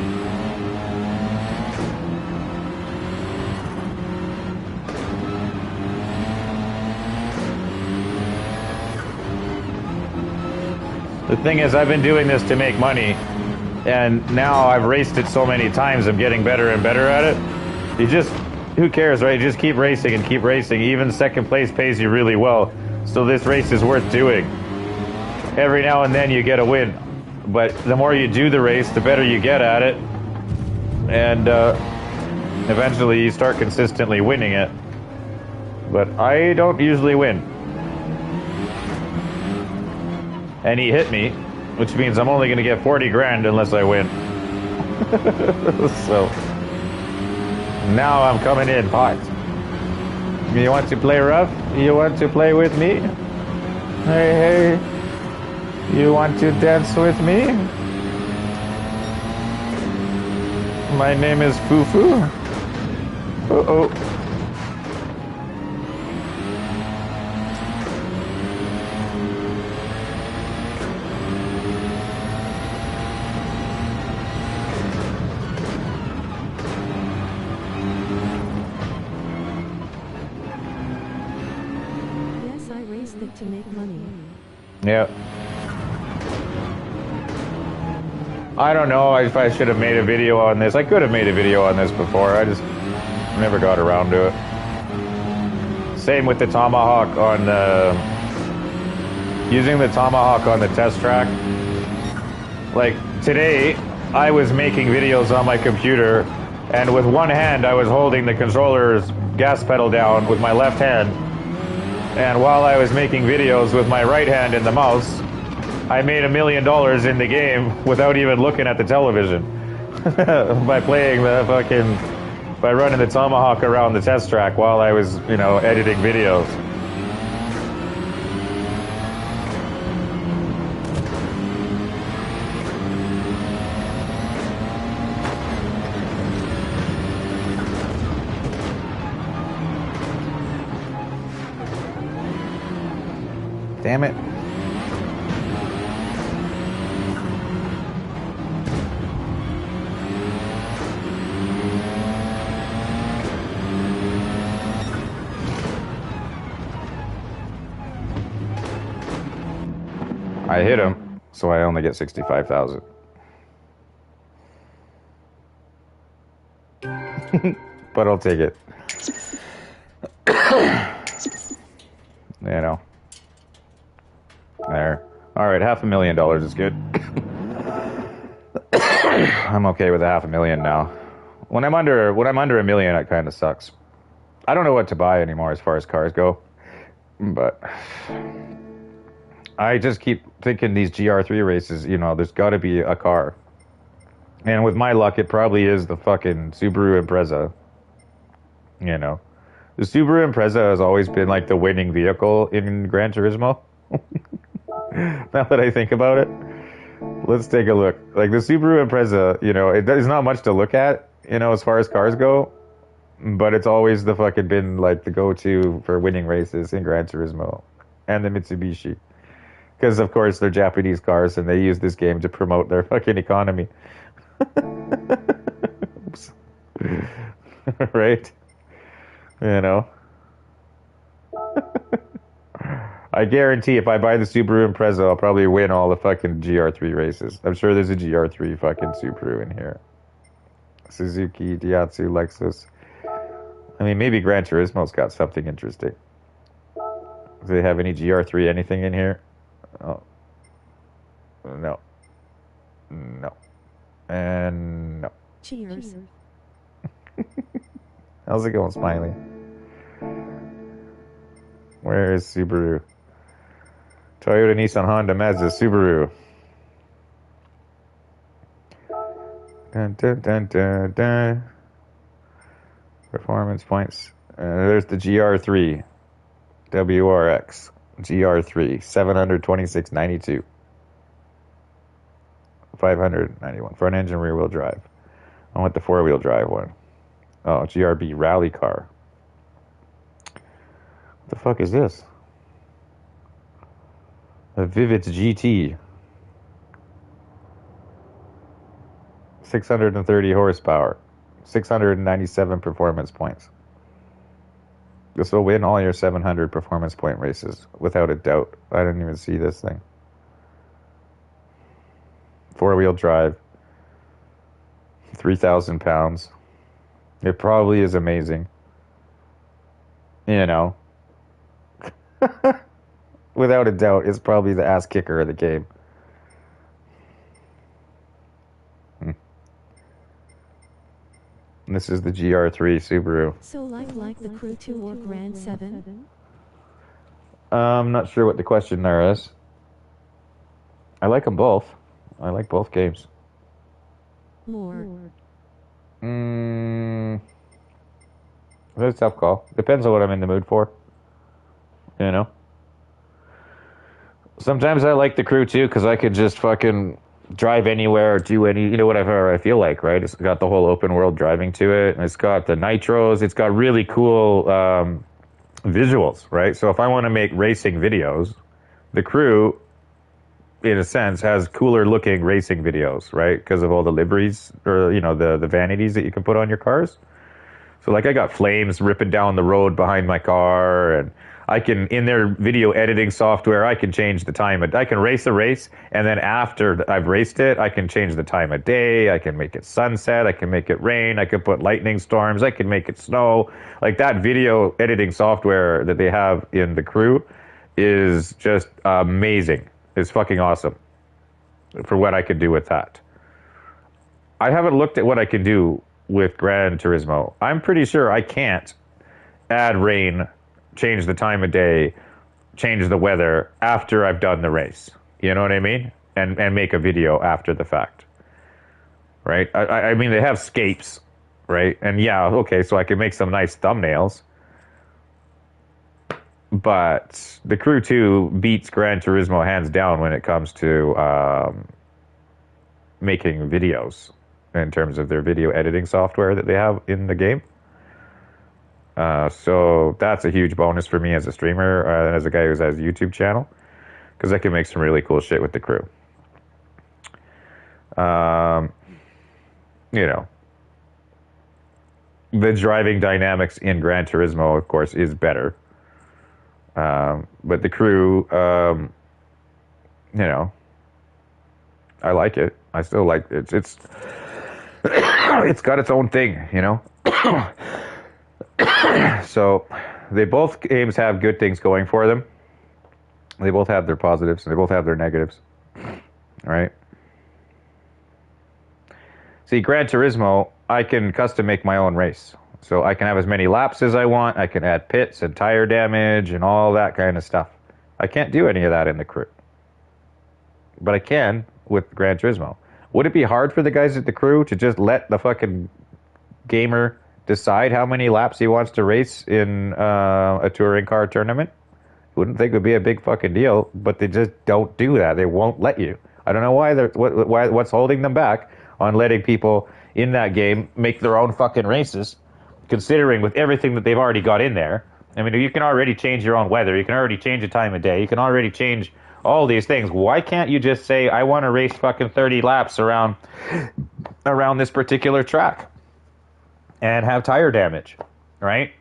The thing is, I've been doing this to make money, and now I've raced it so many times, I'm getting better and better at it. You just, who cares, right? You just keep racing and keep racing. Even second place pays you really well, so this race is worth doing. Every now and then you get a win, but the more you do the race, the better you get at it, and eventually you start consistently winning it. But I don't usually win. And he hit me, which means I'm only going to get 40 grand unless I win. So, now I'm coming in hot. You want to play rough? You want to play with me? Hey, hey. You want to dance with me? My name is Fufu. Uh-oh. To make money. Yeah. I don't know if I should have made a video on this. I could have made a video on this before. I just never got around to it. Same with the Tomahawk on using the Tomahawk on the test track. Like today, I was making videos on my computer, and with one hand I was holding the controller's gas pedal down with my left hand. And while I was making videos with my right hand in the mouse, I made $1 million in the game without even looking at the television. by running the Tomahawk around the test track while I was, you know, editing videos. Damn it. I hit him, so I only get 65,000. But I'll take it. You know. There. Alright, $500,000 is good. I'm okay with $500,000 now. When I'm under $1 million, it kind of sucks. I don't know what to buy anymore as far as cars go. But I just keep thinking these GR3 races, you know, there's got to be a car. And with my luck, it probably is the fucking Subaru Impreza. You know. The Subaru Impreza has always been like the winning vehicle in Gran Turismo. Now that I think about it. Let's take a look. Like the Subaru Impreza, you know, there's not much to look at, you know, as far as cars go, but it's always the fucking been like the go-to for winning races in Gran Turismo, and the Mitsubishi, because of course they're Japanese cars and they use this game to promote their fucking economy. Oops. Right? You know. I guarantee if I buy the Subaru Impreza, I'll probably win all the fucking GR3 races. I'm sure there's a GR3 fucking Subaru in here. Suzuki, Daihatsu, Lexus. I mean, maybe Gran Turismo's got something interesting. Do they have any GR3 anything in here? Oh. No. No. And no. Cheers. How's it going, Smiley? Where is Subaru? Toyota, Nissan, Honda, Mazda, Subaru. Dun, dun, dun, dun, dun. Performance points. There's the GR3. WRX. GR3. 726.92. 591. Front engine, rear wheel drive. I want the 4-wheel drive one. Oh, GRB rally car. What the fuck is this? A Vivitz GT. 630 horsepower. 697 performance points. This will win all your 700 performance point races, without a doubt. I didn't even see this thing. 4-wheel drive. 3,000 pounds. It probably is amazing. You know. Without a doubt, it's probably the ass kicker of the game. This is the GR3 Subaru. So like the Crew 2 or Grand 7? I'm not sure what the question there is. I like them both. I like both games. More. That's a tough call. Depends on what I'm in the mood for. You know? Sometimes I like the Crew too, because I could just fucking drive anywhere or do any, you know, whatever I feel like, right? It's got the whole open world driving to it, and it's got the nitros. It's got really cool visuals, right? So if I want to make racing videos, the Crew, in a sense, has cooler looking racing videos, right? Because of all the liveries, or, you know, the vanities that you can put on your cars. So like I got flames ripping down the road behind my car, and I can, in their video editing software, I can change the time. I can race a race, and then after I've raced it, I can change the time of day. I can make it sunset. I can make it rain. I can put lightning storms. I can make it snow. Like that video editing software that they have in the Crew is just amazing. It's fucking awesome for what I could do with that. I haven't looked at what I can do with Gran Turismo. I'm pretty sure I can't add rain, change the time of day, change the weather after I've done the race. You know what I mean? And make a video after the fact. Right? I mean, they have scapes, right? And yeah, okay, so I can make some nice thumbnails. But the Crew 2 beats Gran Turismo hands down when it comes to making videos in terms of their video editing software that they have in the game. So that's a huge bonus for me as a streamer and as a guy who has a YouTube channel, because I can make some really cool shit with the Crew. You know, the driving dynamics in Gran Turismo, of course, is better. But the Crew, you know, I like it. I still like it. It's it's got its own thing, you know. So they both games have good things going for them. They both have their positives, and they both have their negatives. All right. See, Gran Turismo, I can custom make my own race. So I can have as many laps as I want. I can add pits and tire damage and all that kind of stuff. I can't do any of that in the Crew. But I can with Gran Turismo. Would it be hard for the guys at the Crew to just let the fucking gamer decide how many laps he wants to race in a touring car tournament? Wouldn't think it would be a big fucking deal, but they just don't do that. They won't let you. I don't know why what's holding them back on letting people in that game make their own fucking races, considering with everything that they've already got in there. I mean, you can already change your own weather. You can already change the time of day. You can already change all these things. Why can't you just say, I want to race fucking 30 laps around this particular track and have tire damage, right?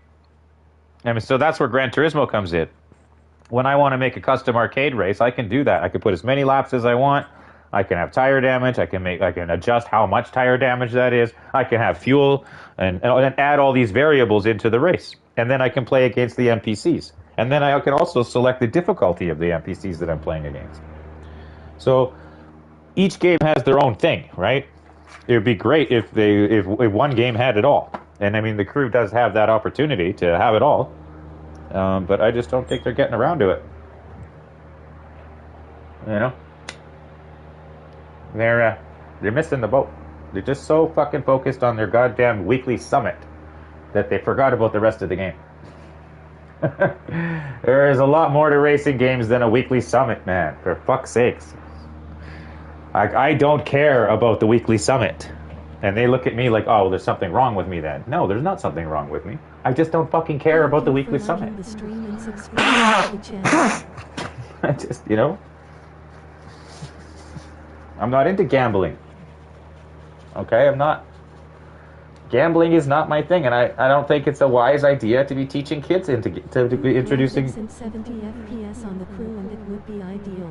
I mean, so that's where Gran Turismo comes in. When I want to make a custom arcade race, I can do that. I can put as many laps as I want. I can have tire damage. I can adjust how much tire damage that is. I can have fuel and add all these variables into the race. And then I can play against the NPCs. And then I can also select the difficulty of the NPCs that I'm playing against. So each game has their own thing, right? It would be great if one game had it all. And I mean, the crew does have that opportunity to have it all. But I just don't think they're getting around to it. You know? They're missing the boat. They're just so fucking focused on their goddamn weekly summit that they forgot about the rest of the game. There is a lot more to racing games than a weekly summit, man. For fuck's sakes. I don't care about the weekly summit. And they look at me like, oh, there's something wrong with me then. No, there's not something wrong with me. I just don't fucking care about the weekly summit. I just, you know, I'm not into gambling. Okay, I'm not. Gambling is not my thing, and I don't think it's a wise idea to be teaching kids to be introducing. 70 FPS on the crew, and it would be ideal.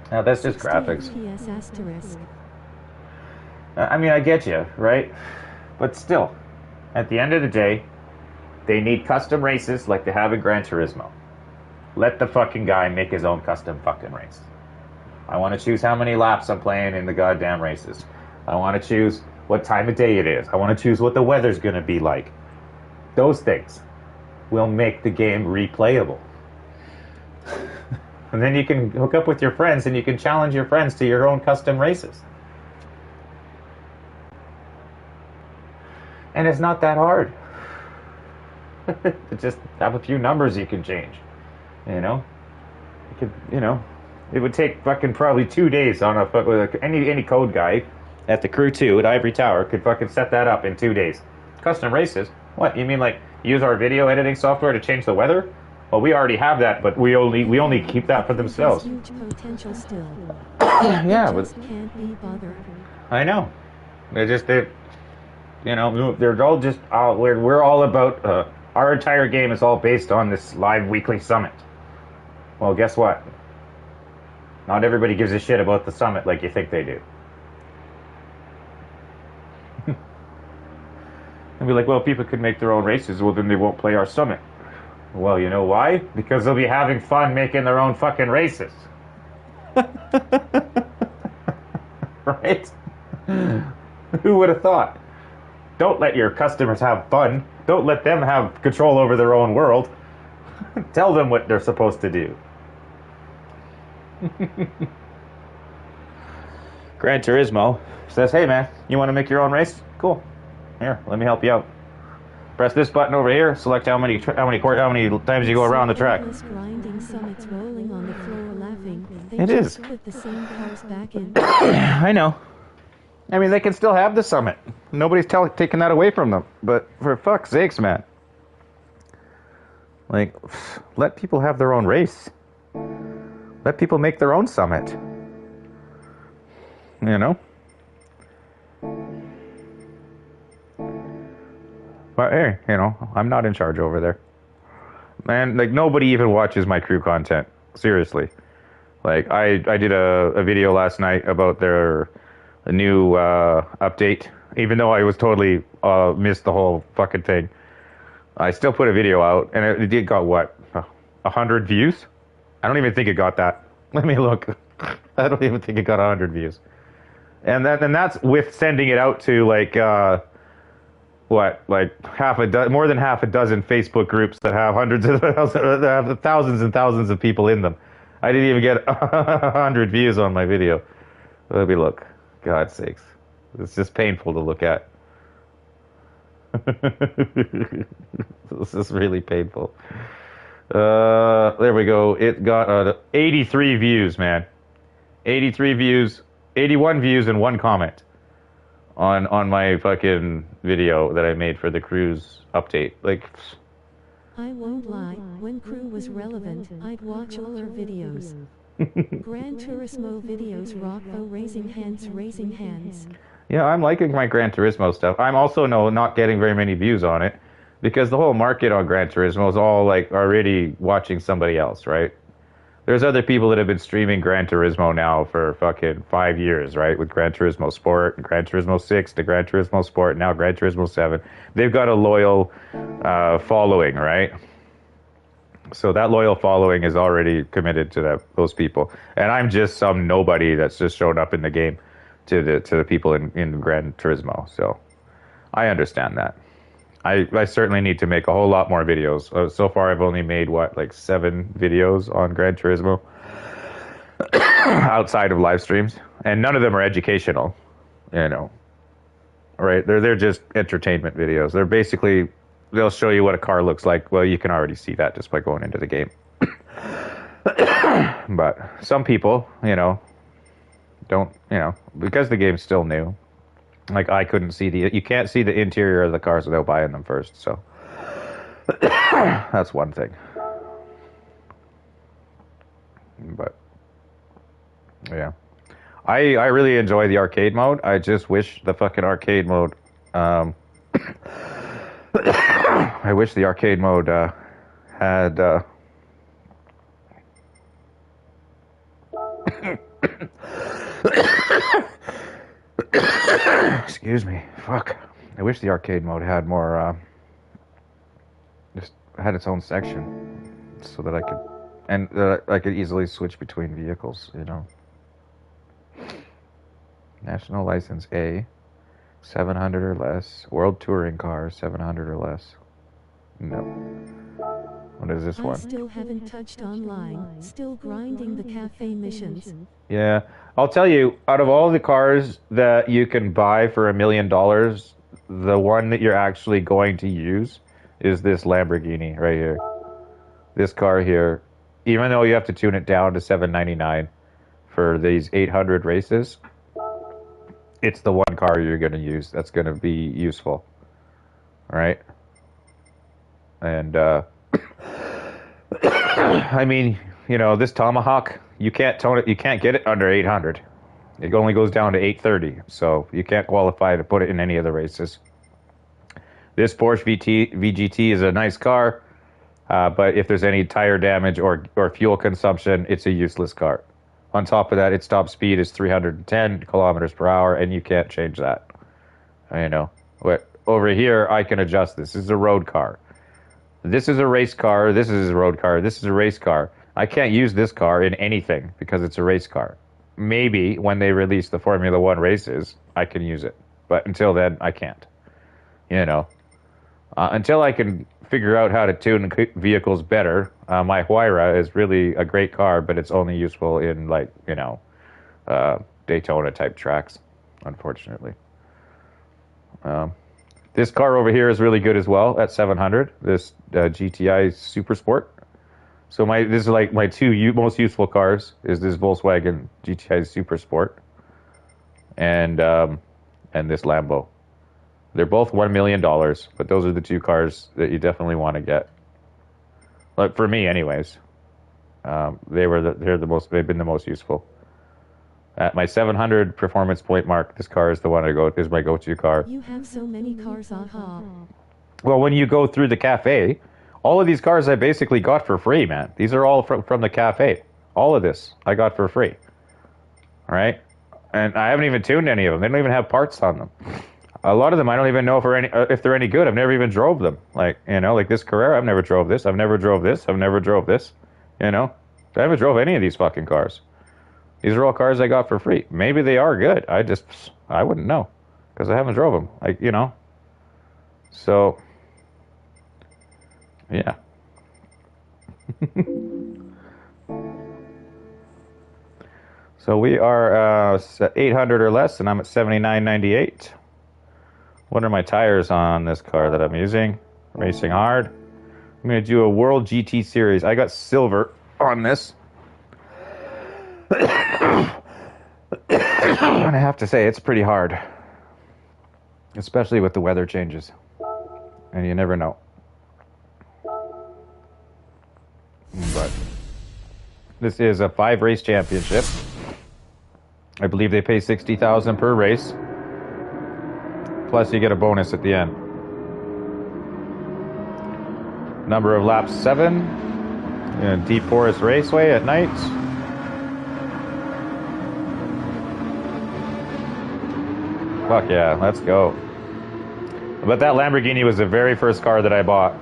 Now that's just graphics. FPS asterisk. I mean, I get you, right? But still, at the end of the day, they need custom races like they have in Gran Turismo. Let the fucking guy make his own custom fucking race. I want to choose how many laps I'm playing in the goddamn races. I want to choose what time of day it is. I want to choose what the weather's going to be like. Those things will make the game replayable. And then you can hook up with your friends and you can challenge your friends to your own custom races. And it's not that hard. Just have a few numbers you can change. You know? It would take fucking probably 2 days on any code guy at the Crew 2 at Ivory Tower could fucking set that up in 2 days. Custom races? What? You mean like use our video editing software to change the weather? Well, we already have that, but we only keep that for themselves. Huge potential still. Yeah, but just can't be bothered. I know. They're all just we're all about our entire game is all based on this live weekly summit. Well, guess what? Not everybody gives a shit about the summit like you think they do. And be like, well, people could make their own races. Well, then they won't play our summit. Well, you know why? Because they'll be having fun making their own fucking races. Right? Who would have thought? Don't let your customers have fun. Don't let them have control over their own world. Tell them what they're supposed to do. Gran Turismo says, hey man, you want to make your own race? Cool. Here, let me help you out. Press this button over here, select how many times you go around the track. It is. I know. I mean, they can still have the summit. Nobody's taking that away from them. But for fuck's sakes, man. Like, let people have their own race. Let people make their own summit. You know? But hey, I'm not in charge over there. Man, like, nobody even watches my crew content. Seriously. Like, I did a video last night about their new update. Even though I was totally missed the whole fucking thing. I still put a video out, and it did got, what, 100 views? I don't even think it got that. Let me look. I don't even think it got 100 views. And that's with sending it out to, like, more than half a dozen Facebook groups that have that have thousands and thousands of people in them. I didn't even get 100 views on my video. Let me look. God's sakes. It's just painful to look at. This is really painful. There we go. It got 83 views, man. 83 views, 81 views, and 1 comment on my fucking video that I made for the cruise update. Like, I won't lie, when crew was relevant, I'd watch all our videos. Gran Turismo videos rock. Oh, raising hands, raising hands. yeah, I'm liking my Gran Turismo stuff. I'm also not getting very many views on it because the whole market on Gran Turismo is all like already watching somebody else, right? There's other people that have been streaming Gran Turismo now for fucking 5 years, right? With Gran Turismo Sport, and Gran Turismo 6, to Gran Turismo Sport, now Gran Turismo 7. They've got a loyal following, right? So that loyal following is already committed to those people. And I'm just some nobody that's just shown up in the game to the people in Gran Turismo. So I understand that. I certainly need to make a whole lot more videos. So far, I've only made, like 7 videos on Gran Turismo outside of live streams. And none of them are educational, Right? They're just entertainment videos. They're basically, they'll show you what a car looks like. Well, you can already see that just by going into the game. But some people, don't, because the game's still new. Like, I couldn't see you can't see the interior of the cars without buying them first, so that's one thing. But yeah, I really enjoy the arcade mode. I just wish the fucking arcade mode I wish the arcade mode had excuse me. Fuck. I wish the arcade mode had more, just had its own section so that I could easily switch between vehicles, National License A, 700 or less. World Touring Car, 700 or less. No. What is this one? I still haven't touched online, still grinding the cafe missions. Yeah, I'll tell you, out of all the cars that you can buy for $1 million, the one that you're actually going to use is this Lamborghini right here. This car here, even though you have to tune it down to $799 for these 800 races, it's the one car you're going to use that's going to be useful, right? And I mean, this Tomahawk, you can't tone it. You can't get it under 800. It only goes down to 830, so you can't qualify to put it in any of the races. This Porsche VGT is a nice car, but if there's any tire damage or fuel consumption, it's a useless car. On top of that, its top speed is 310 kilometers per hour, and you can't change that. But over here, I can adjust this. This is a road car. This is a race car. This is a road car. This is a race car. I can't use this car in anything because it's a race car. Maybe when they release the Formula One races, I can use it. But until then, I can't. Until I can figure out how to tune vehicles better, my Huayra is really a great car, but it's only useful in, Daytona-type tracks, unfortunately. This car over here is really good as well at 700. This GTI Super Sport. So this is like my two most useful cars is this Volkswagen GTI Super Sport and this Lambo. They're both $1 million, but those are the two cars that you definitely want to get. Like for me, anyways. They've been the most useful. At my 700 performance point mark, this car is my go-to car. You have so many cars, aha. Well, when you go through the cafe, all of these cars I basically got for free, man. These are all from the cafe. All of this I got for free. All right? And I haven't even tuned any of them. They don't even have parts on them. A lot of them I don't even know if they're any good. I've never even drove them. Like this Carrera, I've never drove this. I've never drove this. I've never drove this. I haven't drove any of these fucking cars. These are all cars I got for free. Maybe they are good. I wouldn't know because I haven't drove them. So, yeah. So we are 800 or less, and I'm at 79.98. What are my tires on this car that I'm using? Racing hard. I'm going to do a World GT Series. I got silver on this. And I have to say, it's pretty hard. Especially with the weather changes. And you never know. But this is a 5-race championship. I believe they pay $60,000 per race. Plus you get a bonus at the end. Number of laps 7. In a deep porous raceway at night. Fuck yeah, let's go. But that Lamborghini was the very first car that I bought.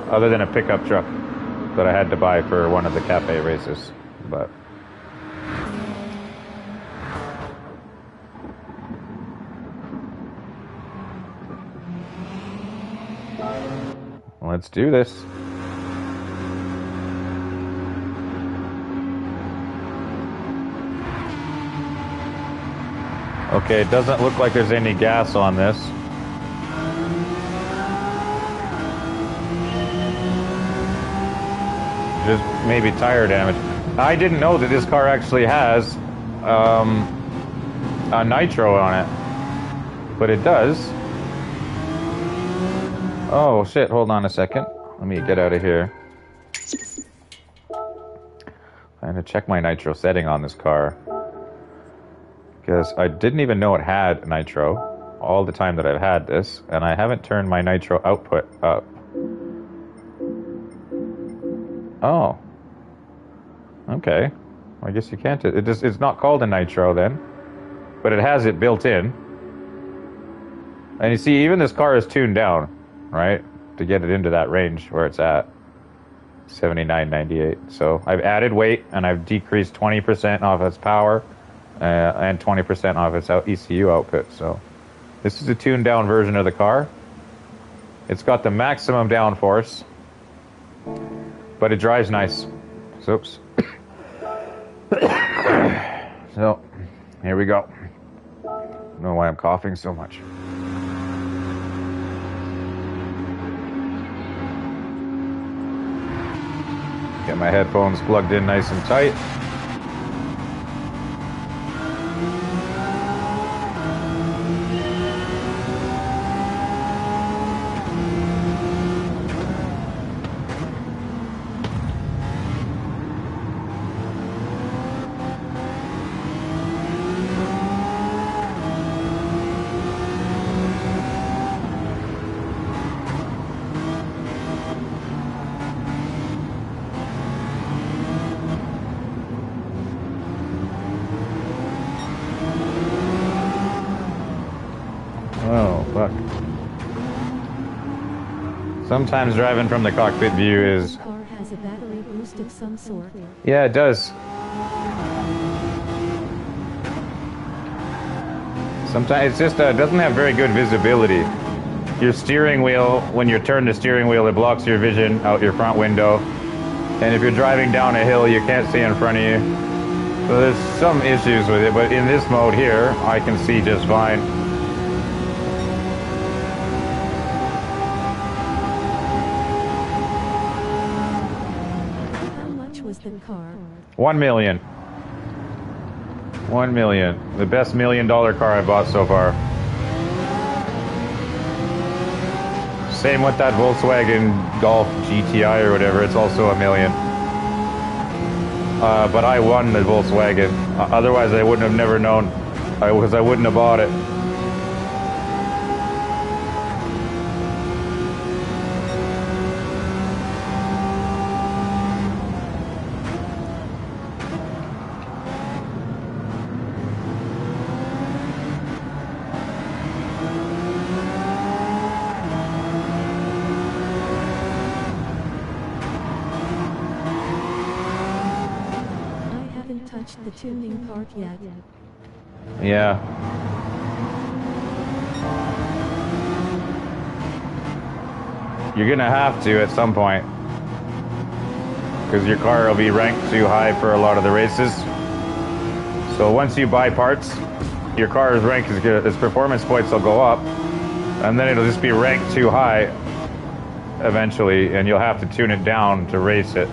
Other than a pickup truck that I had to buy for one of the cafe races. But let's do this. Okay, it doesn't look like there's any gas on this. Just maybe tire damage. I didn't know that this car actually has a nitro on it. But it does. Oh shit, hold on a second. Let me get out of here. I had to check my nitro setting on this car. Because I didn't even know it had nitro all the time that I've had this, and I haven't turned my nitro output up. Oh. Okay. I guess you can't. It's not called a nitro then, but it has it built in. And you see, even this car is tuned down, right, to get it into that range where it's at. 79.98. So I've added weight, and I've decreased 20% off its power. And 20% off its ECU output. So this is a tuned down version of the car. It's got the maximum downforce, but it drives nice. So, oops. So here we go. I don't know why I'm coughing so much. Get my headphones plugged in nice and tight. Oh, fuck. Sometimes driving from the cockpit view is... The car has a battery boost of some sort. Yeah, it does. Sometimes it's just doesn't have very good visibility. Your steering wheel, when you turn the steering wheel, it blocks your vision out your front window. And if you're driving down a hill, you can't see in front of you. So there's some issues with it, but in this mode here, I can see just fine. How much was the car? $1 million. $1 million. The best $1 million car I've bought so far. Same with that Volkswagen Golf GTI or whatever. It's also $1 million. But I won the Volkswagen. Otherwise, I wouldn't have never known. Because I wouldn't have bought it. The tuning part yet. Yeah. You're gonna have to at some point. Because your car will be ranked too high for a lot of the races. So once you buy parts, your car's rank is good. Its performance points will go up. And then it'll just be ranked too high eventually, and you'll have to tune it down to race it.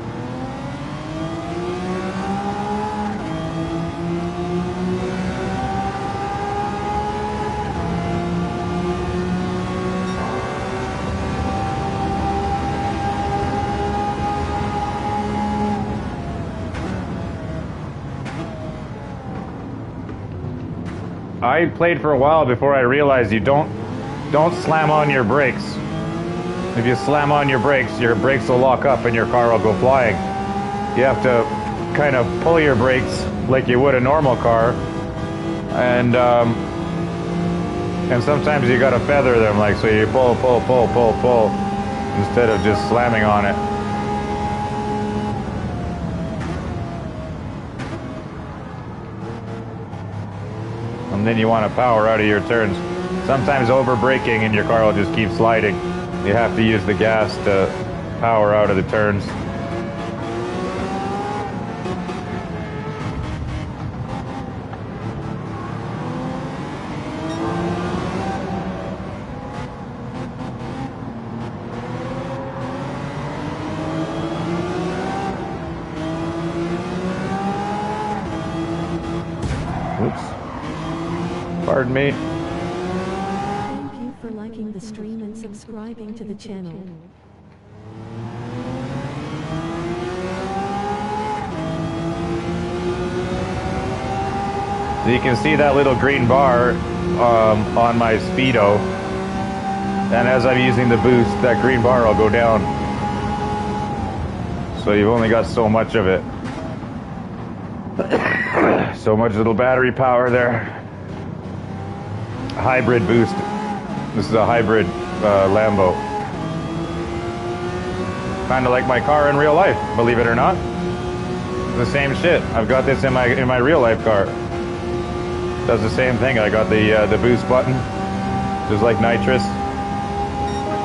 I played for a while before I realized you don't slam on your brakes. If you slam on your brakes will lock up and your car will go flying. You have to kind of pull your brakes like you would a normal car, and sometimes you gotta feather them, like, so you pull instead of just slamming on it. And then you want to power out of your turns. Sometimes over braking and your car will just keep sliding. You have to use the gas to power out of the turns. Pardon me. Thank you for liking the stream and subscribing to the channel. So you can see that little green bar on my speedo, and as I'm using the boost, that green bar will go down. So you've only got so much of it. So much little battery power there. Hybrid boost. This is a hybrid Lambo. Kind of like my car in real life, believe it or not. The same shit. I've got this in my real life car. Does the same thing. I got the boost button, just like nitrous,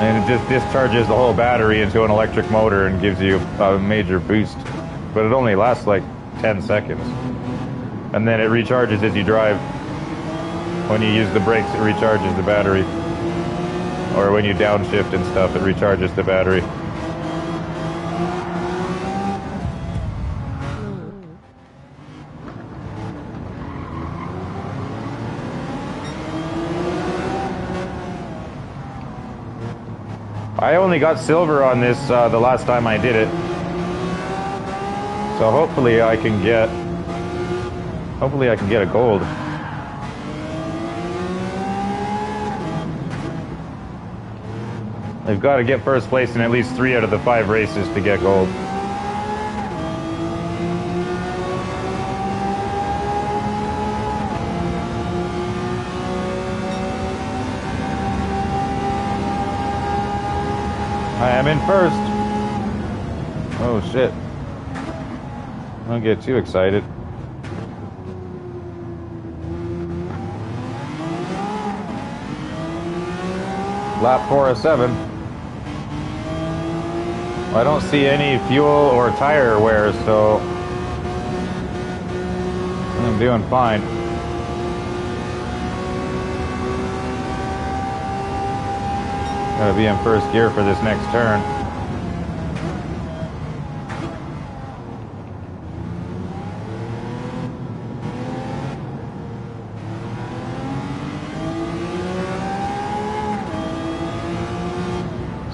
and it just discharges the whole battery into an electric motor and gives you a major boost. But it only lasts like 10 seconds, and then it recharges as you drive. When you use the brakes, it recharges the battery. Or when you downshift and stuff, it recharges the battery. I only got silver on this the last time I did it. So hopefully I can get a gold. They've got to get first place in at least 3 out of the 5 races to get gold. I am in first. Oh shit. Don't get too excited. Lap 407. I don't see any fuel or tire wear, so I'm doing fine. Gotta be in first gear for this next turn.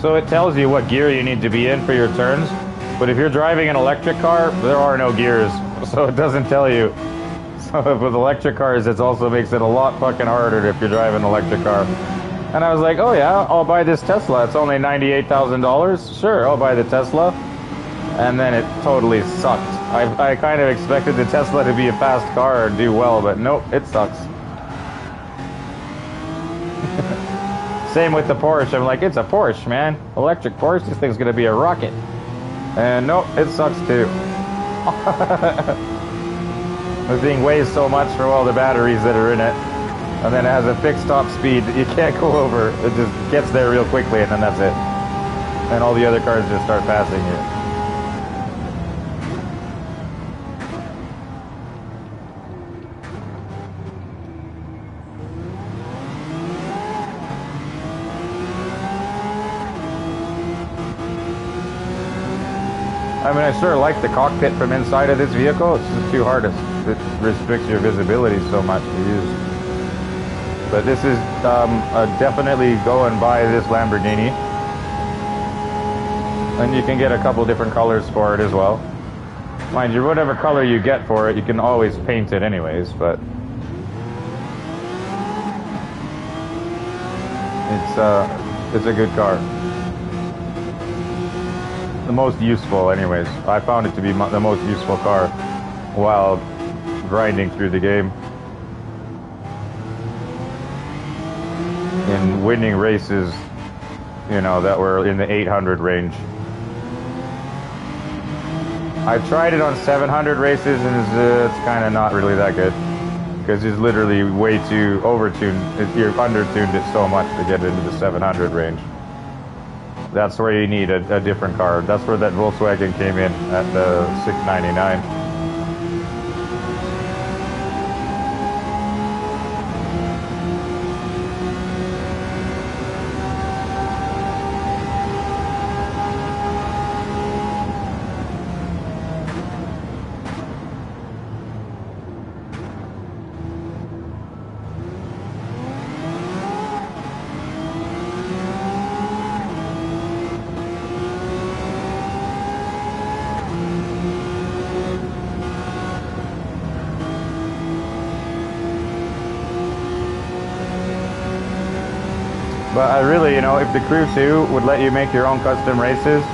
So it tells you what gear you need to be in for your turns, but if you're driving an electric car, there are no gears, so it doesn't tell you. So with electric cars, it also makes it a lot fucking harder if you're driving an electric car. And I was like, oh yeah, I'll buy this Tesla. It's only $98,000. Sure, I'll buy the Tesla. And then it totally sucked. I kind of expected the Tesla to be a fast car and do well, but nope, it sucks. Same with the Porsche. I'm like, it's a Porsche, man. Electric Porsche, this thing's gonna be a rocket. And nope, it sucks too. The thing weighs so much for all the batteries that are in it. And then it has a fixed top speed that you can't go over. It just gets there real quickly and then that's it. And all the other cars just start passing you. I mean, I sure like the cockpit from inside of this vehicle. It's just too hard. It restricts your visibility so much to use. But this is definitely go and buy this Lamborghini. And you can get a couple different colors for it as well. Mind you, whatever color you get for it, you can always paint it anyways, but It's a good car. The most useful, anyways. I found it to be the most useful car while grinding through the game and winning races, you know, that were in the 800 range. I tried it on 700 races, and it's kind of not really that good because it's literally way too overtuned. You're undertuned it so much to get into the 700 range. That's where you need a different car. That's where that Volkswagen came in at the 699. But I really, you know, if the Crew 2 would let you make your own custom races,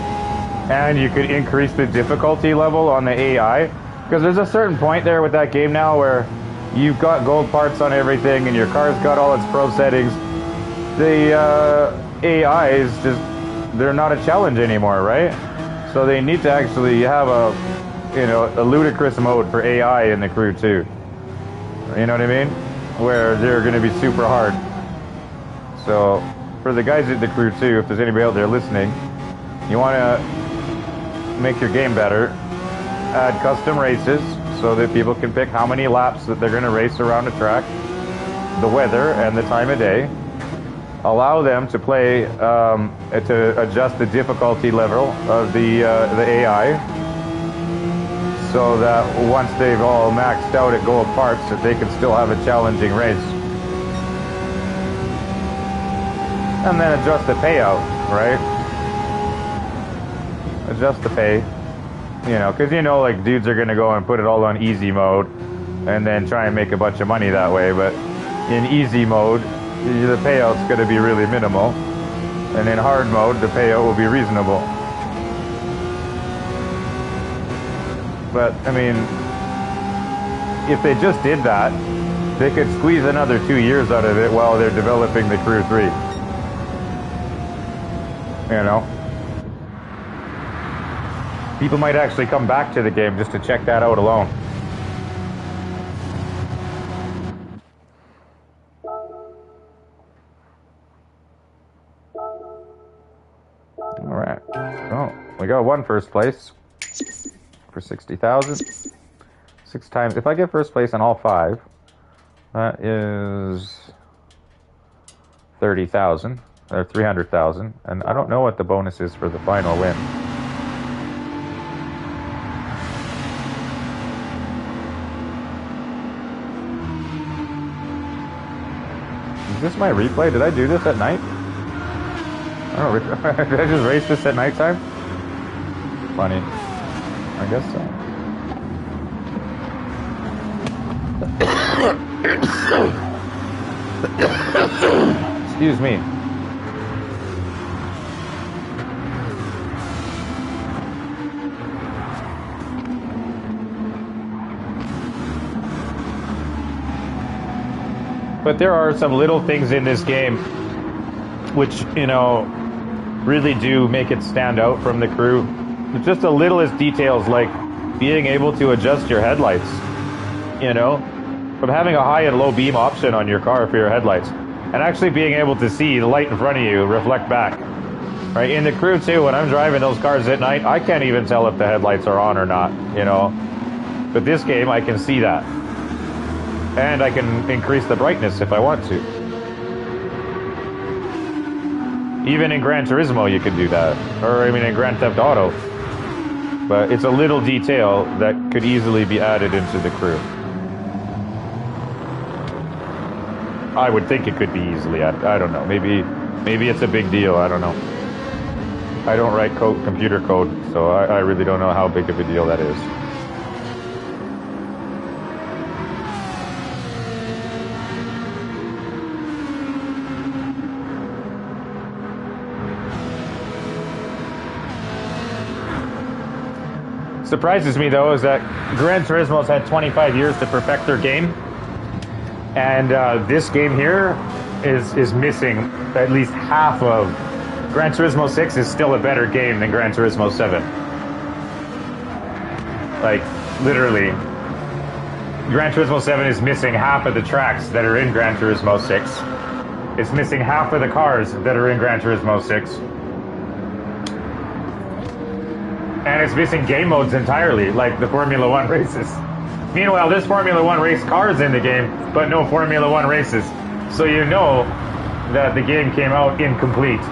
and you could increase the difficulty level on the AI, because there's a certain point there with that game now where you've got gold parts on everything and your car's got all its pro settings. The AI is just, they're not a challenge anymore, right? So they need to actually have a, you know, a ludicrous mode for AI in the Crew 2. You know what I mean? Where they're going to be super hard. So, for the guys at the Crew 2, if there's anybody out there listening, you want to make your game better, add custom races so that people can pick how many laps that they're going to race around a track, the weather and the time of day. Allow them to play, to adjust the difficulty level of the AI, so that once they've all maxed out at gold parts, that they can still have a challenging race. And then adjust the payout, right? Adjust the pay, you know, because you know, like, dudes are going to go and put it all on easy mode and then try and make a bunch of money that way. But in easy mode, the payout's going to be really minimal. And in hard mode, the payout will be reasonable. But, I mean, if they just did that, they could squeeze another 2 years out of it while they're developing the Crew 3. You know, people might actually come back to the game just to check that out alone. All right. Oh, we got one first place for 60,000. 6 times. If I get first place in all 5, that is 30,000. Or 300,000, and I don't know what the bonus is for the final win. Is this my replay? Did I do this at night? I don't know. Did I just race this at nighttime? Funny. I guess so. Excuse me. But there are some little things in this game which, you know, really do make it stand out from the Crew. Just the littlest details, like being able to adjust your headlights, you know, from having a high and low beam option on your car for your headlights, and actually being able to see the light in front of you reflect back. Right? In the Crew 2, when I'm driving those cars at night, I can't even tell if the headlights are on or not, you know. But this game, I can see that. And I can increase the brightness if I want to. Even in Gran Turismo, you can do that. Or, I mean, in Grand Theft Auto. But it's a little detail that could easily be added into the Crew. I would think it could be easily added. I don't know. Maybe it's a big deal. I don't know. I don't write computer code, so I really don't know how big of a deal that is. surprises me though is that Gran Turismo's had 25 years to perfect their game, and this game here is missing at least half of. Gran Turismo 6 is still a better game than Gran Turismo 7. Like, literally. Gran Turismo 7 is missing half of the tracks that are in Gran Turismo 6. It's missing half of the cars that are in Gran Turismo 6. And it's missing game modes entirely, like the Formula 1 races. Meanwhile, there's Formula 1 race cars in the game, but no Formula 1 races. So you know that the game came out incomplete.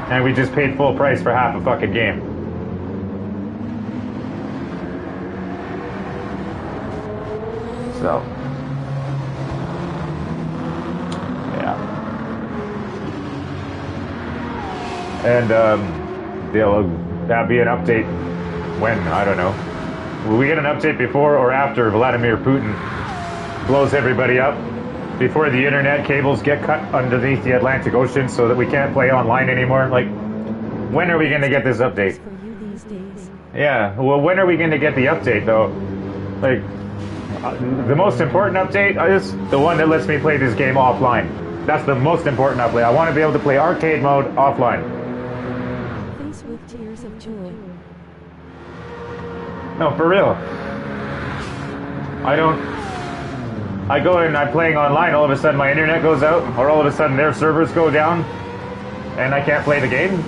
And we just paid full price for half a fucking game. So. Yeah. And that'll be an update when, I don't know. Will we get an update before or after Vladimir Putin blows everybody up? Before the internet cables get cut underneath the Atlantic Ocean so that we can't play online anymore? Like, when are we going to get this update? Yeah, well, when are we going to get the update, though? Like, the most important update is the one that lets me play this game offline. That's the most important update. I want to be able to play arcade mode offline. Face with tears of joy. No, for real. I go and I'm playing online, all of a sudden my internet goes out, or all of a sudden their servers go down, and I can't play the game.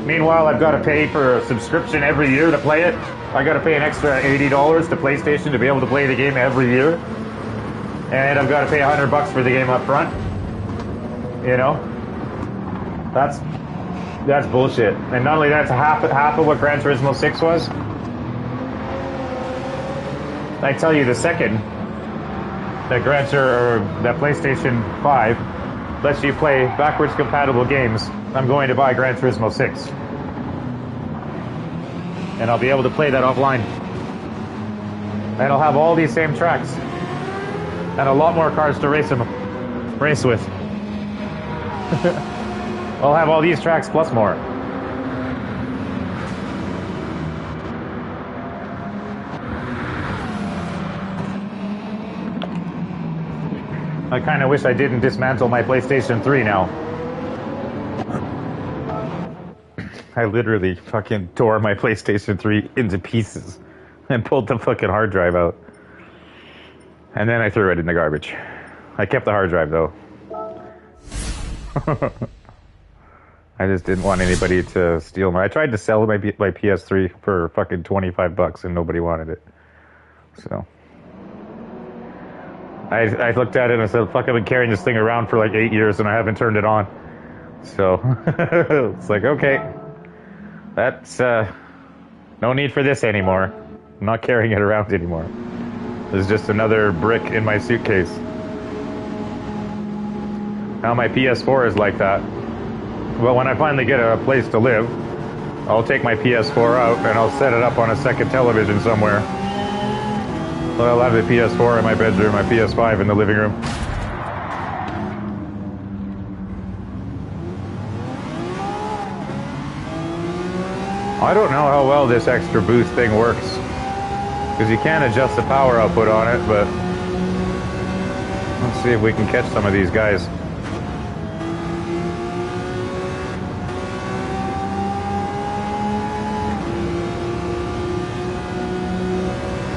Meanwhile, I've got to pay for a subscription every year to play it. I got to pay an extra $80 to PlayStation to be able to play the game every year. And I've got to pay $100 for the game up front. You know? That's bullshit. And not only that's half of what Gran Turismo 6 was. I tell you, the second that that PlayStation 5 lets you play backwards compatible games, I'm going to buy Gran Turismo 6. And I'll be able to play that offline. And I'll have all these same tracks. And a lot more cars to race with. I'll have all these tracks plus more. I kind of wish I didn't dismantle my PlayStation 3 now. I literally fucking tore my PlayStation 3 into pieces and pulled the fucking hard drive out. And then I threw it in the garbage. I kept the hard drive though. I just didn't want anybody to steal I tried to sell my PS3 for fucking $25 and nobody wanted it. So I looked at it and I said, fuck, I've been carrying this thing around for like 8 years and I haven't turned it on. So it's like, okay, that's no need for this anymore. I'm not carrying it around anymore. There's just another brick in my suitcase. Now my PS4 is like that. Well, when I finally get a place to live, I'll take my PS4 out and I'll set it up on a second television somewhere. So I'll have the PS4 in my bedroom, my PS5 in the living room. I don't know how well this extra boost thing works, because you can adjust the power output on it, but let's see if we can catch some of these guys.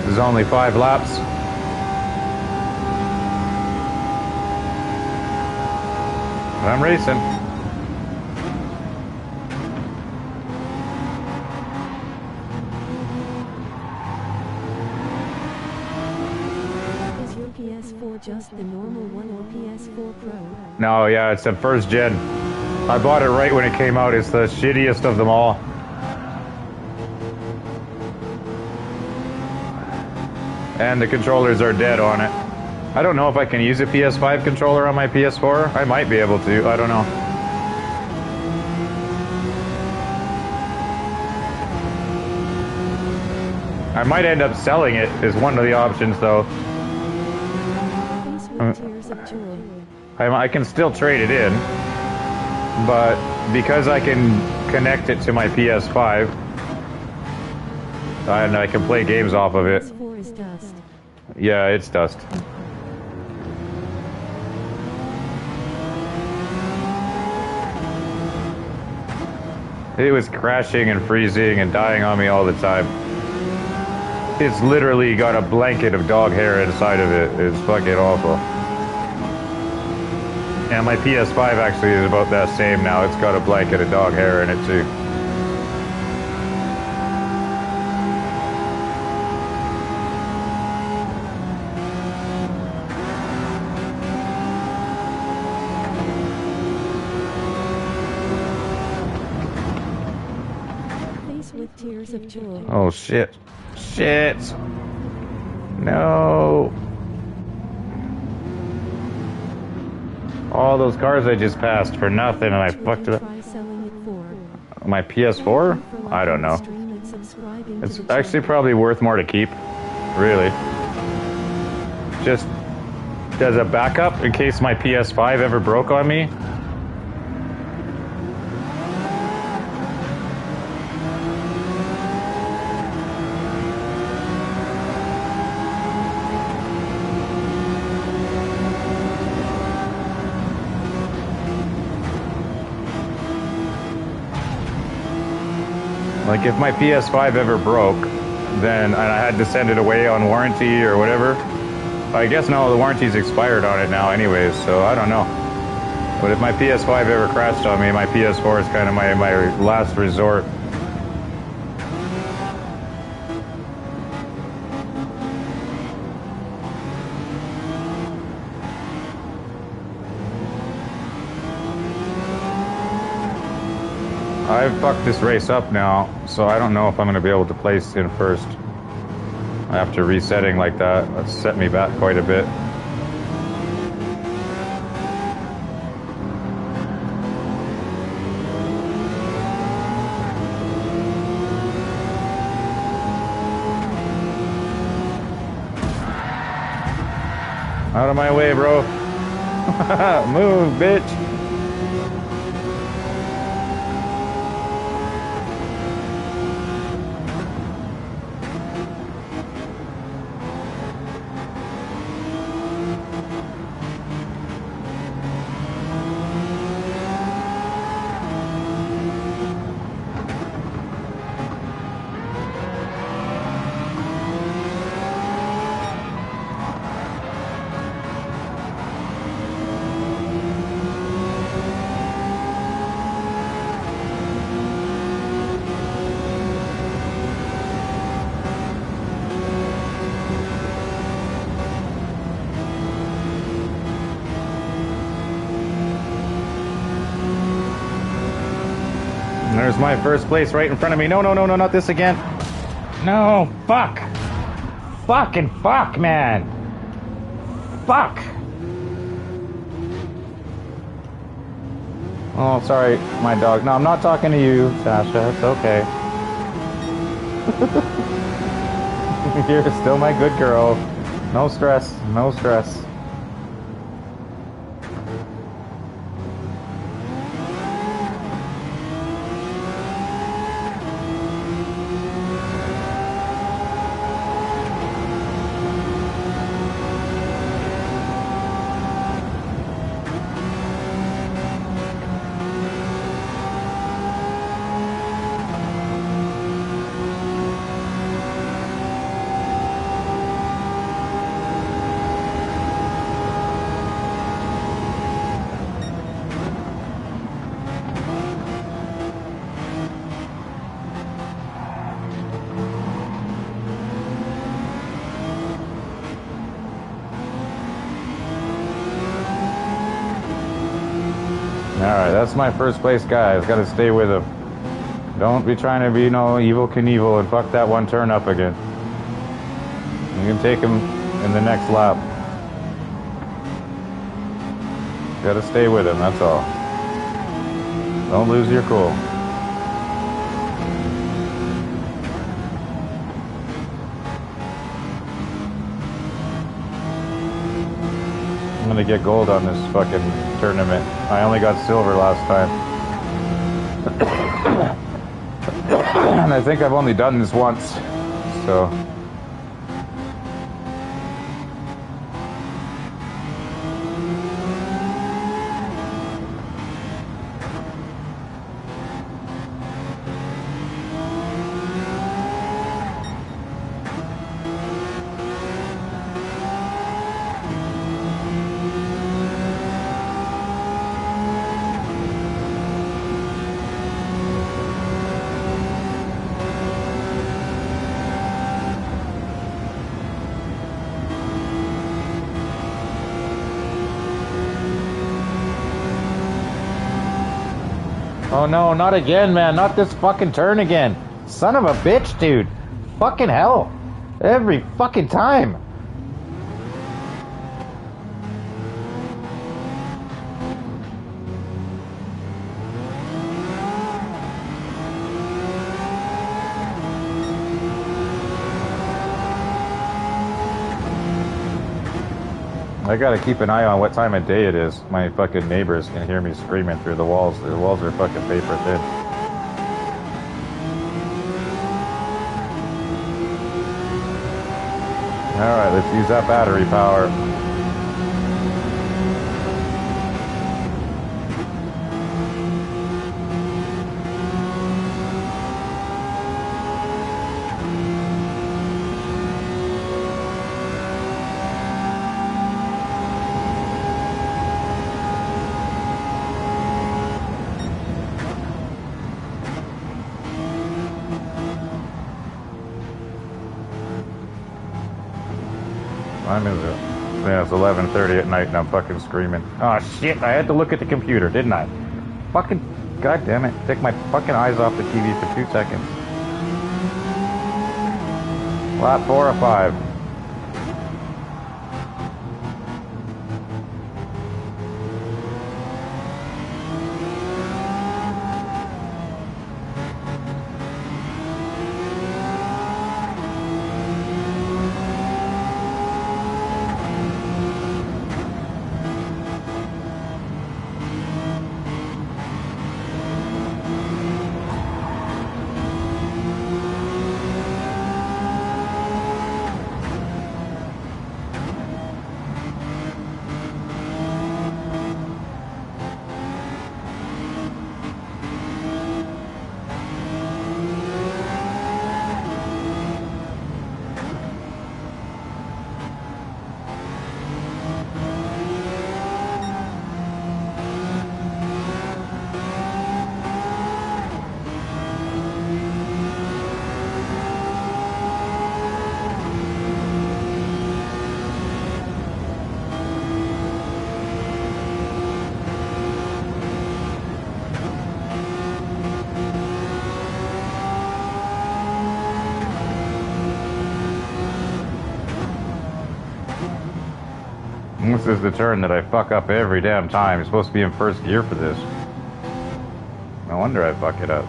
This is only 5 laps. But I'm racing. Is your PS4 just the normal one or PS4 Pro? No, yeah, it's the first gen. I bought it right when it came out. It's the shittiest of them all. And the controllers are dead on it. I don't know if I can use a PS5 controller on my PS4. I might be able to. I don't know. I might end up selling it as one of the options, though. I can still trade it in, but because I can connect it to my PS5, And I can play games off of it. PS4 is dust. Yeah, it's dust. It was crashing and freezing and dying on me all the time. It's literally got a blanket of dog hair inside of it. It's fucking awful. And my PS5 actually is about that same now. It's got a blanket of dog hair in it too. Face with tears of joy. Oh shit. Shit. No. All those cars I just passed for nothing and I fucked it up. Try selling it for. My PS4? I don't know. It's actually probably worth more to keep. Really. Just as a backup in case my PS5 ever broke on me. Like if my PS5 ever broke, then and I had to send it away on warranty or whatever. I guess no, the warranty's expired on it now anyways, so I don't know. But if my PS5 ever crashed on me, my PS4 is kind of my last resort. I've fucked this race up now, so I don't know if I'm going to be able to place in first. After resetting like that, that's set me back quite a bit. Out of my way, bro. Move, bitch. There's my first place right in front of me. No, no, no, no, not this again. No, fuck. Fucking fuck, man. Fuck. Oh, sorry, my dog. No, I'm not talking to you, Sasha. It's okay. You're still my good girl. No stress, no stress. Alright, that's my first place, guys. Gotta stay with him. Don't be trying to be no evil Knievel and fuck that one turn up again. You can take him in the next lap. Gotta stay with him, that's all. Don't lose your cool. I'm gonna get gold on this fucking tournament. I only got silver last time. And I think I've only done this once. so. Oh no, not again, man. Not this fucking turn again. Son of a bitch, dude. Fucking hell. Every fucking time. I gotta keep an eye on what time of day it is. My fucking neighbors can hear me screaming through the walls. The walls are fucking paper thin. Alright, let's use that battery power. Time is it? Yeah, it's 11:30 at night and I'm fucking screaming. Oh shit, I had to look at the computer, didn't I? Fucking, god damn it. Take my fucking eyes off the TV for 2 seconds. Lap 4 or 5. This is the turn that I fuck up every damn time. You're supposed to be in first gear for this. No wonder I fuck it up.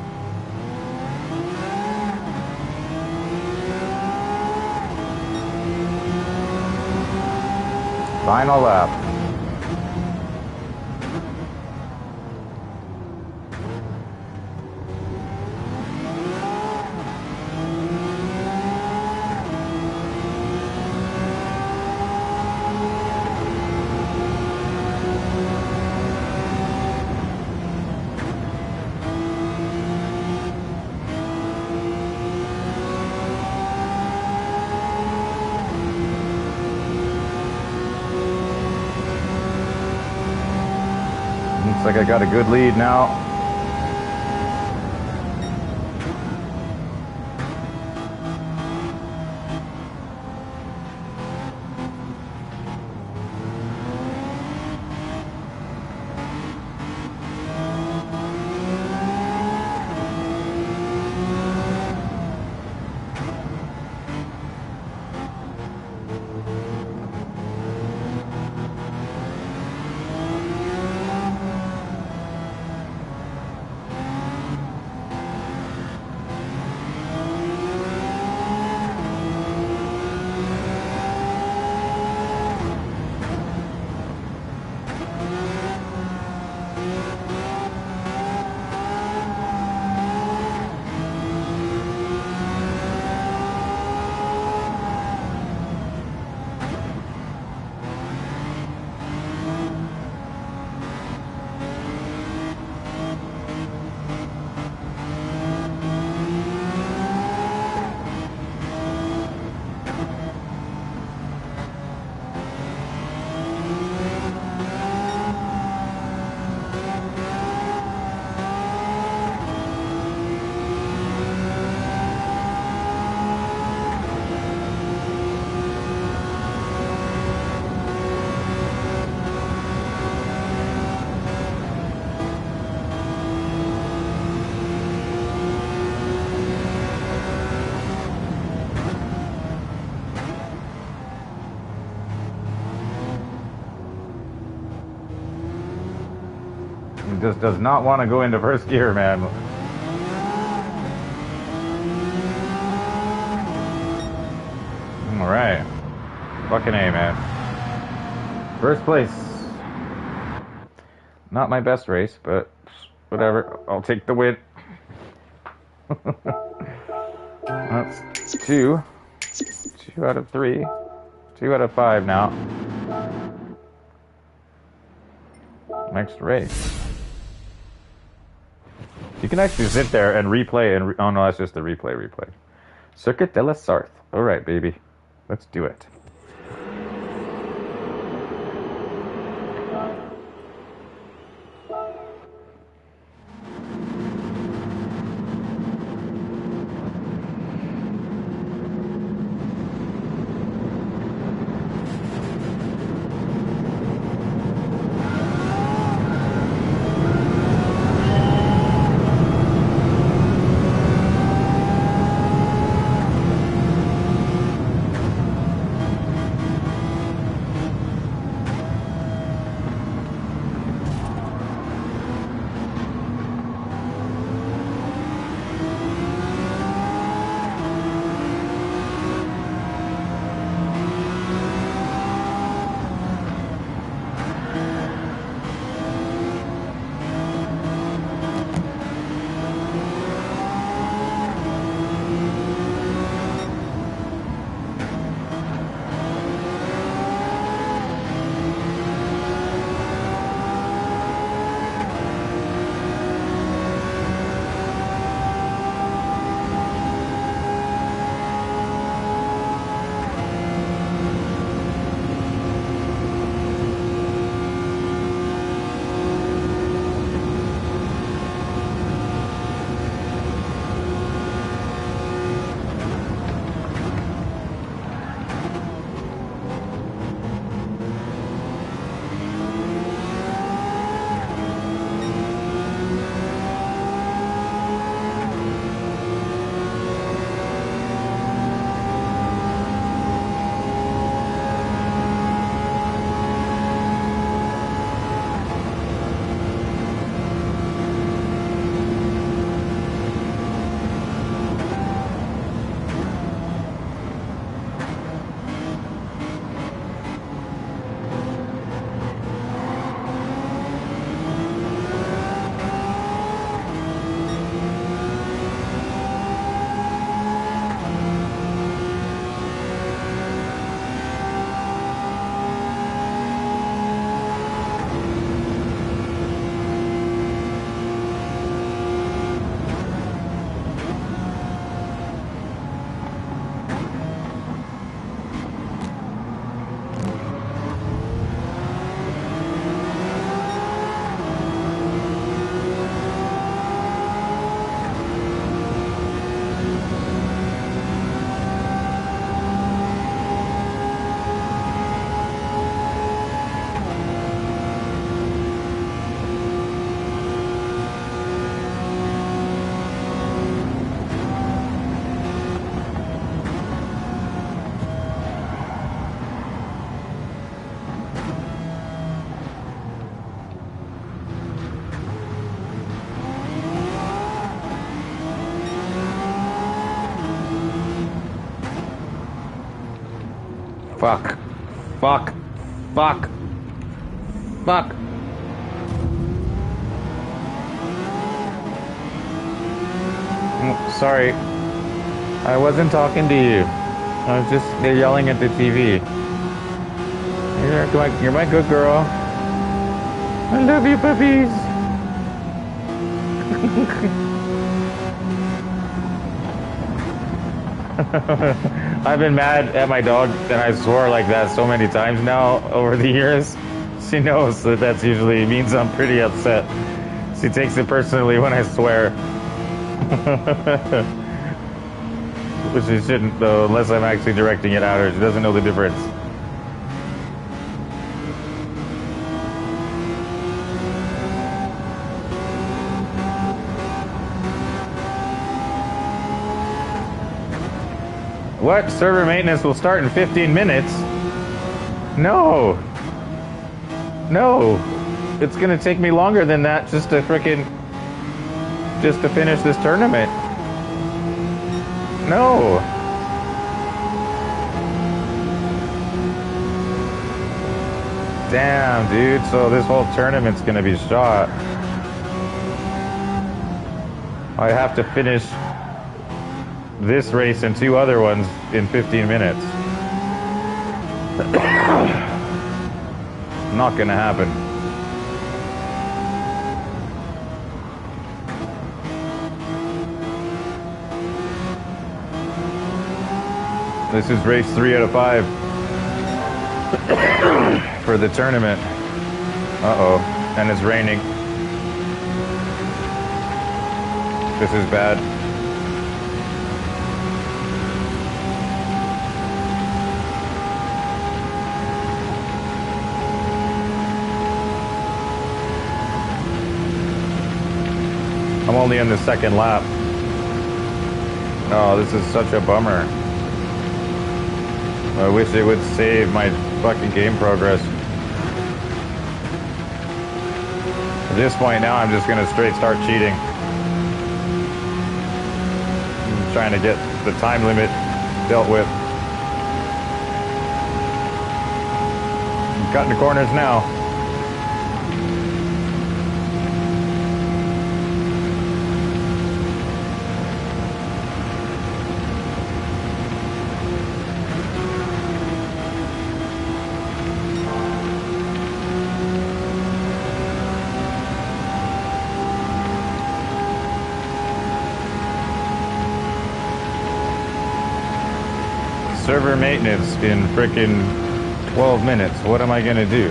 Final lap. Looks like I got a good lead now. just does not want to go into first gear, man. All right. Fucking A, man. First place. Not my best race, but whatever. I'll take the win. That's 2. 2 out of 3. 2 out of 5 now. Next race. You can actually sit there and replay and... oh no, that's just the replay. Circuit de la Sarthe. Alright, baby. Let's do it. Fuck. Fuck. Fuck. Fuck. Sorry. I wasn't talking to you. I was just yelling at the TV. You're my good girl. I love you, puppies. I've been mad at my dog, and I swore like that so many times now over the years. She knows that that's usually means I'm pretty upset. She takes it personally when I swear. Which she shouldn't, though, unless I'm actually directing it at her. She doesn't know the difference. What? Server maintenance will start in 15 minutes? No. No. It's gonna take me longer than that just to finish this tournament. No. Damn, dude. So this whole tournament's gonna be shot. I have to finish this race and 2 other ones in 15 minutes. Not gonna happen. This is race 3 out of 5 for the tournament. Uh-oh, and it's raining. This is bad. I'm only on the 2nd lap. Oh, this is such a bummer. I wish it would save my fucking game progress. At this point now, I'm just gonna straight start cheating. I'm trying to get the time limit dealt with. I'm cutting the corners now. Server maintenance in frickin' 12 minutes. What am I gonna do?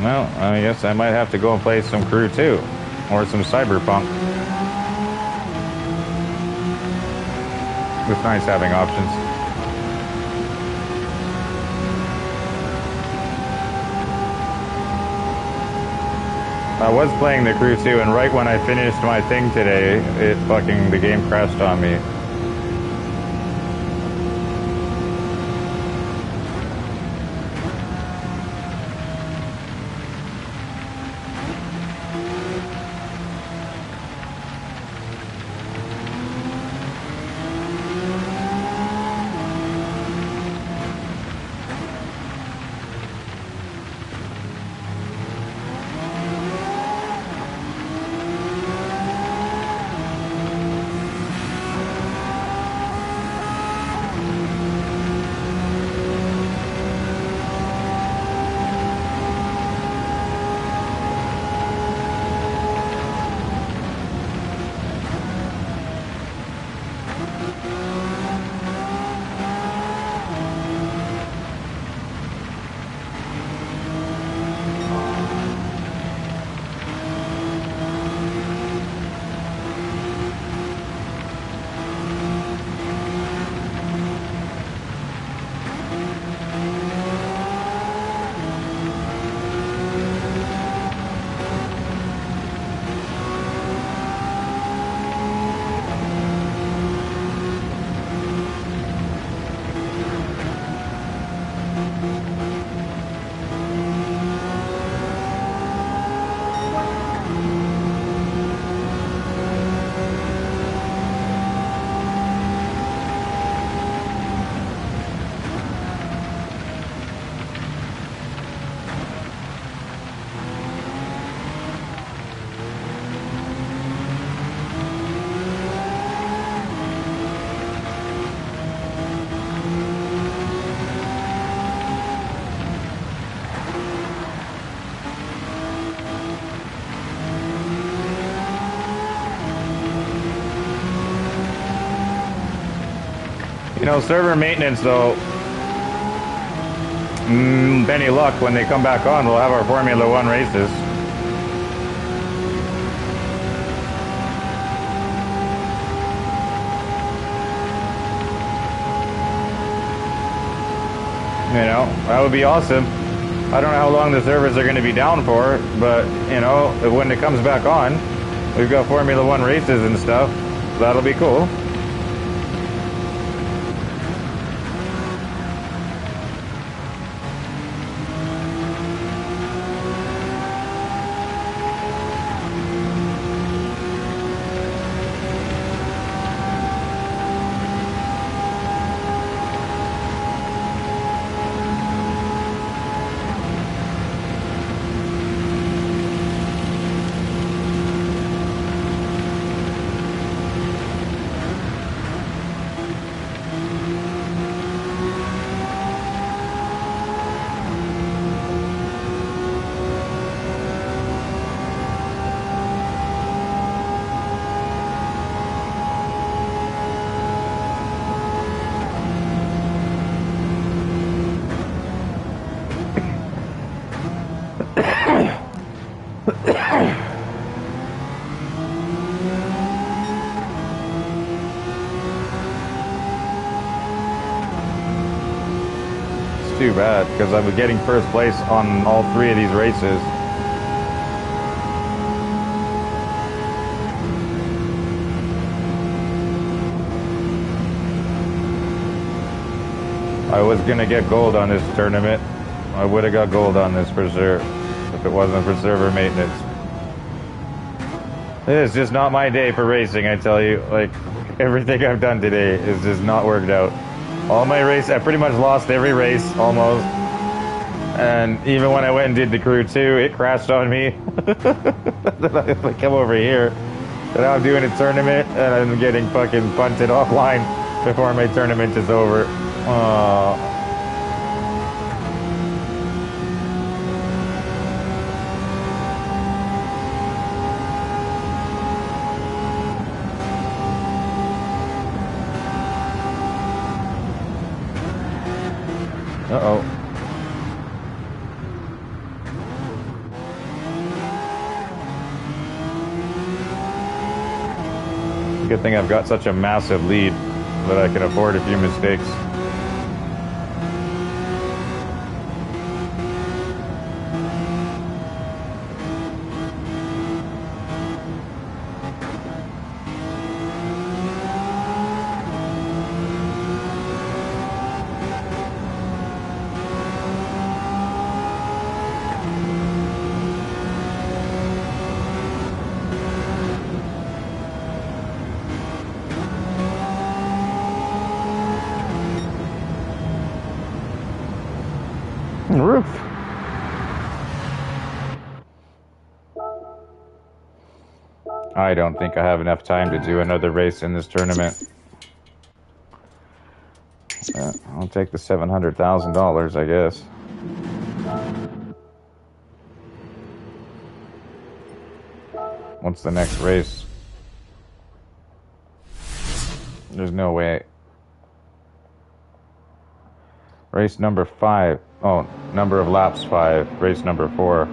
Well, I guess I might have to go and play some Crew 2 or some Cyberpunk. It's nice having options. I was playing the Crew 2, and right when I finished my thing today, the game crashed on me. You know, server maintenance, though, any luck, when they come back on, we'll have our Formula 1 races. You know, that would be awesome. I don't know how long the servers are going to be down for, but, you know, when it comes back on, we've got Formula 1 races and stuff. That'll be cool. too bad because I was getting first place on all 3 of these races. I was gonna get gold on this tournament. I would have got gold on this for sure if it wasn't for server maintenance. It's just not my day for racing, I tell you. Like, everything I've done today is just not worked out. All my races, I pretty much lost every race, almost. And even when I went and did the crew 2, it crashed on me. Then I come over here, and now I'm doing a tournament, and I'm getting fucking punted offline before my tournament is over. Uh-oh. Good thing I've got such a massive lead that I can afford a few mistakes. Roof. I don't think I have enough time to do another race in this tournament. I'll take the $700,000, I guess. What's the next race? There's no way. Race number 5. Oh, number of laps 5. Race number 4.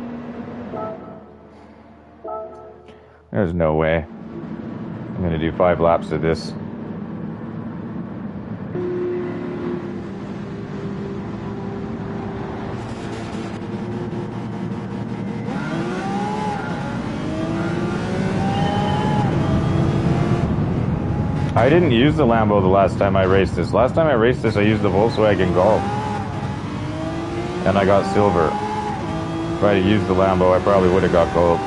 There's no way. I'm gonna do 5 laps of this. I didn't use the Lambo the last time I raced this. Last time I raced this, I used the Volkswagen Golf. And I got silver. If I had used the Lambo, I probably would have got gold.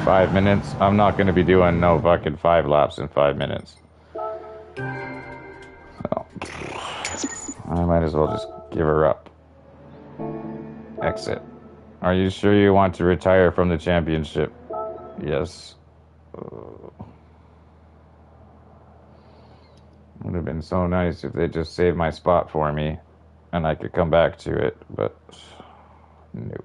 Five minutes? I'm not going to be doing no fucking 5 laps in 5 minutes. So, I might as well just give her up. Exit. Are you sure you want to retire from the championship? Yes. Would have been so nice if they just saved my spot for me and I could come back to it, but nope.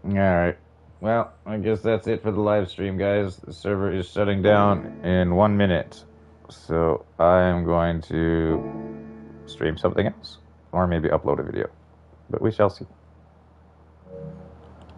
Alright. Well, I guess that's it for the live stream, guys. The server is shutting down in 1 minute. So I am going to stream something else. Or maybe upload a video. But we shall see.